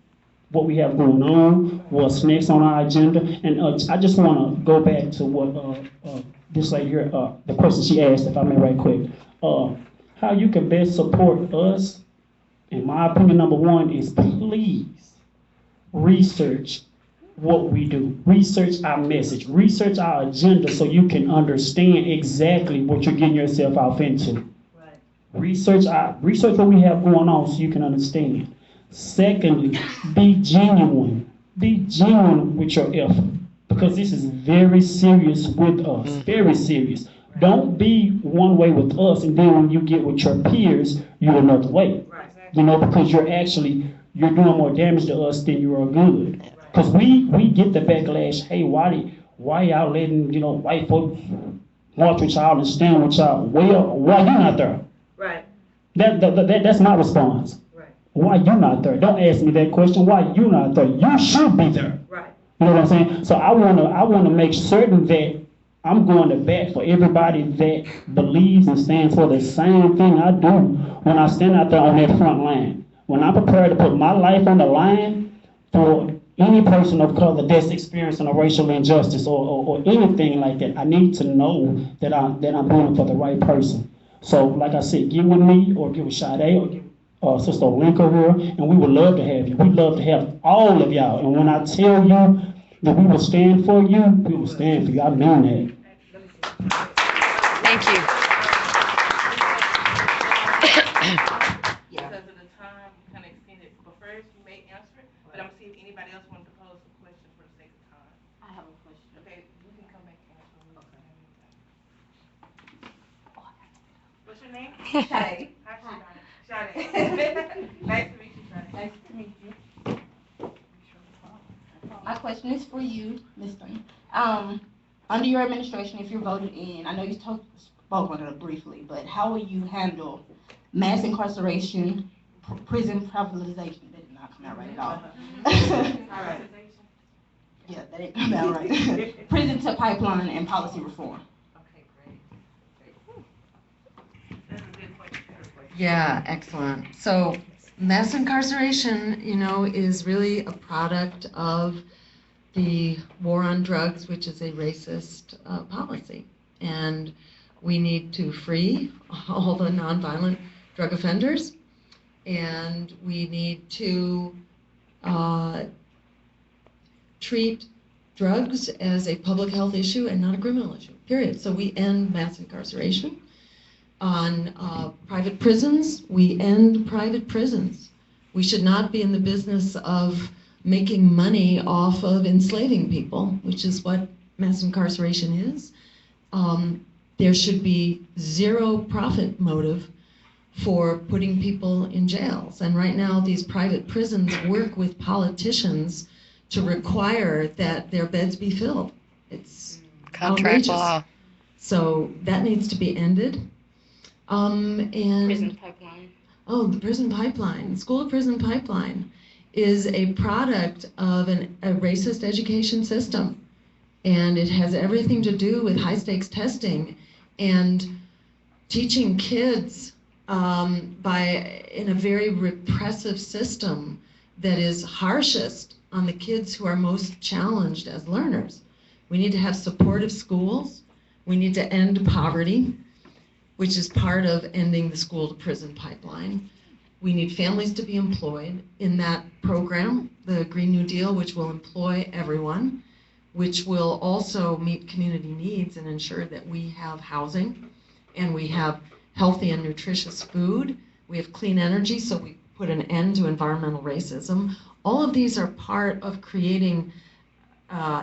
what we have going on, what's next on our agenda. And I just want to go back to what this lady here, the question she asked, if I may right quick. How you can best support us, in my opinion, number one is please research what we do. Research our message. Research our agenda so you can understand exactly what you're getting yourself off into. Right. Research what we have going on so you can understand. Secondly, be genuine. Be genuine with your effort, because this is very serious with us. Very serious. Don't be one way with us, and then when you get with your peers, you're another way. Right. You know, because you're doing more damage to us than you are good. Because we get the backlash, hey, why y'all letting, white folks march with y'all and stand with y'all? Well, why you not there? Right. That's my response. Right. Why you not there? Don't ask me that question. Why you not there? You should be there. Right. You know what I'm saying? So I wanna make certain that I'm going to bat for everybody that believes and stands for the same thing I do when I stand out there on that front line. When I'm prepared to put my life on the line for any person of color that's experiencing a racial injustice or anything like that, I need to know that I'm doing it for the right person. So, like I said, get with me or get with Sade or get with Sister Olenka here, and we would love to have you. We'd love to have all of y'all. And when I tell you that we will stand for you, we will stand for you. I mean that. Thank you. Because of the time, kind of extended. But first, you may answer it, but I'm going to see if anybody else wants to pose a question for the sake of time. I have a question. Okay, we can come back and answer. Okay. What's your name? Sade. Hi, Sade. Nice to meet you, Sade. Nice to meet you. My question is for you, Ms. Stein. Under your administration, if you're voted in, I know you spoke on it briefly, but how will you handle mass incarceration, prison privatization? That did not come out right at all. Yeah, that didn't come out right. Prison to pipeline and policy reform. Okay, great. That's a good question. Yeah, excellent. So mass incarceration, is really a product of the war on drugs, which is a racist policy. And we need to free all the nonviolent drug offenders, and we need to treat drugs as a public health issue and not a criminal issue, period. So we end mass incarceration. On private prisons, we end private prisons. We should not be in the business of making money off of enslaving people, which is what mass incarceration is. There should be zero profit motive for putting people in jails. And right now, these private prisons work with politicians to require that their beds be filled. It's Contract outrageous. law. So that needs to be ended. And Prison pipeline. Oh, the prison pipeline, school to prison pipeline is a product of a racist education system. And it has everything to do with high stakes testing and teaching kids in a very repressive system that is harshest on the kids who are most challenged as learners. We need to have supportive schools. We need to end poverty, which is part of ending the school to prison pipeline. We need families to be employed in that program, the Green New Deal, which will employ everyone, which will also meet community needs and ensure that we have housing and we have healthy and nutritious food. We have clean energy, so we put an end to environmental racism. All of these are part of creating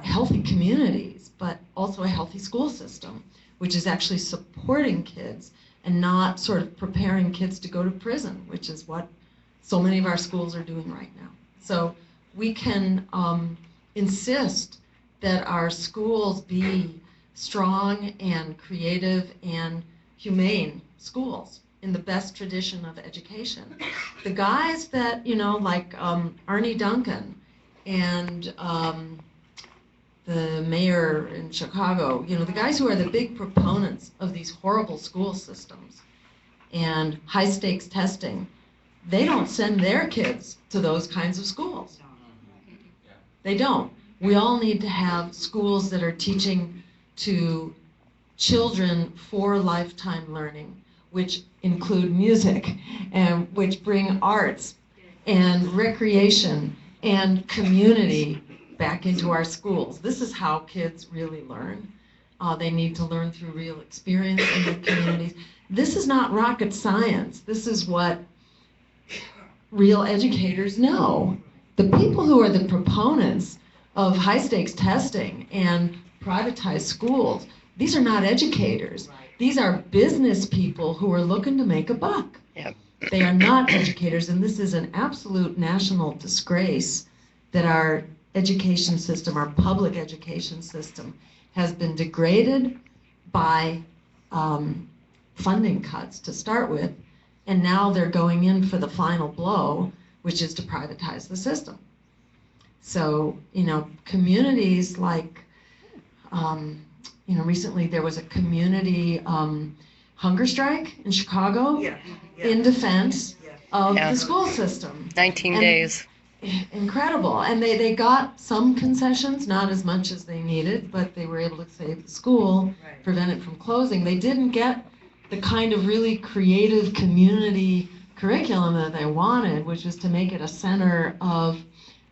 healthy communities, but also a healthy school system, which is actually supporting kids and not sort of preparing kids to go to prison, which is what so many of our schools are doing right now. So we can insist that our schools be strong and creative and humane schools in the best tradition of education. The guys that, like Arnie Duncan and the mayor in Chicago, the guys who are the big proponents of these horrible school systems and high stakes testing, they don't send their kids to those kinds of schools. They don't. We all need to have schools that are teaching to children for lifetime learning, which include music and which bring arts and recreation and community back into our schools. This is how kids really learn. They need to learn through real experience in their communities. This is not rocket science. This is what real educators know. The people who are the proponents of high stakes testing and privatized schools, these are not educators. These are business people who are looking to make a buck. Yep. They are not educators, and this is an absolute national disgrace that our education system, our public education system, has been degraded by funding cuts to start with, and now they're going in for the final blow, which is to privatize the system. So, communities like, recently there was a community hunger strike in Chicago in defense of the school system. 19 days. Incredible. And they got some concessions, not as much as they needed, but they were able to save the school, prevent it from closing. They didn't get the kind of really creative community curriculum that they wanted, which was to make it a center of,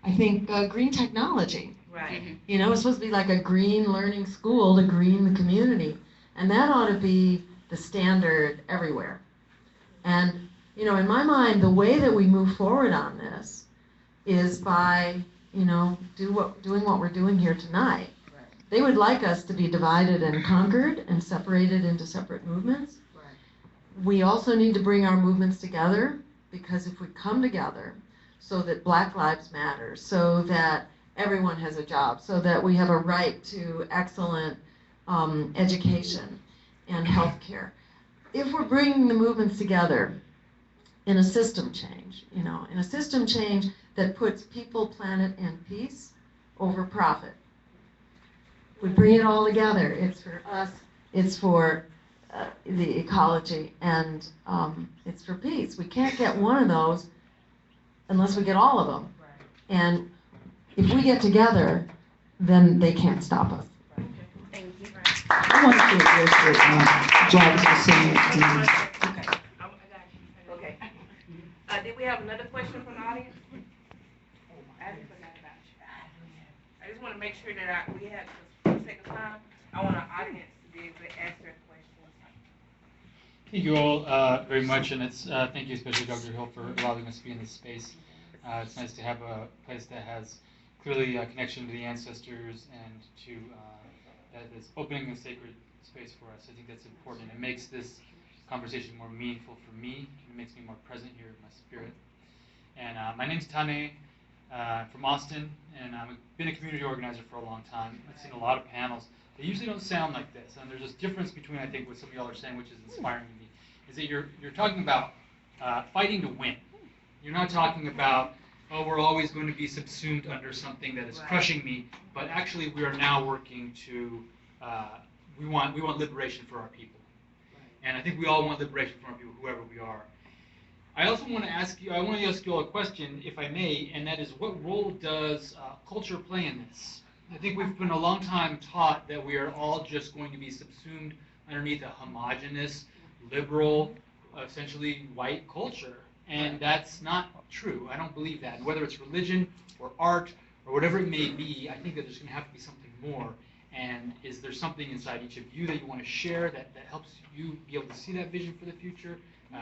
I think, green technology. Right. It's supposed to be like a green learning school to green the community. And that ought to be the standard everywhere. And, in my mind, the way that we move forward on this is by, doing what we're doing here tonight. Right. They would like us to be divided and conquered and separated into separate movements. Right. We also need to bring our movements together, because if we come together so that Black Lives Matter, so that everyone has a job, so that we have a right to excellent education and health care. If we're bringing the movements together in a system change, in a system change that puts people, planet, and peace over profit. We bring it all together. It's for us, it's for the ecology, and it's for peace. We can't get one of those unless we get all of them. And if we get together, then they can't stop us. Thank you. I want to address what Jarvis was saying. Okay. I got you. Okay. Did we have another question from the audience? I just forgot about you. I just want to make sure that we have, for the sake of time, I want our audience to be able to ask their questions. Thank you all very much, and it's thank you especially Dr. Hill for allowing us to be in this space. It's nice to have a place that has clearly a connection to the ancestors and to that is opening a sacred space for us. I think that's important. It makes this conversation more meaningful for me. It makes me more present here in my spirit. And my name's Tane from Austin, and I've been a community organizer for a long time. I've seen a lot of panels. They usually don't sound like this, and there's this difference between, I think, what some of y'all are saying, which is inspiring to me, is that you're talking about fighting to win. You're not talking about, oh, we're always going to be subsumed under something that is crushing me, but actually we are now working to, we want liberation for our people. And I think we all want liberation from our people, whoever we are. I also want to ask you, I want to ask you all a question, if I may, and that is, what role does culture play in this? I think we've been a long time taught that we are all just going to be subsumed underneath a homogenous, liberal, essentially white culture. And that's not true. I don't believe that. And whether it's religion or art or whatever it may be, I think that there's going to have to be something more. And is there something inside each of you that you want to share that helps you be able to see that vision for the future?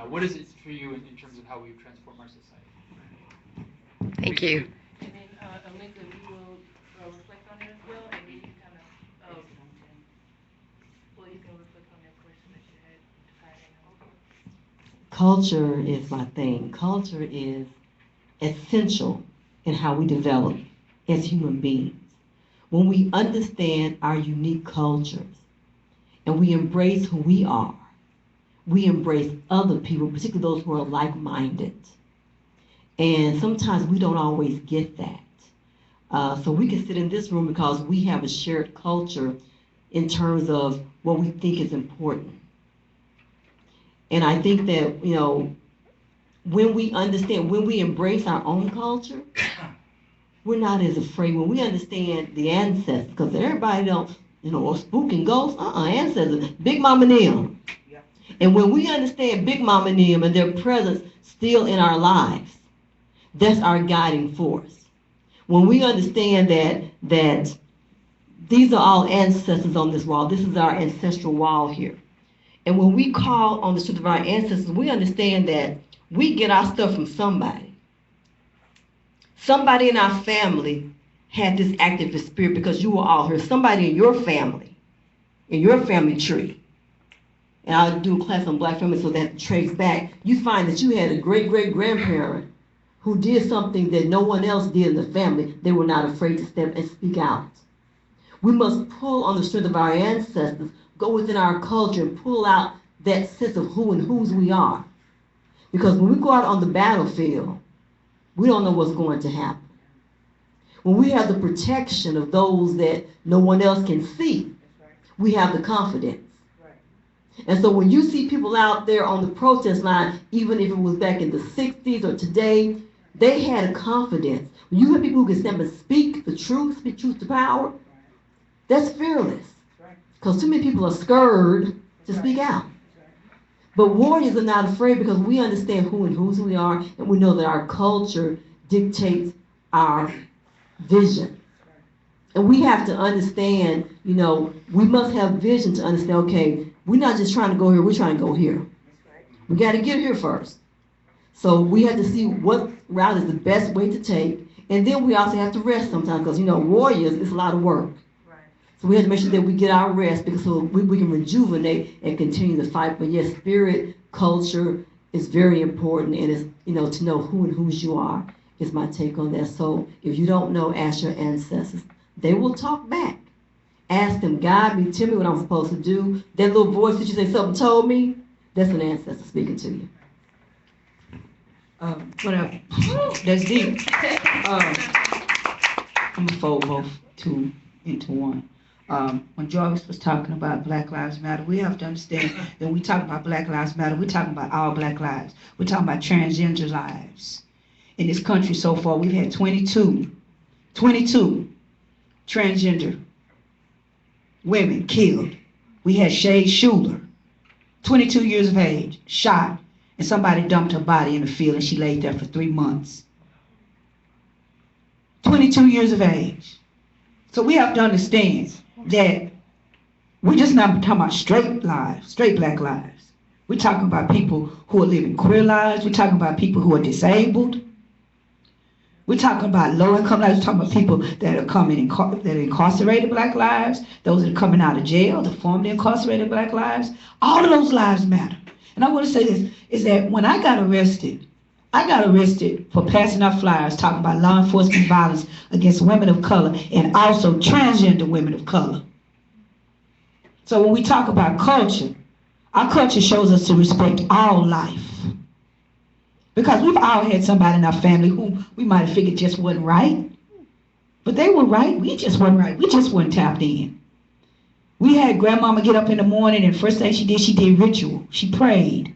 What is it for you in terms of how we transform our society? Thank you. And then, Alinka, you will reflect on it as well? Culture is my thing. Culture is essential in how we develop as human beings. When we understand our unique cultures and we embrace who we are, we embrace other people, particularly those who are like-minded. And sometimes we don't always get that. So we can sit in this room because we have a shared culture in terms of what we think is important. And I think that, you know, when we understand, when we embrace our own culture, we're not as afraid. When we understand the ancestors, because everybody don't, you know, or spook and ghosts, ancestors, Big Mama and them. And when we understand Big Mama and them and their presence still in our lives, that's our guiding force. When we understand that these are all ancestors on this wall, this is our ancestral wall here. And when we call on the truth of our ancestors, we understand that we get our stuff from somebody. Somebody in our family had this active spirit because you were all here. Somebody in your family tree. And I'll do a class on black families so that trace back. You find that you had a great-great-grandparent who did something that no one else did in the family. They were not afraid to step and speak out. We must pull on the strength of our ancestors, go within our culture and pull out that sense of who and whose we are. Because when we go out on the battlefield, we don't know what's going to happen. When we have the protection of those that no one else can see, we have the confidence. And so when you see people out there on the protest line, even if it was back in the 60s or today, they had a confidence. When you have people who can stand and speak the truth, speak truth to power, that's fearless. Because too many people are scared to speak out. But warriors are not afraid because we understand who and whose we are, and we know that our culture dictates our vision. And we have to understand, you know, we must have vision to understand, okay, we're not just trying to go here, we're trying to go here. We got to get here first. So we have to see what route is the best way to take. And then we also have to rest sometimes because, you know, warriors, it's a lot of work. So we have to make sure that we get our rest because so we can rejuvenate and continue the fight. But yes, spirit, culture is very important, and it's, you know, to know who and whose you are is my take on that. So if you don't know, ask your ancestors. They will talk back. Ask them, guide me, tell me what I'm supposed to do. That little voice that you say, something told me, that's an ancestor speaking to you. Whatever. That's deep. I'm going to fold both two into one. When Jarvis was talking about Black Lives Matter, we have to understand that when we talk about Black Lives Matter, we're talking about all Black lives. We're talking about transgender lives. In this country so far, we've had 22 transgender women killed. We had Shay Schuler, 22 years of age, shot, and somebody dumped her body in the field and she laid there for 3 months. 22 years of age. So we have to understand that we're just not talking about straight lives, straight black lives. We're talking about people who are living queer lives. We're talking about people who are disabled. We're talking about low-income lives. We're talking about people that are coming that are incarcerated black lives, those that are coming out of jail, the formerly incarcerated black lives. All of those lives matter. And I want to say this, is that when I got arrested for passing out flyers talking about law enforcement violence against women of color and also transgender women of color. So when we talk about culture, our culture shows us to respect all life. Because we've all had somebody in our family who we might have figured just wasn't right. But they were right, we just weren't right. We just weren't tapped in. We had grandmama get up in the morning and first thing she did ritual. She prayed.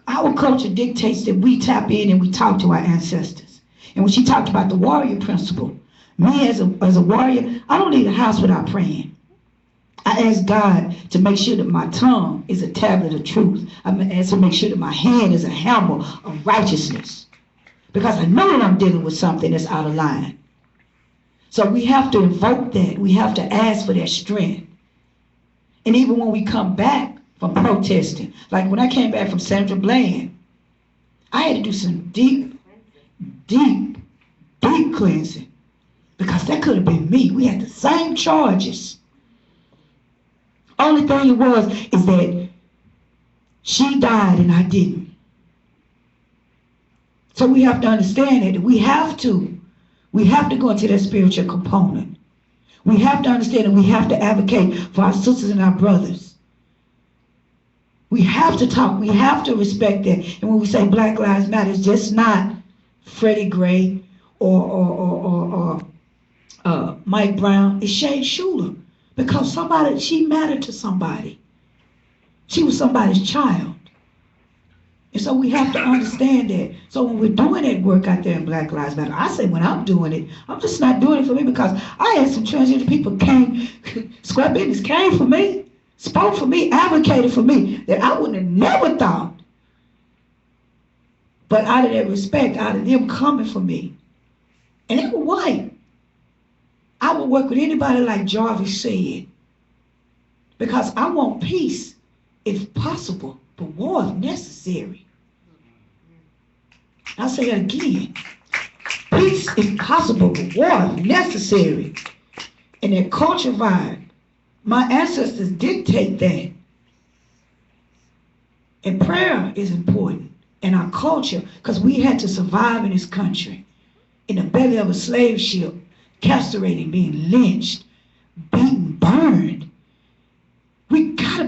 Our culture dictates that we tap in and we talk to our ancestors. And when she talked about the warrior principle, me as a warrior, I don't leave the house without praying. I ask God to make sure that my tongue is a tablet of truth. I ask to make sure that my hand is a hammer of righteousness. Because I know that I'm dealing with something that's out of line. So we have to invoke that. We have to ask for that strength. And even when we come back from protesting, like when I came back from Sandra Bland, I had to do some deep cleansing. Because that could have been me. We had the same charges. Only thing it was is that She died and I didn't. So we have to understand it. We have to go into that spiritual component. We have to understand that we have to advocate for our sisters and our brothers. We have to talk. We have to respect that. And when we say Black Lives Matter, it's just not Freddie Gray or Mike Brown. It's Shane Schuler. Because she mattered to somebody. She was somebody's child. And so we have to understand that. So when we're doing that work out there in Black Lives Matter, I say when I'm doing it, I'm just not doing it for me because I had some transgender people came, Square Business came for me, spoke for me, advocated for me, that I wouldn't have never thought. But out of that respect, out of them coming for me, and they were white, I would work with anybody like Jarvis said, because I want peace if possible, but war is necessary. I'll say that again. Peace is possible, but war is necessary. And that culture vibe, my ancestors dictate that. And prayer is important in our culture because we had to survive in this country in the belly of a slave ship, castrated, being lynched, beaten, burned. We gotta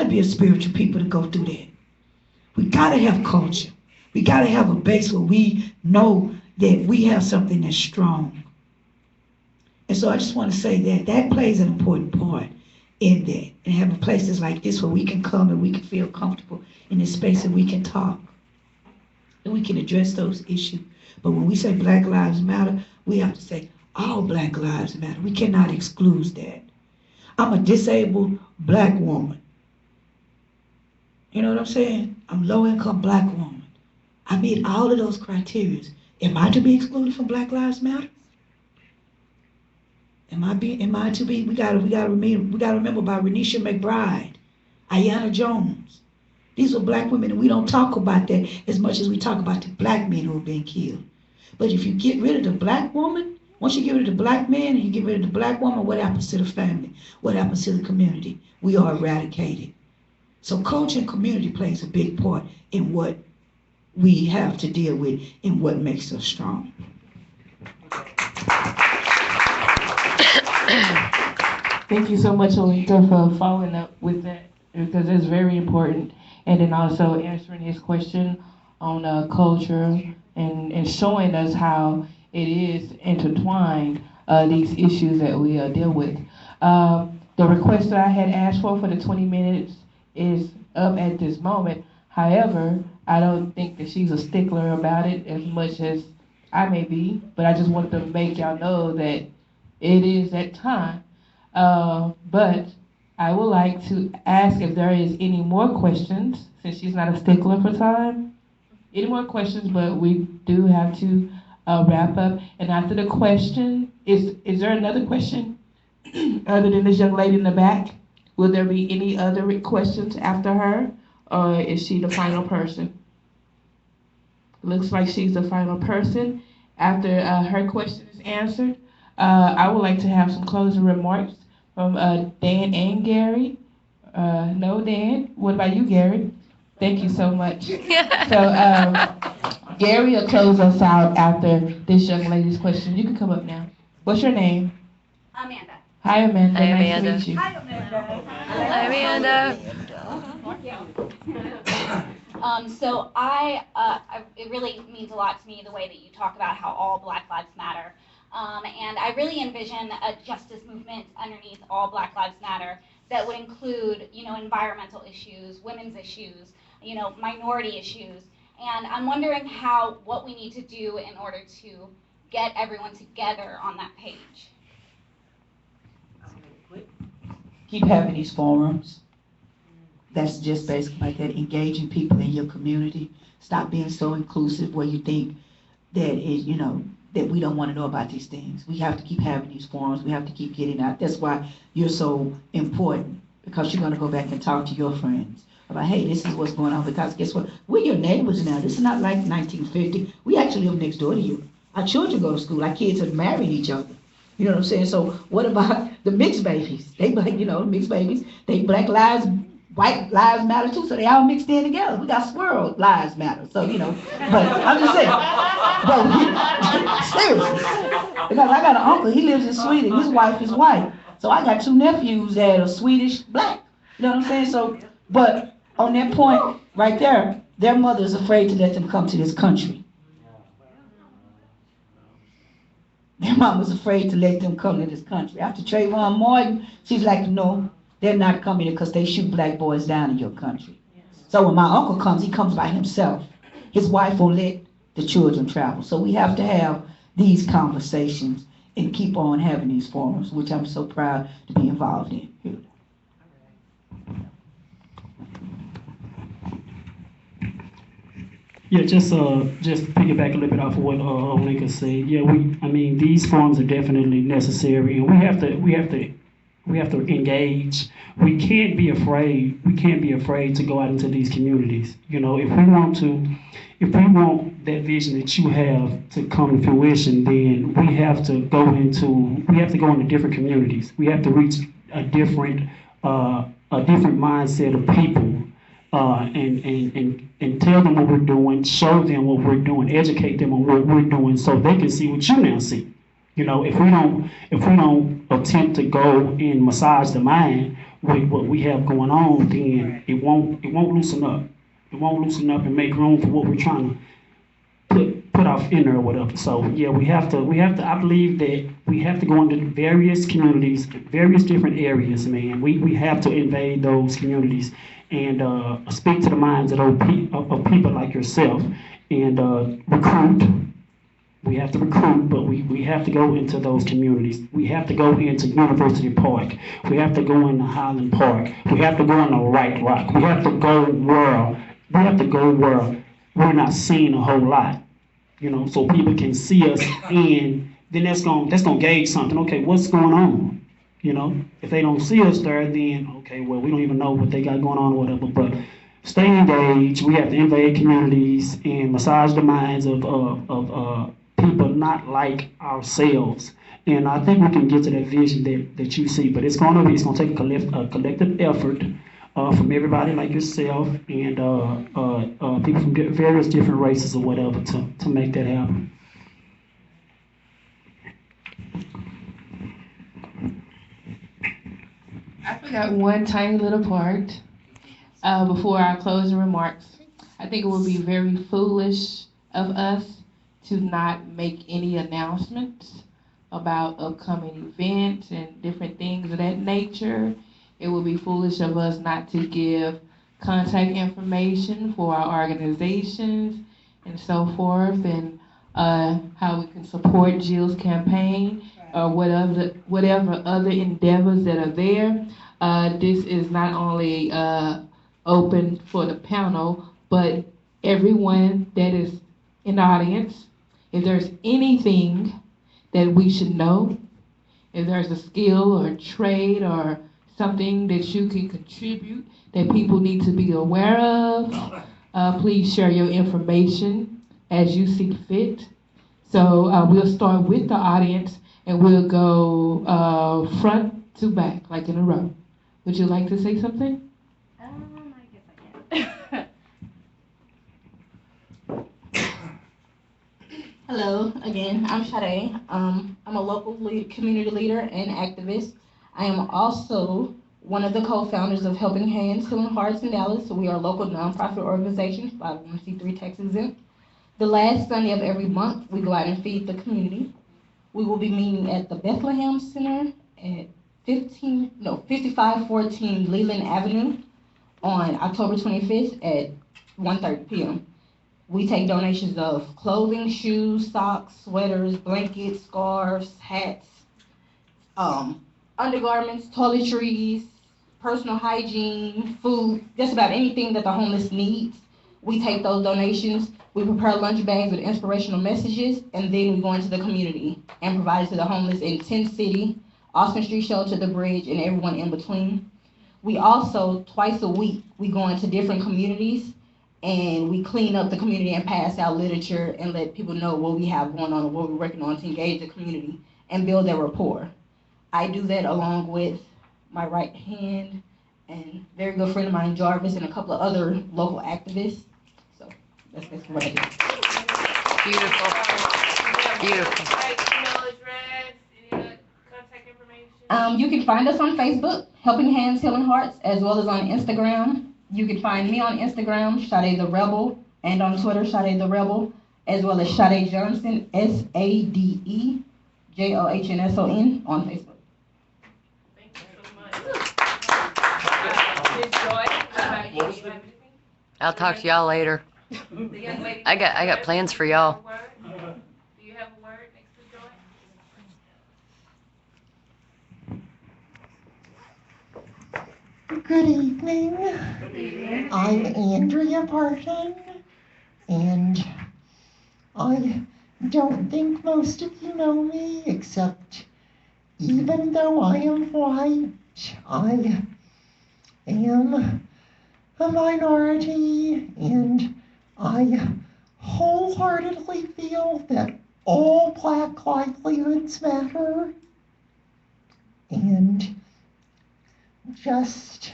be a spiritual people to go through that. We gotta have culture. We gotta have a base where we know that we have something that's strong. And so I just want to say that plays an important part in that. And having places like this where we can come and we can feel comfortable in this space and we can talk. And we can address those issues. But when we say Black Lives Matter, we have to say all Black Lives Matter. We cannot exclude that. I'm a disabled Black woman. You know what I'm saying? I'm low-income Black woman. I meet all of those criteria. Am I to be excluded from Black Lives Matter? Am I to be? We gotta remember about Renisha McBride, Ayanna Jones. These are Black women, and we don't talk about that as much as we talk about the Black men who are being killed. But if you get rid of the Black woman, once you get rid of the Black man and you get rid of the Black woman, what happens to the family? What happens to the community? We are eradicated. So culture and community plays a big part in what we have to deal with and what makes us strong. Thank you so much, Alika, for following up with that, because it's very important. And then also answering his question on culture and showing us how it is intertwined, these issues that we deal with. The request that I had asked for the 20 minutes is up at this moment. However, I don't think that she's a stickler about it as much as I may be, but I just wanted to make y'all know that it is that time. But I would like to ask if there is any more questions, since she's not a stickler for time. Any more questions, but we do have to wrap up. And after the question, is there another question other than this young lady in the back? Will there be any other questions after her, or is she the final person? Looks like she's the final person. After her question is answered, I would like to have some closing remarks from Dan and Gary. No, Dan. What about you, Gary? Thank you so much. So Gary will close us out after this young lady's question. You can come up now. What's your name? Amanda. Hi, Amanda. Hi, Nice Amanda. to meet you. Hi, Amanda. Hi, Amanda. So it really means a lot to me the way that you talk about how all Black Lives matter. And I really envision a justice movement underneath all Black Lives Matter that would include, environmental issues, women's issues, minority issues. And I'm wondering what we need to do in order to get everyone together on that page. Keep having these forums. That's just basically like that, engaging people in your community. Stop being so inclusive where you think that that we don't want to know about these things. We have to keep having these forums. We have to keep getting out. That's why you're so important, because you're going to go back and talk to your friends about, hey, this is what's going on. Because guess what? We're your neighbors now. This is not like 1950. We actually live next door to you. Our children go to school. Our kids have married each other. You know what I'm saying? So what about the mixed babies? They black, mixed babies. They Black Lives white lives matter too, so they all mixed in together. We got squirrel lives matter, so but I'm just saying, but seriously, because I got an uncle, he lives in Sweden, his wife is white, so I got two nephews that are Swedish black. You know what I'm saying? So, but on that point right there, their mother is afraid to let them come to this country. Their mom was afraid to let them come to this country. After Trayvon Martin, she's like, no, they're not coming here because they shoot black boys down in your country. So when my uncle comes, he comes by himself. His wife won't let the children travel. So we have to have these conversations and keep on having these forums, which I'm so proud to be involved in. Yeah, just piggyback a little bit off of what Olinka said. Yeah, these forums are definitely necessary, and we have to engage. We can't be afraid. We can't be afraid to go out into these communities. If we want that vision that you have to come to fruition, then we have to go into different communities. We have to reach a different mindset of people. And tell them what we're doing, show them what we're doing, educate them on what we're doing, so they can see what you now see. If we don't attempt to go and massage the mind with what we have going on, then it won't loosen up. It won't loosen up and make room for what we're trying to put off in there or whatever. So yeah, we have to. I believe that we have to go into various communities, various different areas. Man, we have to invade those communities and speak to the minds of people like yourself and recruit. We have to recruit, but we have to go into those communities. We have to go into University Park. We have to go into Highland Park. We have to go into White Rock. We have to go where we're not seeing a whole lot. So people can see us, and then that's gonna gauge something. Okay, what's going on? If they don't see us there, then okay, well, we don't even know what they got going on or whatever. But stay engaged. We have to invade communities and massage the minds of people not like ourselves. And I think we can get to that vision that you see. But it's gonna take a collective effort from everybody like yourself and people from various different races or whatever to make that happen. I forgot one tiny little part before our closing remarks. I think it would be very foolish of us to not make any announcements about upcoming events and different things of that nature. It would be foolish of us not to give contact information for our organizations and so forth, and how we can support Jill's campaign or whatever other endeavors that are there. This is not only open for the panel, but everyone that is in the audience. If there's anything that we should know, if there's a skill or a trade or something that you can contribute that people need to be aware of, please share your information as you see fit. So we'll start with the audience and we'll go front to back, like in a row. Would you like to say something? I guess I can. Hello, again, I'm Sade. I'm a local community leader and activist. I am also one of the co-founders of Helping Hands, Healing Hearts in Dallas. So we are a local nonprofit organization, 501c3 tax exempt. The last Sunday of every month, we go out and feed the community. We will be meeting at the Bethlehem Center at 5514 Leland Avenue on October 25th at 1:30 p.m. We take donations of clothing, shoes, socks, sweaters, blankets, scarves, hats, undergarments, toiletries, personal hygiene, food, just about anything that the homeless needs. We take those donations, we prepare lunch bags with inspirational messages, and then we go into the community and provide it to the homeless in Tent City, Austin Street Shelter, The Bridge, and everyone in between. We also, twice a week, we go into different communities and we clean up the community and pass out literature and let people know what we have going on and what we're working on to engage the community and build their rapport. I do that along with my right hand and very good friend of mine, Jarvis, and a couple of other local activists. So that's what I do. Beautiful. Beautiful. Email address, any contact information? You can find us on Facebook, Helping Hands, Healing Hearts, as well as on Instagram. You can find me on Instagram, Sade the Rebel, and on Twitter, Sade the Rebel, as well as Sade Johnson, SadeJohnson on Facebook. Thank you so much. Ms. Joy, you have anything? I'll talk to y'all later. The young lady. I got plans for y'all. Do you have a word next to Joy? Good evening. I'm Andrea Parton, and I don't think most of you know me, except even though I am white, I am a minority, and I wholeheartedly feel that all Black livelihoods matter. And just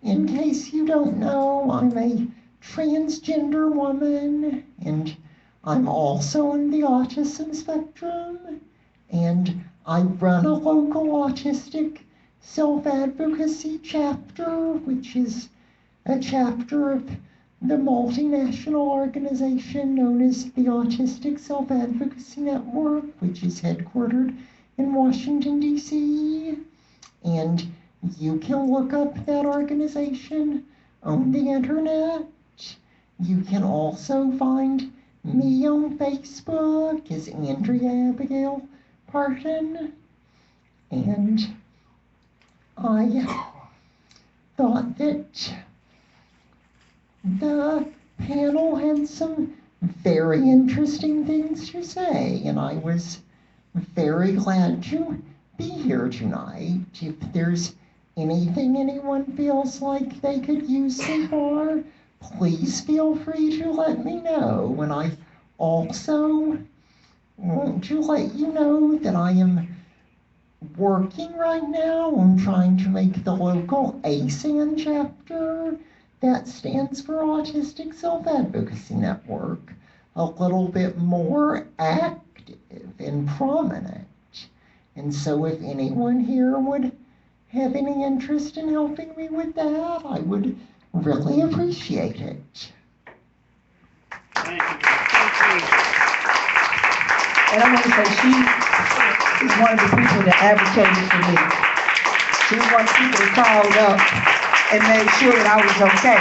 in case you don't know, I'm a transgender woman, and I'm also on the autism spectrum, and I run a local autistic self-advocacy chapter, which is a chapter of the multinational organization known as the Autistic Self-Advocacy Network, which is headquartered in Washington, D.C. And you can look up that organization on the internet. You can also find me on Facebook as Andrea Abigail Parton. And I thought that the panel had some very interesting things to say, and I was very glad to be here tonight. If there's anything anyone feels like they could use some more, please feel free to let me know. And I also want to let you know that I am working right now on trying to make the local ASAN chapter, that stands for Autistic Self-Advocacy Network, a little bit more active and prominent. And so if anyone here would have any interest in helping me with that, I would really appreciate it. Thank you. And I want to say she is one of the people that advocated for me. She was one of the people that called up and made sure that I was okay.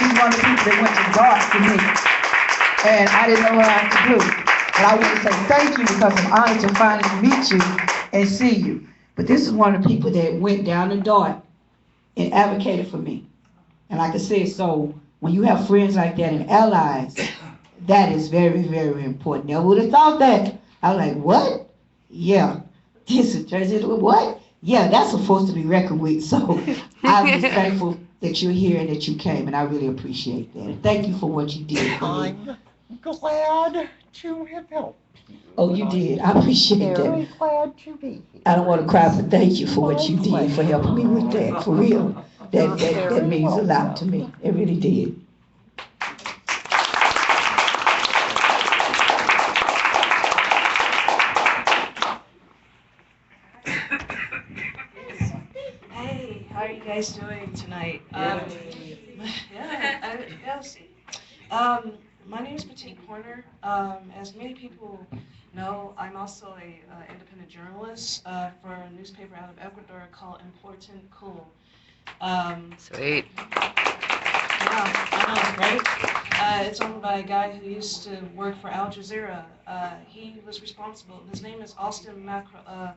She's one of the people that went to God for me. And I didn't know what I had to do. And I want to say thank you because I'm honored to finally meet you and see you. But this is one of the people that went down the dart and advocated for me. And like I said, so when you have friends like that and allies, that is very, very important. Never would have thought that. I was like, what? Yeah. This is transgender. What? Yeah, that's a force to be reckoned with. So I'm just thankful that you're here and that you came, and I really appreciate that. And thank you for what you did for me. I'm glad to have helped you. Oh, you did. I appreciate Very that. glad to be here. I don't want to cry, but thank you for what you did for helping me with that. For real. That means a lot to me. It really did. Hey, how are you guys doing tonight? My name is Petite Horner. As many people know, I'm also a independent journalist for a newspaper out of Ecuador called Important Cool. Sweet. Yeah, I know, right? It's owned by a guy who used to work for Al Jazeera. He was responsible. His name is Austin Mackerel,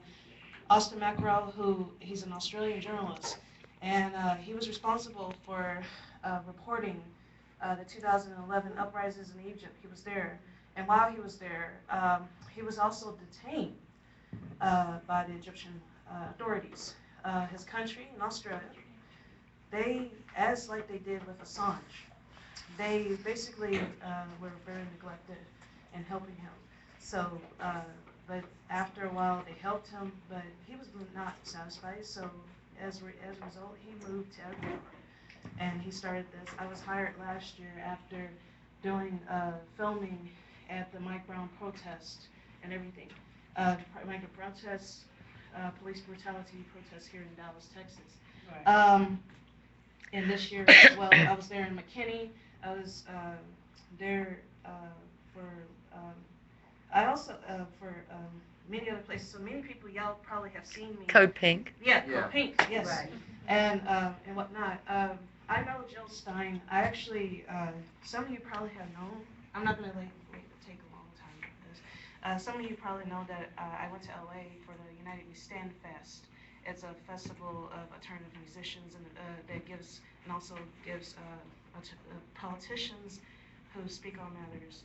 who he's an Australian journalist, and he was responsible for reporting the 2011 uprisings in Egypt. He was there, and while he was there, he was also detained by the Egyptian authorities. His country in Australia, they, as like they did with Assange, they basically were very neglected in helping him. So, but after a while, they helped him, but he was not satisfied. So as a result, he moved to Ecuador, and he started this. I was hired last year after doing filming at the Mike Brown protest and everything. Mike protest, police brutality protest here in Dallas, Texas. Right. And this year as well, I was there in McKinney. I was there for. I also for many other places. So many people, y'all probably have seen me. Code Pink. Yeah, Code Pink. Yes. Right. And whatnot. I know Jill Stein. I actually, some of you probably have known. I'm not gonna take a long time with this. Some of you probably know that I went to LA for the United We Stand Fest. It's a festival of alternative musicians and that gives and also gives politicians who speak on matters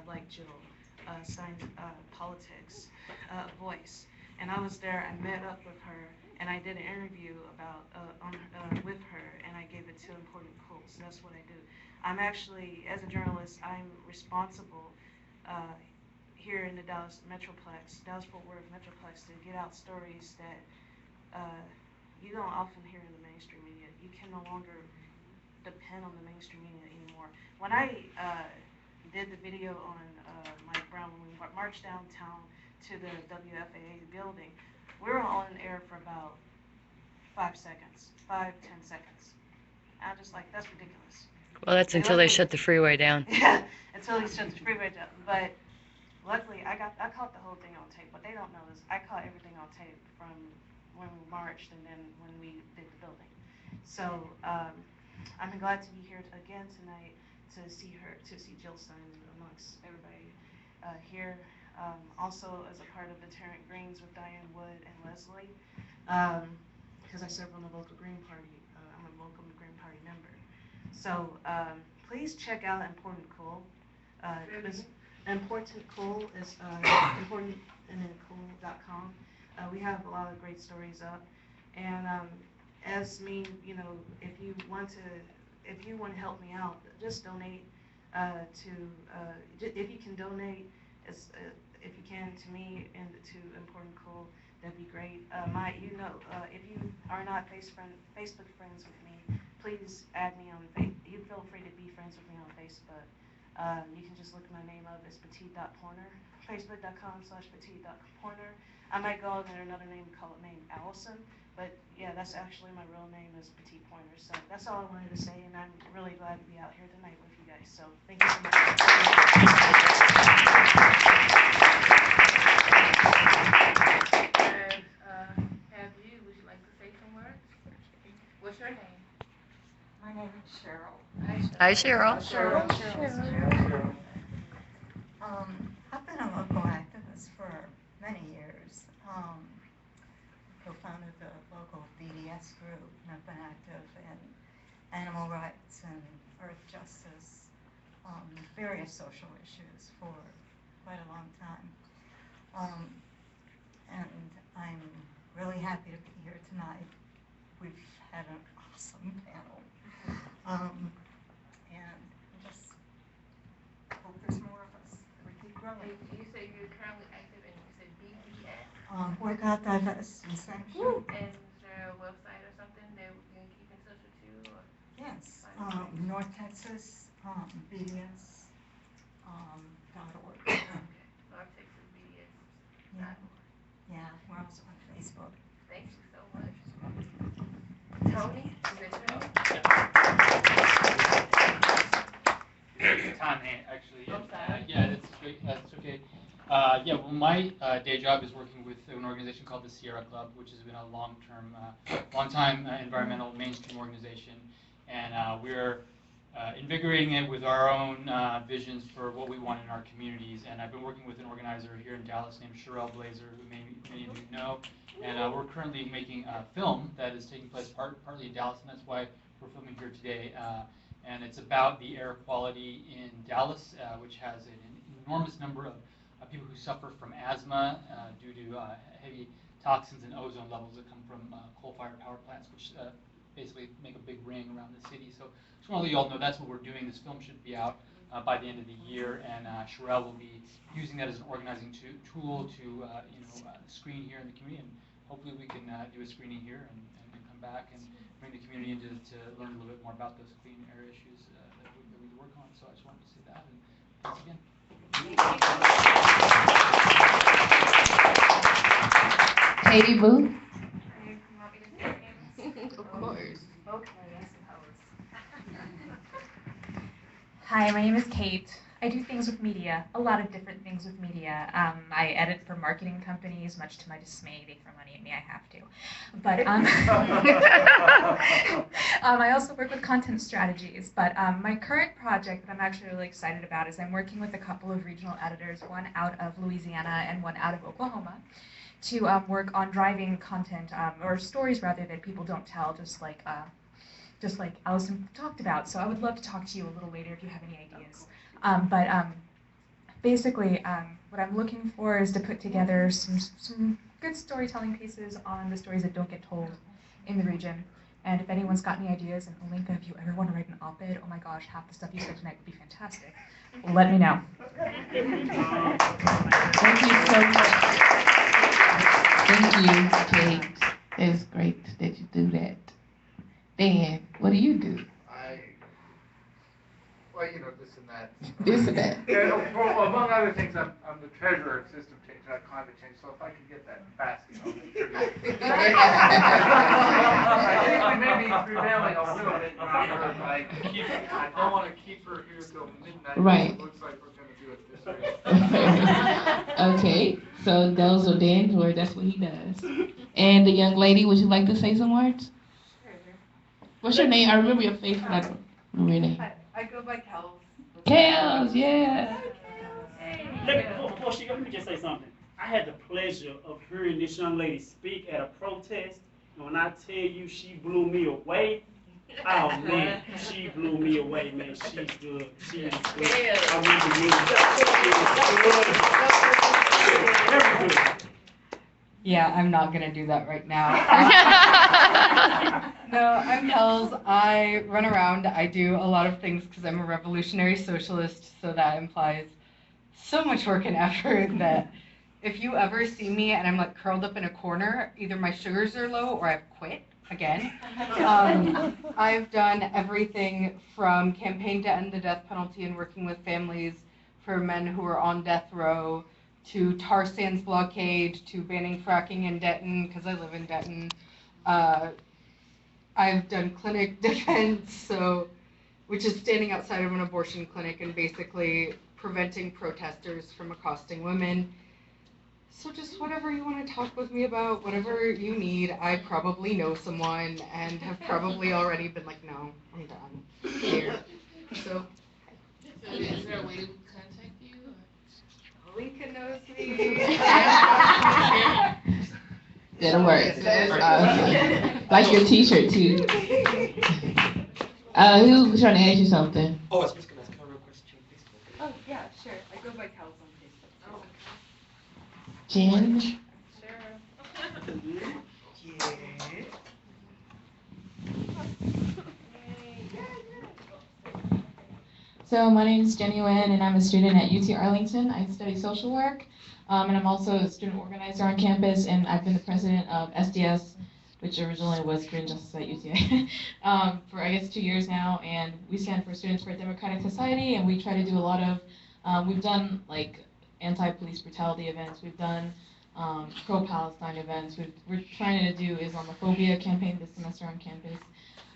like Jill Stein's politics voice. And I was there. I met up with her, and I did an interview about with her, and I gave it to Important Cool. So that's what I do. I'm actually, as a journalist, I'm responsible here in the Dallas Metroplex, Dallas-Fort Worth Metroplex, to get out stories that you don't often hear in the mainstream media. You can no longer depend on the mainstream media anymore. When I did the video on Mike Brown, when we marched downtown to the WFAA building, we were on air for about 5 seconds, 10 seconds. And I'm just like, that's ridiculous. Well, that's until they shut the freeway down. Yeah, until they shut the freeway down. But luckily, I caught the whole thing on tape. What they don't know is I caught everything on tape from when we marched and then when we did the building. So I'm glad to be here again tonight to see Jill Stein amongst everybody here. Also as a part of the Tarrant Greens with Diane Wood and Leslie, because I serve on the local Green Party. I'm a local Green Party member. So please check out Important Cool. Important Cool is importantandcool.com. We have a lot of great stories up, and as me, if you want to help me out, just donate if you can donate if you can to me and to Important Cool, that'd be great. If you are not Facebook friends with me, please add me on Facebook. You feel free to be friends with me on Facebook. You can just look my name up as petite.pointer, facebook.com/petite.pointer. I might go under another name, call it name Allison, but yeah, that's actually my real name is Petite Pointer. So that's all I wanted to say, and I'm really glad to be out here tonight with you guys. So thank you so much. Would you like to say some words? What's your name? My name is Cheryl. Hi, Cheryl. Cheryl. I've been a local activist for many years. Co-founded the local BDS group, and I've been active in animal rights and earth justice, various social issues for quite a long time. And I'm really happy to be here tonight. We've had an awesome panel. And I just hope there's more of us. We keep growing. You say you're currently active in, you said BDS? Boycott, Divest, and Sanction. And is there a website or something that we can keep in touch with you? Or Yes, North Texas, BDS, .org. Okay. North Texas BDS. Yeah, we're also on Facebook. Thank you so much. Tony, is it Tony? Tom, actually. I'm sorry. Yeah, that's great. That's okay. Well, my day job is working with an organization called the Sierra Club, which has been a long-time environmental mainstream organization, and we're invigorating it with our own visions for what we want in our communities. And I've been working with an organizer here in Dallas named Sherelle Blazer, who many of you know, and we're currently making a film that is taking place partly in Dallas, and that's why we're filming here today. And it's about the air quality in Dallas, which has an enormous number of people who suffer from asthma due to heavy toxins and ozone levels that come from coal-fired power plants, which basically make a big ring around the city. So just want to let you all know that's what we're doing. This film should be out by the end of the year, and Sherelle will be using that as an organizing tool to screen here in the community, and hopefully we can do a screening here and come back and bring the community into to learn a little bit more about those clean air issues that we work on. So I just wanted to say that, and thanks again. Katie Booth. Of course. Okay, I suppose. Hi, my name is Kate. I do things with media, a lot of different things with media. I edit for marketing companies, much to my dismay. They throw money at me, I have to. But I also work with content strategies. But my current project that I'm actually really excited about is I'm working with a couple of regional editors, one out of Louisiana and one out of Oklahoma, to work on driving content, or stories rather, that people don't tell, just like Allison talked about. So I would love to talk to you a little later if you have any ideas. Basically, what I'm looking for is to put together some good storytelling pieces on the stories that don't get told in the region. And if anyone's got any ideas, and Olinka, if you ever want to write an op-ed, oh my gosh, half the stuff you said tonight would be fantastic. Let me know. Thank you so much. Thank you, Kate. It's great that you do that. Dan, what do you do? Well, you know, this and that. This and that. Yeah, well, among other things, I'm the treasurer of system change, not climate change, so if I could get that fast, you know, contribute. I think we may be prevailing a little bit on her, but I don't want to keep her here till midnight. Right. It looks like we're going to do it this way. Okay, so those are Dan's words, that's what he does. And the young lady, would you like to say some words? What's your name? I remember your face, but I don't remember your name. I go by Kels. Kels, yeah. Before she goes, let me just say something. I had the pleasure of hearing this young lady speak at a protest, and when I tell you she blew me away, oh man, she blew me away, man. She's good. She is good. I really good. Yeah, I'm not gonna do that right now. No, I'm Kels. I run around. I do a lot of things because I'm a revolutionary socialist, so that implies so much work and effort that if you ever see me and I'm like curled up in a corner, either my sugars are low or I've quit again. I've done everything from campaign to end the death penalty and working with families for men who are on death row, to tar sands blockade, to banning fracking in Denton, because I live in Denton. I've done clinic defense, which is standing outside of an abortion clinic and basically preventing protesters from accosting women. So just whatever you want to talk with me about, whatever you need, I probably know someone and have probably already been like, no, I'm done here. So is there a way to contact you? Lincoln knows me. That'll work. Like your t-shirt too. Who's trying to ask you something? Oh, I was just going to ask her a question on Facebook. Oh, yeah, sure. I go by Kels on Facebook. Oh. Jen? So my name is Jenny Nguyen, and I'm a student at UT Arlington. I study social work, and I'm also a student organizer on campus, and I've been the president of SDS, which originally was Student Justice at UTA, for I guess 2 years now, and we stand for Students for a Democratic Society, and we try to do a lot of, we've done like anti-police brutality events, we've done pro-Palestine events, we're trying to do Islamophobia campaign this semester on campus.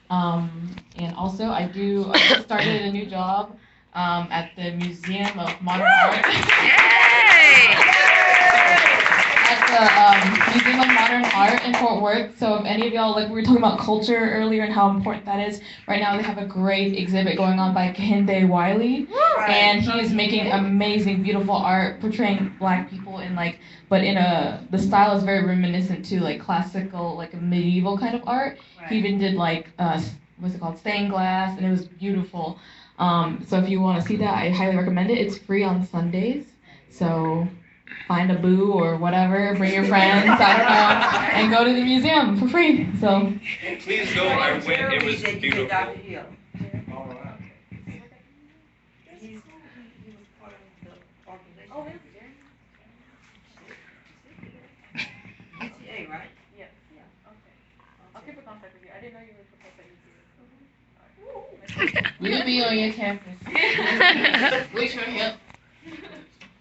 And also I just started a new job at the Museum of Modern Art. At the Museum of Modern Art in Fort Worth. So if any of y'all, like we were talking about culture earlier and how important that is, right now they have a great exhibit going on by Kehinde Wiley. And he is making amazing, beautiful art portraying Black people in like, but in the style is very reminiscent to like classical, like a medieval kind of art. He even did like, what's it called, stained glass, and it was beautiful. So if you want to see that, I highly recommend it. It's free on Sundays, so find a boo or whatever, bring your friends, I don't know, and go to the museum for free. So Please go, I went, it was beautiful. UTA, right? Yes. Yeah. Okay. I'll keep in contact with you. We'll be on your campus. With your help.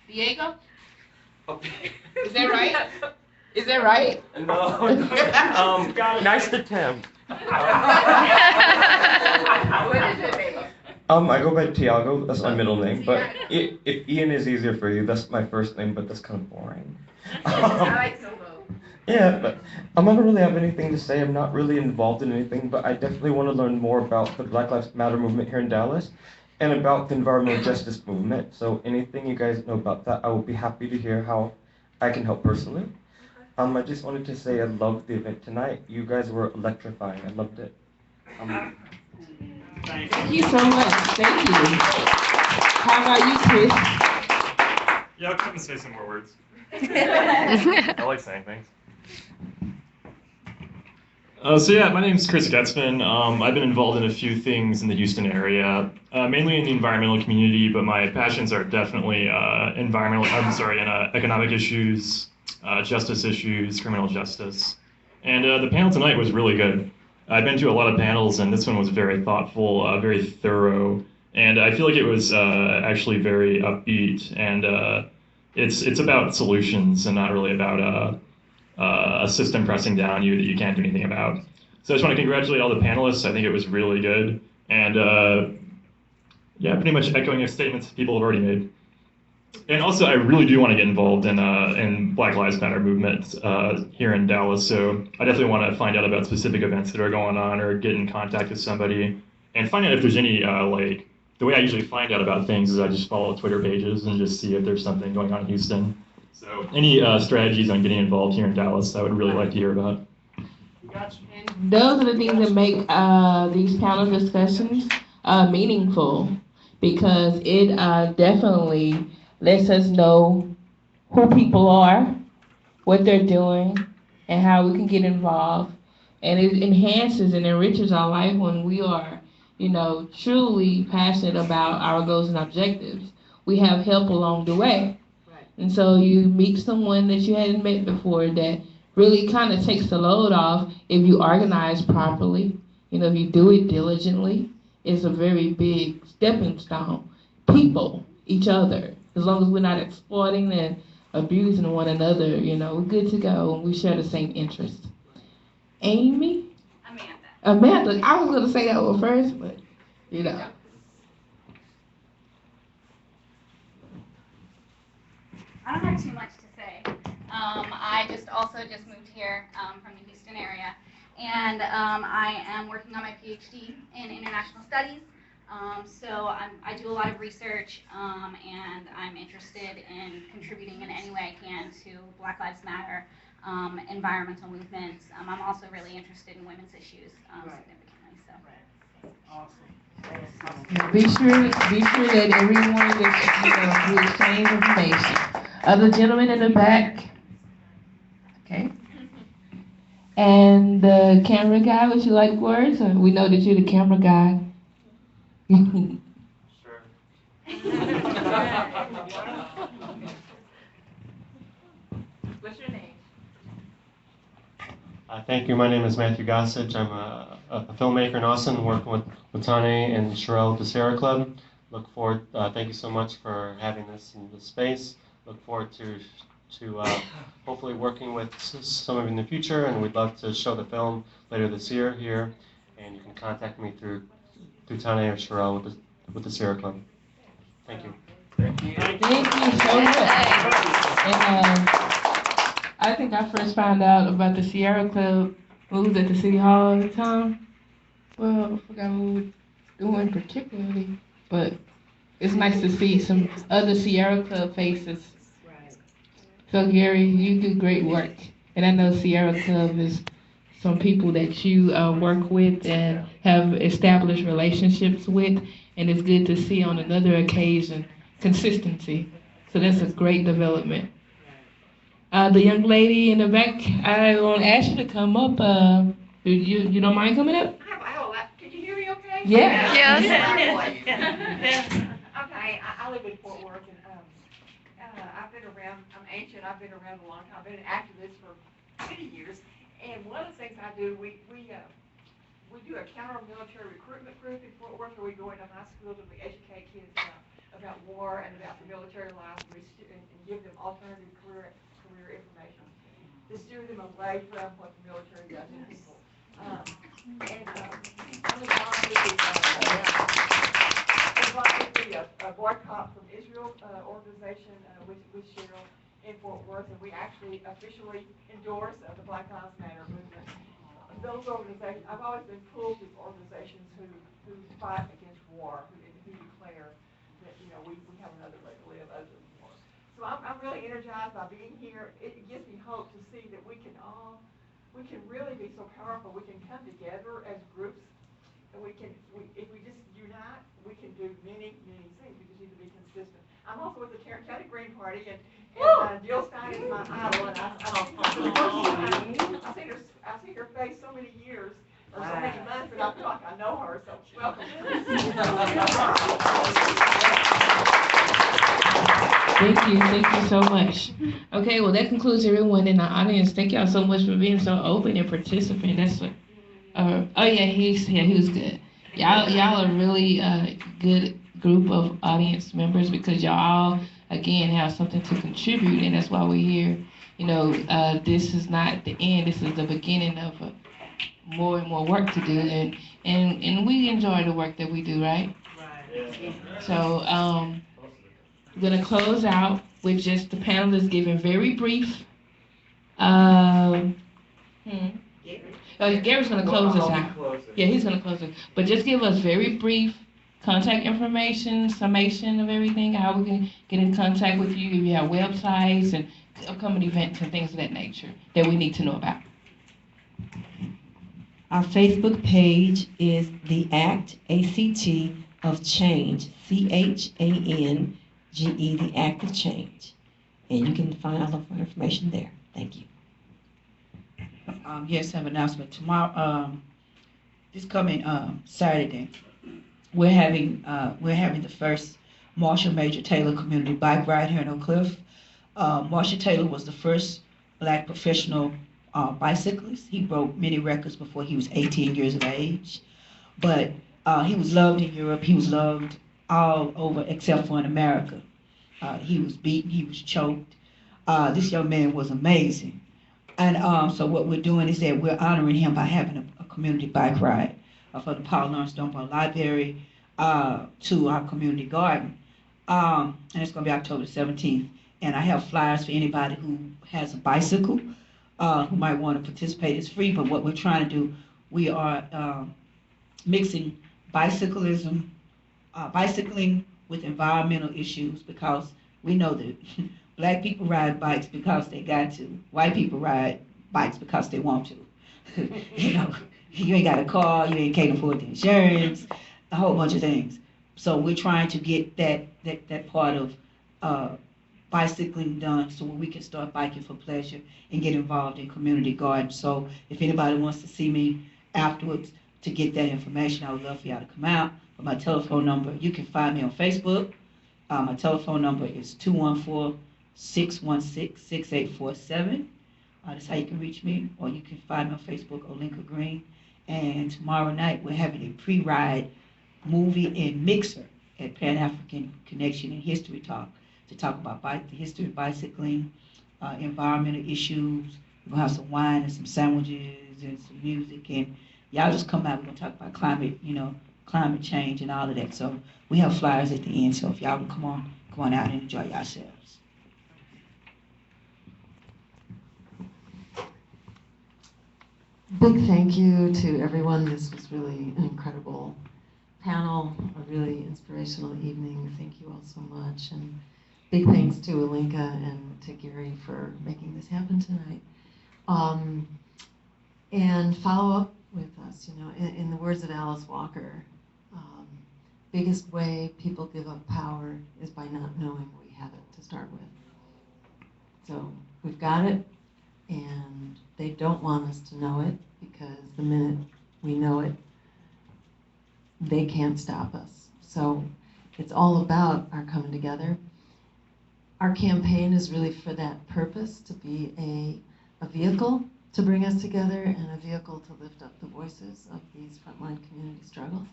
Diego? Is that right? Is that right? No. Nice attempt. What is your name? I go by Tiago. That's my middle name. But if Ian is easier for you, that's my first name. But that's kind of boring. I like Solo. Yeah, but I don't really have anything to say. I'm not really involved in anything, but I definitely want to learn more about the Black Lives Matter movement here in Dallas and about the environmental justice movement. So anything you guys know about that, I will be happy to hear how I can help personally. I just wanted to say I loved the event tonight. You guys were electrifying. I loved it. Thank you so much. Thank you. How about you, Chris? Yeah, I'll come and say some more words. I like saying things. So yeah, my name is Chris Getzman. I've been involved in a few things in the Houston area, mainly in the environmental community, but my passions are definitely economic issues, justice issues, criminal justice. And the panel tonight was really good. I've been to a lot of panels, and this one was very thoughtful, very thorough, and I feel like it was actually very upbeat. And it's about solutions and not really about a system pressing down you that you can't do anything about. So I just want to congratulate all the panelists. I think it was really good. And yeah, pretty much echoing your statements people have already made. And also, I really do want to get involved in Black Lives Matter movement here in Dallas. So I definitely want to find out about specific events that are going on or get in contact with somebody and find out if there's any, like, the way I usually find out about things is I just follow Twitter pages and just see if there's something going on in Houston. So any strategies on getting involved here in Dallas, I would really like to hear about. And those are the things that make these panel discussions meaningful, because it definitely lets us know who people are, what they're doing, and how we can get involved. And it enhances and enriches our life when we are, truly passionate about our goals and objectives. We have help along the way. And so you meet someone that you hadn't met before that really kind of takes the load off if you organize properly, if you do it diligently. It's a very big stepping stone. People, each other, as long as we're not exploiting and abusing one another, we're good to go and we share the same interests. Amy? Amanda. I was going to say that one first, but, I don't have too much to say. I also just moved here from the Houston area, and I am working on my PhD in international studies. So I do a lot of research, and I'm interested in contributing in any way I can to Black Lives Matter, environmental movements. I'm also really interested in women's issues significantly. So. Yeah, be sure that everyone gets, we exchange information. Other gentlemen in the back. Okay. And the camera guy, would you like words? Or we know that you're the camera guy. Sure. What's your name? Thank you. My name is Matthew Gossage. I'm a filmmaker in Austin, working with Tane and Sherelle at the Sierra Club. Look forward. Thank you so much for having this in this space. Look forward to hopefully working with some of you in the future, and we'd love to show the film later this year here. And you can contact me through Tane or Sherelle with the Sierra Club. Thank you. Thank you so much. And I think I first found out about the Sierra Club when we was at the City Hall at the time. Well, I forgot what we were doing particularly, but it's nice to see some other Sierra Club faces. So Gary, you do great work. And I know Sierra Club is some people that you work with and have established relationships with, and it's good to see on another occasion consistency. So that's a great development. The young lady in the back, I want to ask you to come up. You don't mind coming up? Can you hear me okay? Yeah. Yes. Okay, I live in Fort Worth, and I've been around, I'm ancient, I've been around a long time, I've been an activist for many years, and one of the things I do, we we do a counter-military recruitment group in Fort Worth where we go into high schools and we educate kids about war and about the military life and give them alternative career information to steer them away from what the military does to people. I'm involved with the Boycott from Israel organization with Cheryl in Fort Worth, and we actually officially endorse the Black Lives Matter movement. Those organizations, I've always been pulled to organizations who fight against war, who declare that, we have another way to live other than war. So I'm really energized by being here. It gives me hope to see that we can really be so powerful. We can come together as groups, and if we just unite, we can do many, many things. We just need to be consistent. I'm also with the Tarrant County Green Party, and Jill Stein is my idol, and I've seen her face so many years, or so many months, that I feel like I know her, so welcome. Thank you so much. Okay, well that concludes everyone in the audience. Thank y'all so much for being so open and participating. That's what. Oh yeah, he was good. Y'all are really good group of audience members because y'all again have something to contribute, and that's why we're here. This is not the end. This is the beginning of more and more work to do, and we enjoy the work that we do, right? Right. So we're gonna close out with just the panelists giving very brief. Gary's gonna close us out. Yeah, he's gonna close it. But just give us very brief contact information, summation of everything, how we can get in contact with you, if you have websites and upcoming events and things of that nature that we need to know about. Our Facebook page is the ACT, A-C-T, of Change, CHANGE, the Act of Change. And you can find all of our information there. Thank you. Yes, I have an announcement. Tomorrow, this coming Saturday, we're having the first Marshall Major Taylor Community Bike Ride here in Oak Cliff. Marshall Taylor was the first black professional bicyclist. He broke many records before he was 18 years of age. But he was loved in Europe. He was loved all over except for in America. He was beaten. He was choked. This young man was amazing. And so what we're doing is that we're honoring him by having a community bike ride for the Paul Lawrence Dunbar Library to our community garden. And it's going to be October 17th. And I have flyers for anybody who has a bicycle, who might want to participate. It's free, but what we're trying to do, we are mixing bicycling with environmental issues, because we know that black people ride bikes because they got to. White people ride bikes because they want to. You ain't got a car, you can't afford the insurance, a whole bunch of things. So we're trying to get that part of bicycling done so we can start biking for pleasure and get involved in community gardens. So if anybody wants to see me afterwards to get that information, I would love for y'all to come out. But my telephone number, you can find me on Facebook. My telephone number is 214-616-6847. That's how you can reach me, or you can find me on Facebook, Olinka Green. And tomorrow night we're having a pre-ride movie and mixer at Pan-African Connection and History Talk to talk about the history of bicycling, environmental issues. We're gonna have some wine and some sandwiches and some music, and y'all just come out. We're gonna talk about climate change and all of that. So we have flyers at the end. So if y'all can come on out and enjoy yourselves. Big thank you to everyone. This was really an incredible panel, a really inspirational evening. Thank you all so much. And big thanks to Olinka and to Gary for making this happen tonight. And follow up with us, in the words of Alice Walker, biggest way people give up power is by not knowing we have it to start with. So we've got it, and they don't want us to know it, because the minute we know it, they can't stop us. So it's all about our coming together. Our campaign is really for that purpose, to be a vehicle to bring us together and a vehicle to lift up the voices of these frontline community struggles,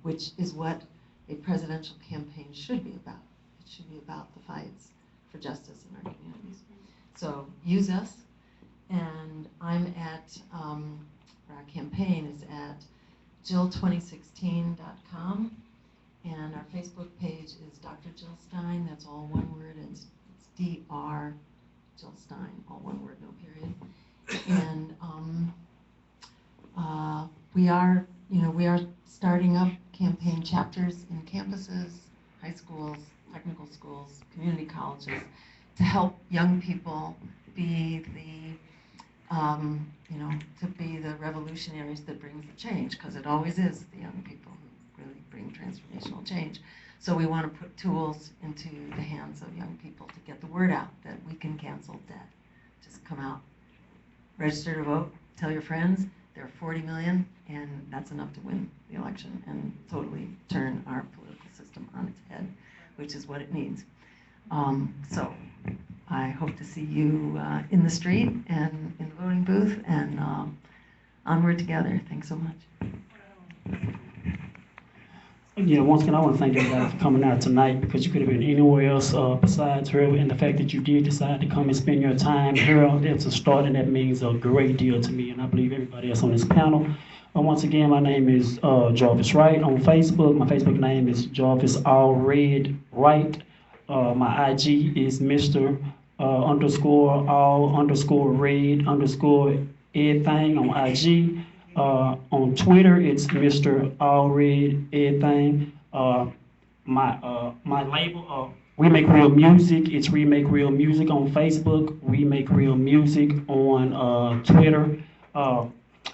which is what a presidential campaign should be about. It should be about the fights for justice in our communities. So use us, and I'm at, our campaign is at jill2016.com, and our Facebook page is Dr. Jill Stein. That's all one word. It's Dr. Jill Stein, all one word, no period. And we are starting up campaign chapters in campuses, high schools, technical schools, community colleges, to help young people be the to be the revolutionaries that brings the change, because it always is the young people who really bring transformational change. So we want to put tools into the hands of young people to get the word out that we can cancel debt. Just come out, register to vote, tell your friends. There are 40 million, and that's enough to win the election and totally turn our political system on its head, which is what it needs. So I hope to see you in the street and in the voting booth, and onward together. Thanks so much. Yeah, once again, I want to thank everybody for coming out tonight, because you could have been anywhere else besides here, and the fact that you did decide to come and spend your time here, that's a start, and that means a great deal to me, and I believe everybody else on this panel. Once again, my name is Jarvis Wright on Facebook. My Facebook name is Jarvis Allred Wright. My IG is Mr. _all_red_everything on IG. On Twitter, it's Mr. Allred Everything. My label, We Make Real Music, it's We Make Real Music on Facebook. We Make Real Music on Twitter.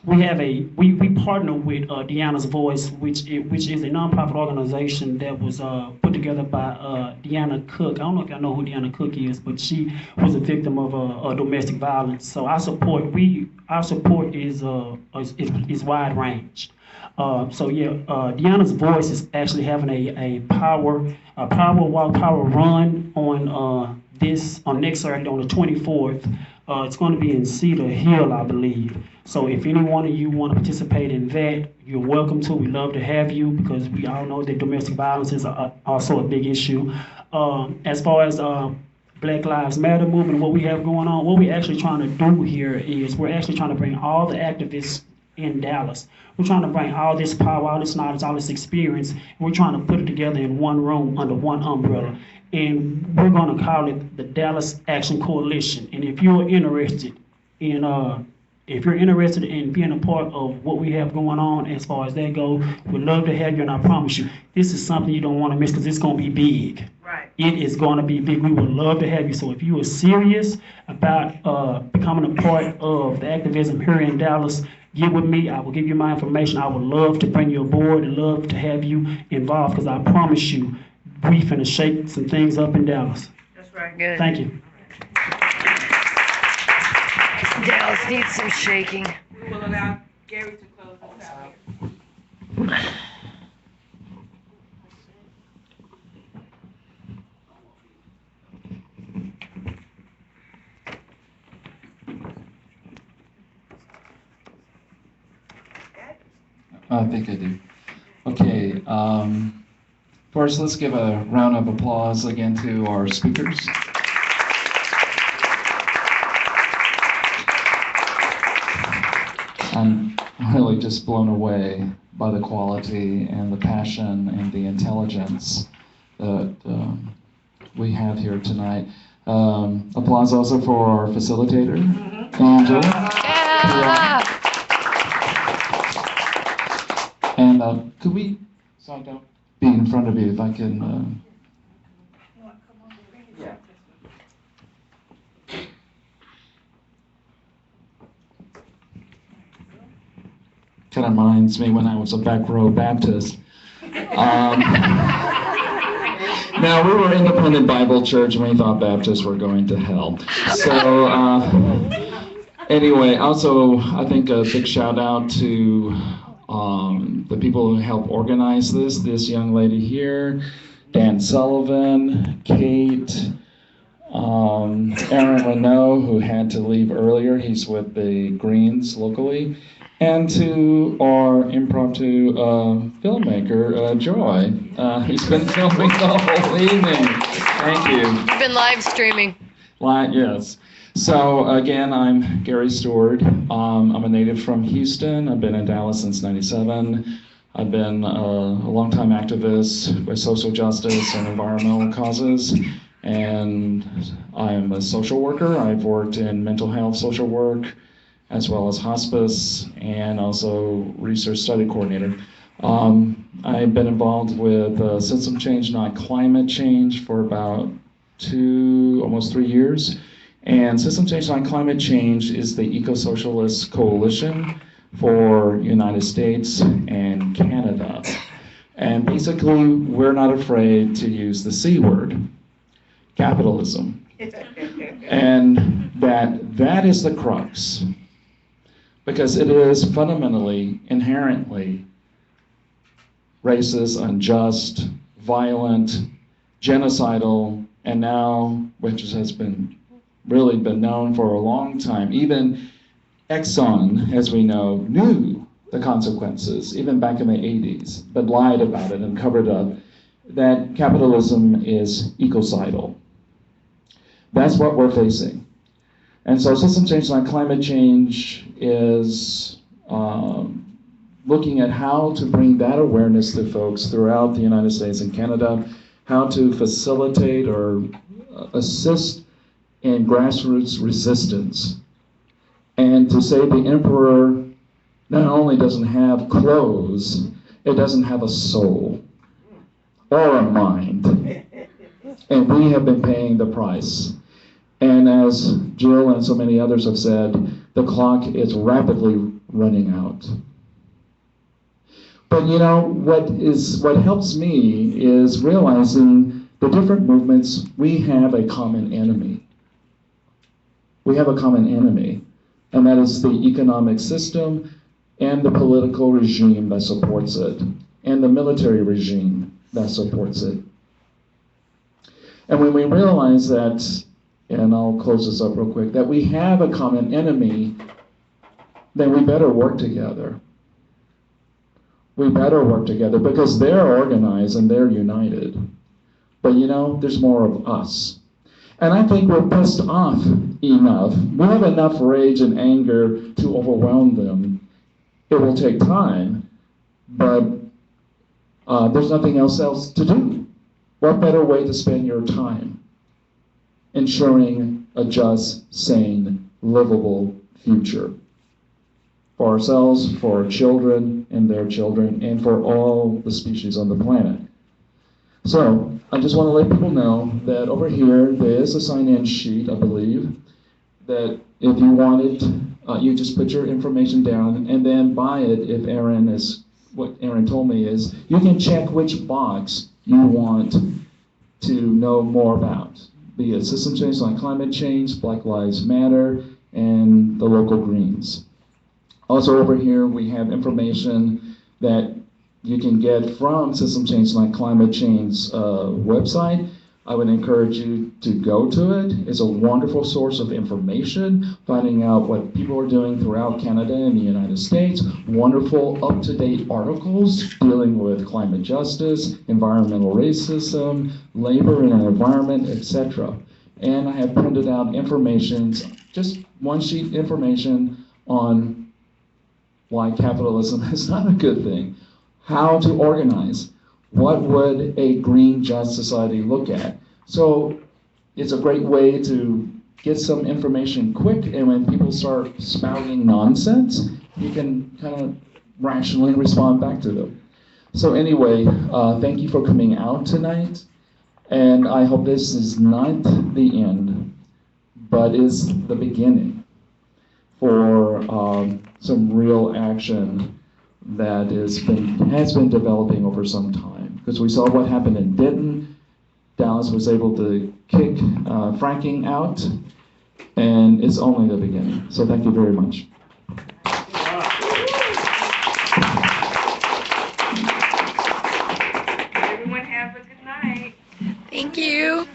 We partner with Deanna's Voice, which is a nonprofit organization that was put together by Deanna Cook. I don't know if y'all know who Deanna Cook is, but she was a victim of domestic violence. So our support is wide ranged. Deanna's Voice is actually having a power walk, power run on next Saturday on the 24th. It's going to be in Cedar Hill, I believe. So if any one of you want to participate in that, you're welcome to. We love to have you, because we all know that domestic violence is also a big issue. As far as Black Lives Matter movement, what we have going on, what we're actually trying to do here is we're actually trying to bring all the activists in Dallas. We're trying to bring all this power, all this knowledge, all this experience, and we're trying to put it together in one room under one umbrella. And we're going to call it the Dallas Action Coalition. And if you're interested in being a part of what we have going on as far as that goes, we'd love to have you, and I promise you, this is something you don't want to miss, because it's going to be big. Right. It is going to be big. We would love to have you. So if you are serious about becoming a part of the activism here in Dallas, get with me. I will give you my information. I would love to bring you aboard and love to have you involved, because I promise you, we finna shake some things up in Dallas. That's right. Good. Thank you. Dallas needs some shaking. We will allow Gary to close us out here. I think I do. Okay. First, let's give a round of applause again to our speakers. I'm really just blown away by the quality and the passion and the intelligence that we have here tonight. Applause also for our facilitator, Angela. Yeah. And could we, so I don't be in front of you, if I can. Yeah. Kind of reminds me when I was a back row Baptist. Now, we were independent Bible church, and we thought Baptists were going to hell. So, anyway, also, I think a big shout out to the people who helped organize this young lady here, Dan Sullivan, Kate, Aaron Renault, who had to leave earlier, he's with the Greens locally, and to our impromptu filmmaker, Joy, who's been filming the whole evening. Thank you. You've been live streaming. Yes. So again, I'm Gary Stewart. I'm a native from Houston. I've been in Dallas since '97. I've been a longtime activist with social justice and environmental causes, and I'm a social worker. I've worked in mental health social work, as well as hospice, and also research study coordinator. I've been involved with system change, not climate change, for about almost 3 years. And System Change on Climate Change is the eco-socialist coalition for United States and Canada. And basically, we're not afraid to use the C word, capitalism. And that is the crux, because it is fundamentally, inherently racist, unjust, violent, genocidal, and now, which has been really been known for a long time. Even Exxon, as we know, knew the consequences, even back in the 80s, but lied about it and covered up, that capitalism is ecocidal. That's what we're facing. And so System Change on Climate Change is looking at how to bring that awareness to folks throughout the United States and Canada, how to facilitate or assist in grassroots resistance, and to say the emperor not only doesn't have clothes, it doesn't have a soul or a mind. And we have been paying the price. And as Jill and so many others have said, the clock is rapidly running out. But you know, what helps me is realizing the different movements, we have a common enemy. We have a common enemy, and that is the economic system and the political regime that supports it, and the military regime that supports it. And when we realize that, and I'll close this up real quick, that we have a common enemy, then we better work together. We better work together because they're organized and they're united. But you know, there's more of us. And I think we're pissed off enough. We have enough rage and anger to overwhelm them. It will take time, but there's nothing else to do. What better way to spend your time ensuring a just, sane, livable future for ourselves, for our children and their children, and for all the species on the planet? So I just want to let people know that over here there is a sign-in sheet, I believe, that if you wanted, you just put your information down and then by it, if Aaron is, what Aaron told me is, you can check which box you want to know more about, be it system change on climate change, Black Lives Matter, and the local Greens. Also over here we have information that you can get from System Change on Climate Change website. I would encourage you to go to it. It's a wonderful source of information, finding out what people are doing throughout Canada and the United States. Wonderful up-to-date articles dealing with climate justice, environmental racism, labor and environment, etc. And I have printed out information, just one sheet information on why capitalism is not a good thing. How to organize. What would a green, just society look at? So it's a great way to get some information quick, and when people start spouting nonsense, you can kind of rationally respond back to them. So anyway, thank you for coming out tonight, and I hope this is not the end, but is the beginning for some real action that has been developing over some time. Because we saw what happened in Denton. Dallas was able to kick fracking out, and it's only the beginning. So thank you very much. Everyone have a good night. Thank you.